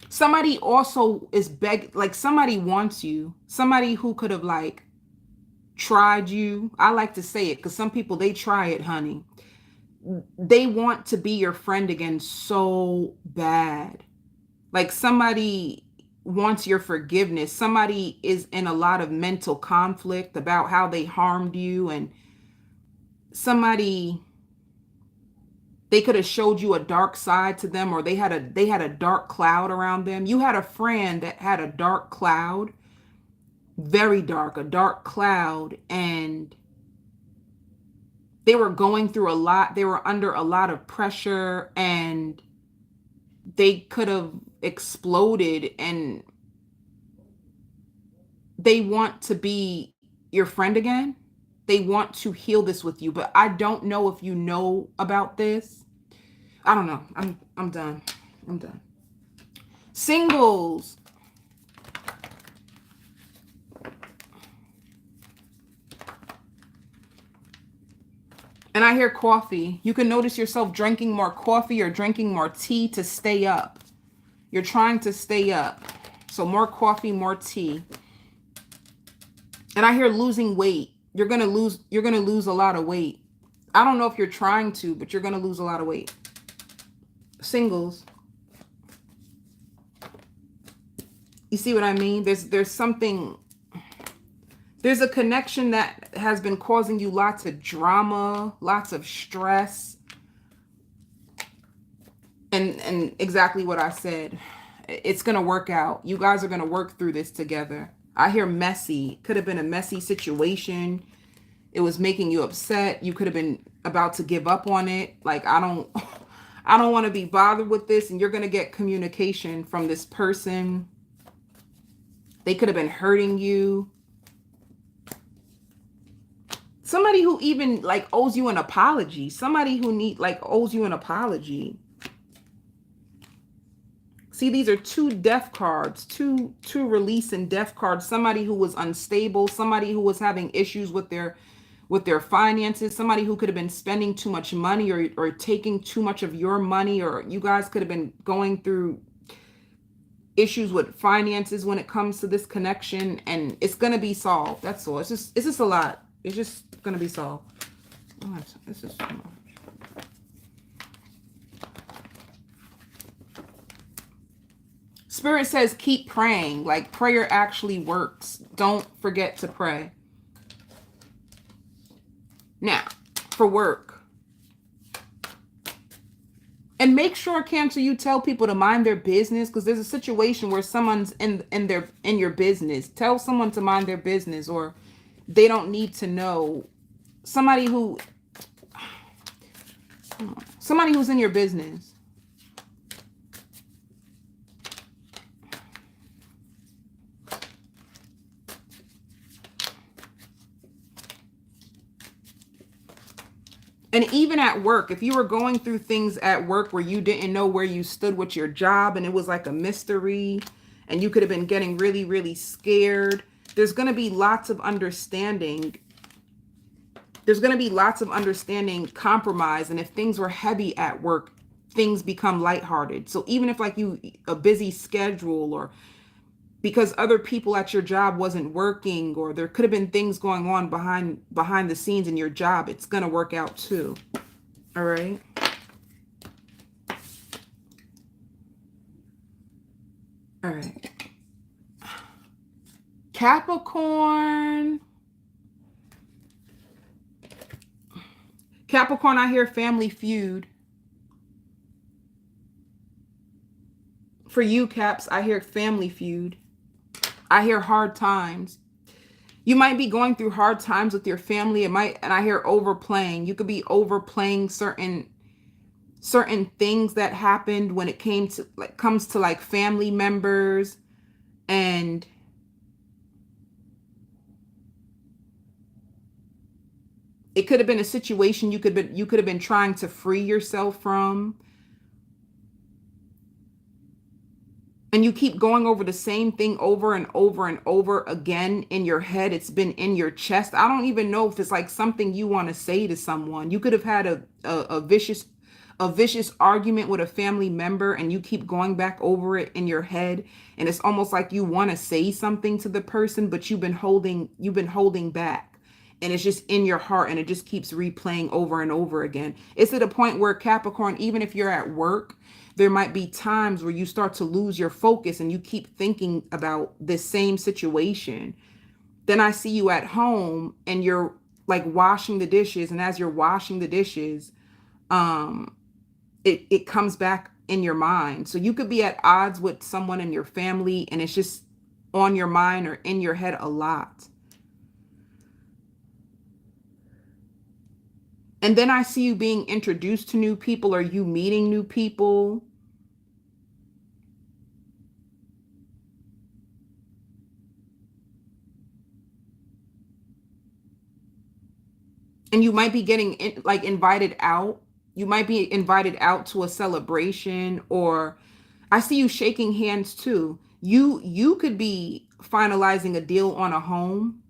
Somebody also is like somebody wants you, somebody who could have like tried you. I like to say it because some people, they try it, honey. They want to be your friend again so bad. Like somebody wants your forgiveness. Somebody is in a lot of mental conflict about how they harmed you, and somebody, they could have showed you a dark side to them, or they had a dark cloud around them. You had a friend that had a dark cloud, very dark, a dark cloud, and they were going through a lot. They were under a lot of pressure, and they could have exploded, and they want to be your friend again. They want to heal this with you, but I don't know if you know about this. I don't know. I'm done. I'm done. Singles. And I hear coffee. You can notice yourself drinking more coffee or drinking more tea to stay up. You're trying to stay up. So more coffee, more tea. And I hear losing weight. You're going to lose a lot of weight. I don't know if you're trying to, but you're going to lose a lot of weight. Singles. You see what I mean? There's something, there's a connection that has been causing you lots of drama, lots of stress. And exactly what I said. It's going to work out. You guys are going to work through this together. I hear messy. Could have been a messy situation. It was making you upset. You could have been about to give up on it. Like, I don't want to be bothered with this. And you're going to get communication from this person. They could have been hurting you. Somebody who even like owes you an apology. Somebody who owes you an apology. See, these are two death cards, two release and death cards. Somebody who was unstable, somebody who was having issues with their finances, somebody who could have been spending too much money or taking too much of your money, or you guys could have been going through issues with finances when it comes to this connection, and it's going to be solved. That's all. It's just a lot. It's just going to be solved. Oh, this is too much. Spirit says keep praying. Like, prayer actually works. Don't forget to pray. Now, for work. And make sure, Cancer, you tell people to mind their business, because there's a situation where someone's in your business. Tell someone to mind their business, or they don't need to know. Somebody who's in your business. And even at work, if you were going through things at work where you didn't know where you stood with your job and it was like a mystery and you could have been getting really, really scared, there's going to be lots of understanding. There's going to be lots of understanding, compromise. And if things were heavy at work, things become lighthearted. So even if like a busy schedule, or because other people at your job wasn't working, or there could have been things going on behind the scenes in your job, it's going to work out too. All right. All right. Capricorn. Capricorn, I hear family feud. For you, Caps, I hear family feud. I hear hard times. You might be going through hard times with your family. And I hear overplaying. You could be overplaying certain things that happened when it comes to like family members. And it could have been a situation you could have been trying to free yourself from. And you keep going over the same thing over and over and over again in your head. It's been in your chest. I don't even know if it's like something you want to say to someone. You could have had a vicious argument with a family member, and you keep going back over it in your head. And it's almost like you want to say something to the person, but you've been holding back. And it's just in your heart, and it just keeps replaying over and over again. It's at a point where, Capricorn, even if you're at work, there might be times where you start to lose your focus and you keep thinking about this same situation. Then I see you at home and you're like washing the dishes. And as you're washing the dishes, it comes back in your mind. So you could be at odds with someone in your family and it's just on your mind or in your head a lot. And then I see you being introduced to new people, or you meeting new people. And you might be getting invited out. You might be invited out to a celebration, or I see you shaking hands too. You could be finalizing a deal on a home,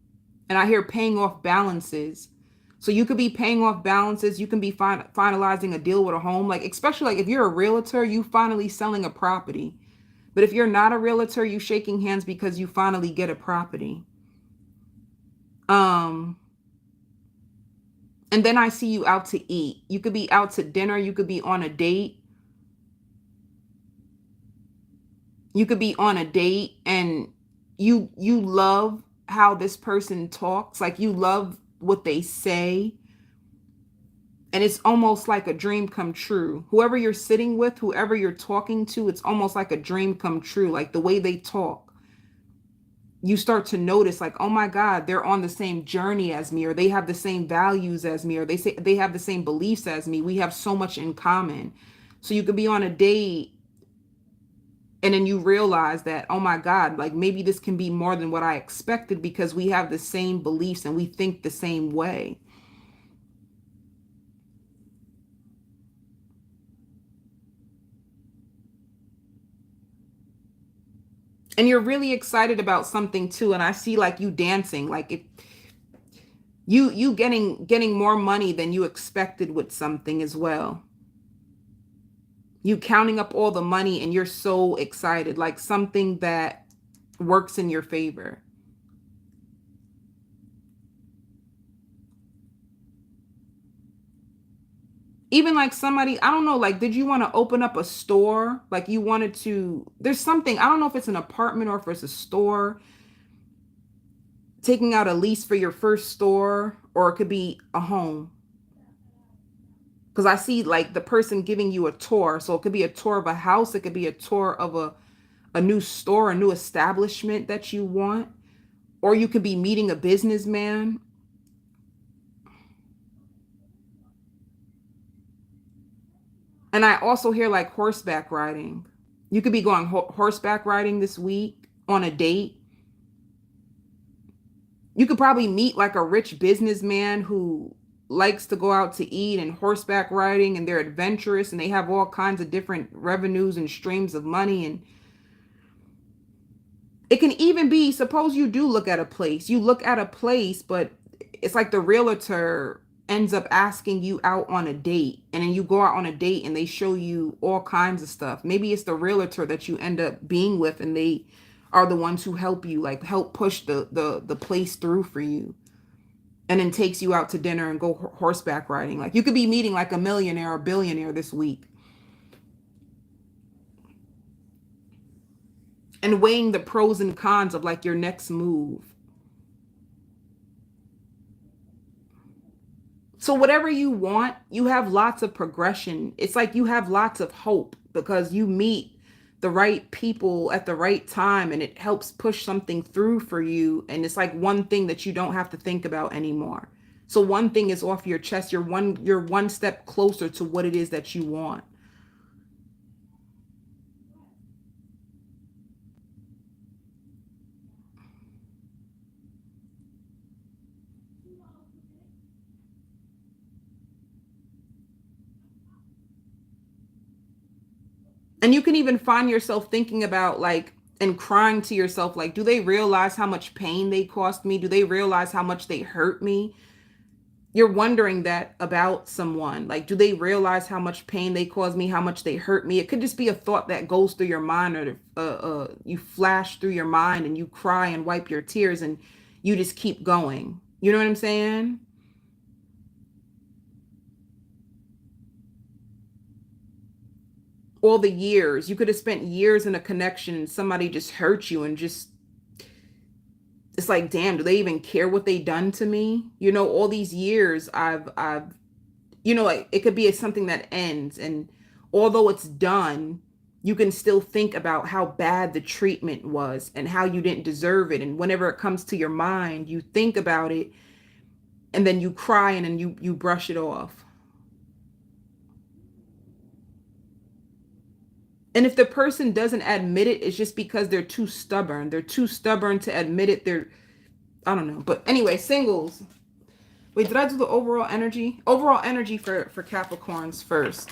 and I hear paying off balances. So you could be paying off balances. You can be finalizing a deal with a home. Like, especially like if you're a realtor, you finally selling a property. But if you're not a realtor, you shaking hands because you finally get a property. And then I see you out to eat. You could be out to dinner. You could be on a date. You could be on a date and you love how this person talks. Like, you love what they say, and it's almost like a dream come true. Whoever you're sitting with, whoever you're talking to, it's almost like a dream come true. Like the way they talk, you start to notice like, oh my God, they're on the same journey as me, or they have the same values as me, or they say they have the same beliefs as me. We have so much in common. So you could be on a date and then you realize that, oh my God, like maybe this can be more than what I expected, because we have the same beliefs and we think the same way. And you're really excited about something too. And I see like you dancing, like if you getting more money than you expected with something as well. You counting up all the money and you're so excited, like something that works in your favor. Even like somebody, I don't know, like, did you want to open up a store? Like you wanted to, there's something, I don't know if it's an apartment or if it's a store, taking out a lease for your first store, or it could be a home. Because I see like the person giving you a tour. So it could be a tour of a house. It could be a tour of a new store, a new establishment that you want. Or you could be meeting a businessman. And I also hear like horseback riding. You could be going horseback riding this week on a date. You could probably meet like a rich businessman who likes to go out to eat and horseback riding, and they're adventurous and they have all kinds of different revenues and streams of money. And it can even be, suppose you do look at a place, but it's like the realtor ends up asking you out on a date, and then you go out on a date and they show you all kinds of stuff. Maybe it's the realtor that you end up being with, and they are the ones who help you, like help push the place through for you, and then takes you out to dinner and go horseback riding. Like, you could be meeting like a millionaire or billionaire this week, and weighing the pros and cons of like your next move. So whatever you want, you have lots of progression. It's like you have lots of hope because you meet the right people at the right time, and it helps push something through for you. And it's like one thing that you don't have to think about anymore. So one thing is off your chest. You're one step closer to what it is that you want. And you can even find yourself thinking about like, and crying to yourself, like, do they realize how much pain they cost me? Do they realize how much they hurt me? You're wondering that about someone. Like, do they realize how much pain they caused me, how much they hurt me? It could just be a thought that goes through your mind, or you flash through your mind and you cry and wipe your tears and you just keep going. You know what I'm saying? All the years, you could have spent years in a connection and somebody just hurt you, and just, it's like, damn, do they even care what they done to me? You know, all these years I've you know, like, it could be something that ends, and although it's done, you can still think about how bad the treatment was and how you didn't deserve it. And whenever it comes to your mind, you think about it, and then you cry, and then you brush it off. And if the person doesn't admit it, it's just because they're too stubborn. They're too stubborn to admit it. I don't know. But anyway, singles. Wait, did I do the overall energy? Overall energy for Capricorns first.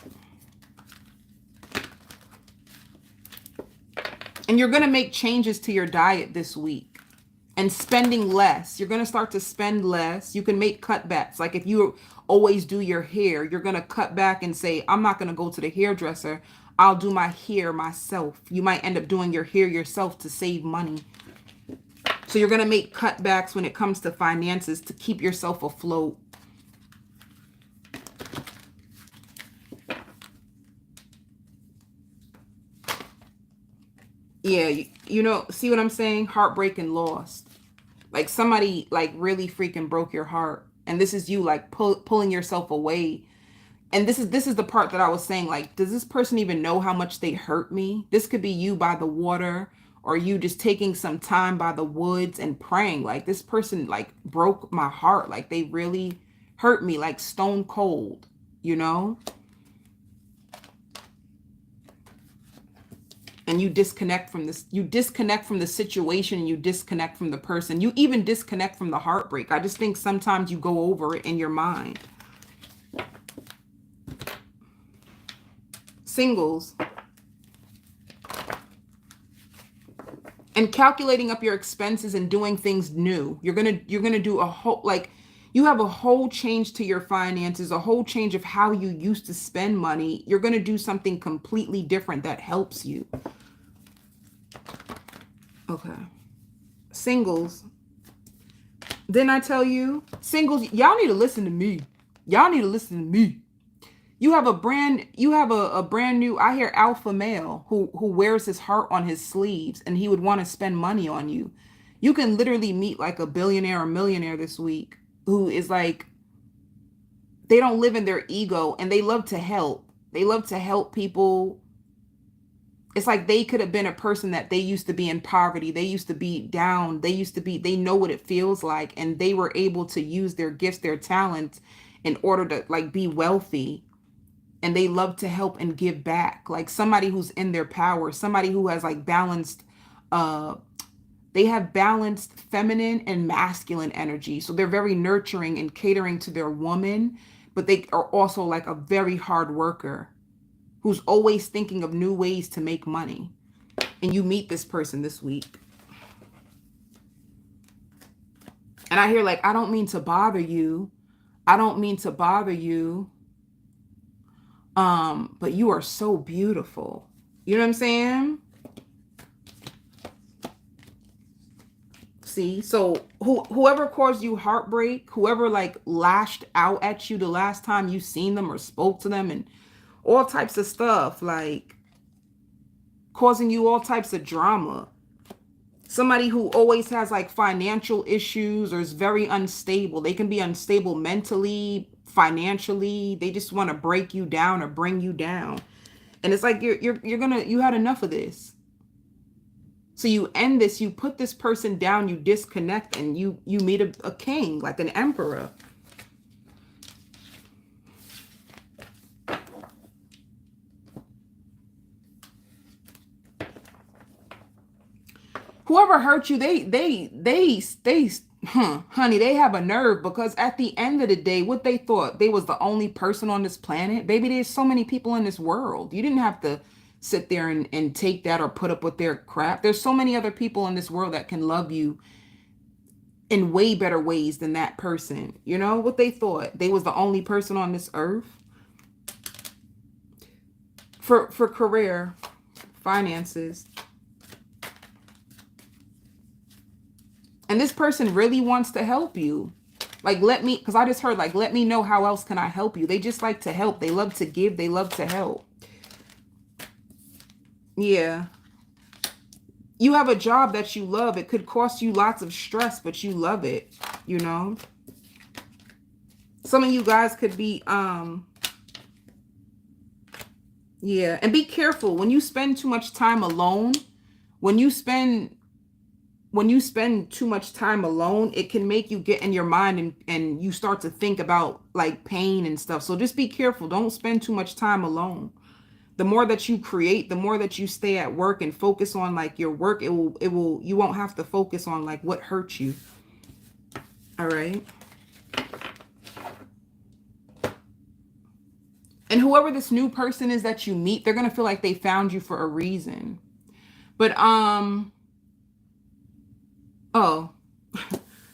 And you're going to make changes to your diet this week. And spending less. You're going to start to spend less. You can make cutbacks. Like, if you always do your hair, you're going to cut back and say, I'm not going to go to the hairdresser. I'll do my hair myself. You might end up doing your hair yourself to save money. So you're going to make cutbacks when it comes to finances to keep yourself afloat. Yeah, you know, see what I'm saying? Heartbreak and loss. Like, somebody like really freaking broke your heart. And this is you like pulling yourself away. And this is the part that I was saying, like, does this person even know how much they hurt me? This could be you by the water, or you just taking some time by the woods and praying. Like, this person like broke my heart. Like, they really hurt me, like stone cold, you know? And you disconnect from this. You disconnect from the situation, and you disconnect from the person. You even disconnect from the heartbreak. I just think sometimes you go over it in your mind. Singles. And calculating up your expenses and doing things new. You're gonna do a whole, like, you have a whole change to your finances, a whole change of how you used to spend money. You're gonna do something completely different that helps you. Okay. Singles. Didn't I tell you? Singles, y'all need to listen to me. Y'all need to listen to me. You have a brand new, I hear, alpha male who wears his heart on his sleeves, and he would want to spend money on you. You can literally meet like a billionaire or millionaire this week who is like, they don't live in their ego, and they love to help. They love to help people. It's like they could have been a person that they used to be in poverty. They used to be down. They know what it feels like, and they were able to use their gifts, their talents, in order to like be wealthy. And they love to help and give back. Like, somebody who's in their power, somebody who has like balanced They have balanced feminine and masculine energy. So they're very nurturing and catering to their woman, but they are also like a very hard worker who's always thinking of new ways to make money. And you meet this person this week. And I hear like, I don't mean to bother you. I don't mean to bother you. But you are so beautiful. You know what I'm saying? See, so whoever caused you heartbreak, whoever like lashed out at you the last time you seen them or spoke to them and all types of stuff, like causing you all types of drama. Somebody who always has like financial issues or is very unstable. They can be unstable mentally, financially. They just want to break you down or bring you down. And it's like you had enough of this. So you end this, you put this person down, you disconnect, and you meet a king, like an emperor. Whoever hurt you, honey, they have a nerve, because at the end of the day, what they thought, they was the only person on this planet. Baby, there's so many people in this world. You didn't have to sit there and take that or put up with their crap. There's so many other people in this world that can love you in way better ways than that person. You know what they thought? They was the only person on this earth. For career, finances. And this person really wants to help you. Like, because I just heard, like, let me know how else can I help you. They just like to help. They love to give. They love to help. Yeah. You have a job that you love. It could cost you lots of stress, but you love it, you know? Some of you guys could be, yeah. And be careful when you spend too much time alone. When you spend too much time alone, it can make you get in your mind and you start to think about like pain and stuff. So just be careful. Don't spend too much time alone. The more that you create, the more that you stay at work and focus on like your work, you won't have to focus on like what hurts you. All right. And whoever this new person is that you meet, they're going to feel like they found you for a reason. But, oh,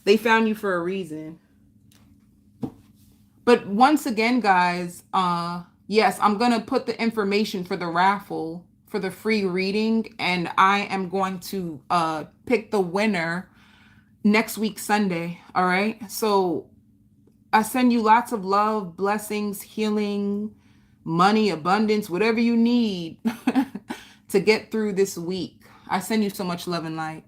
they found you for a reason. But once again, guys, yes, I'm going to put the information for the raffle for the free reading, and I am going to pick the winner next week, Sunday. All right. So I send you lots of love, blessings, healing, money, abundance, whatever you need to get through this week. I send you so much love and light.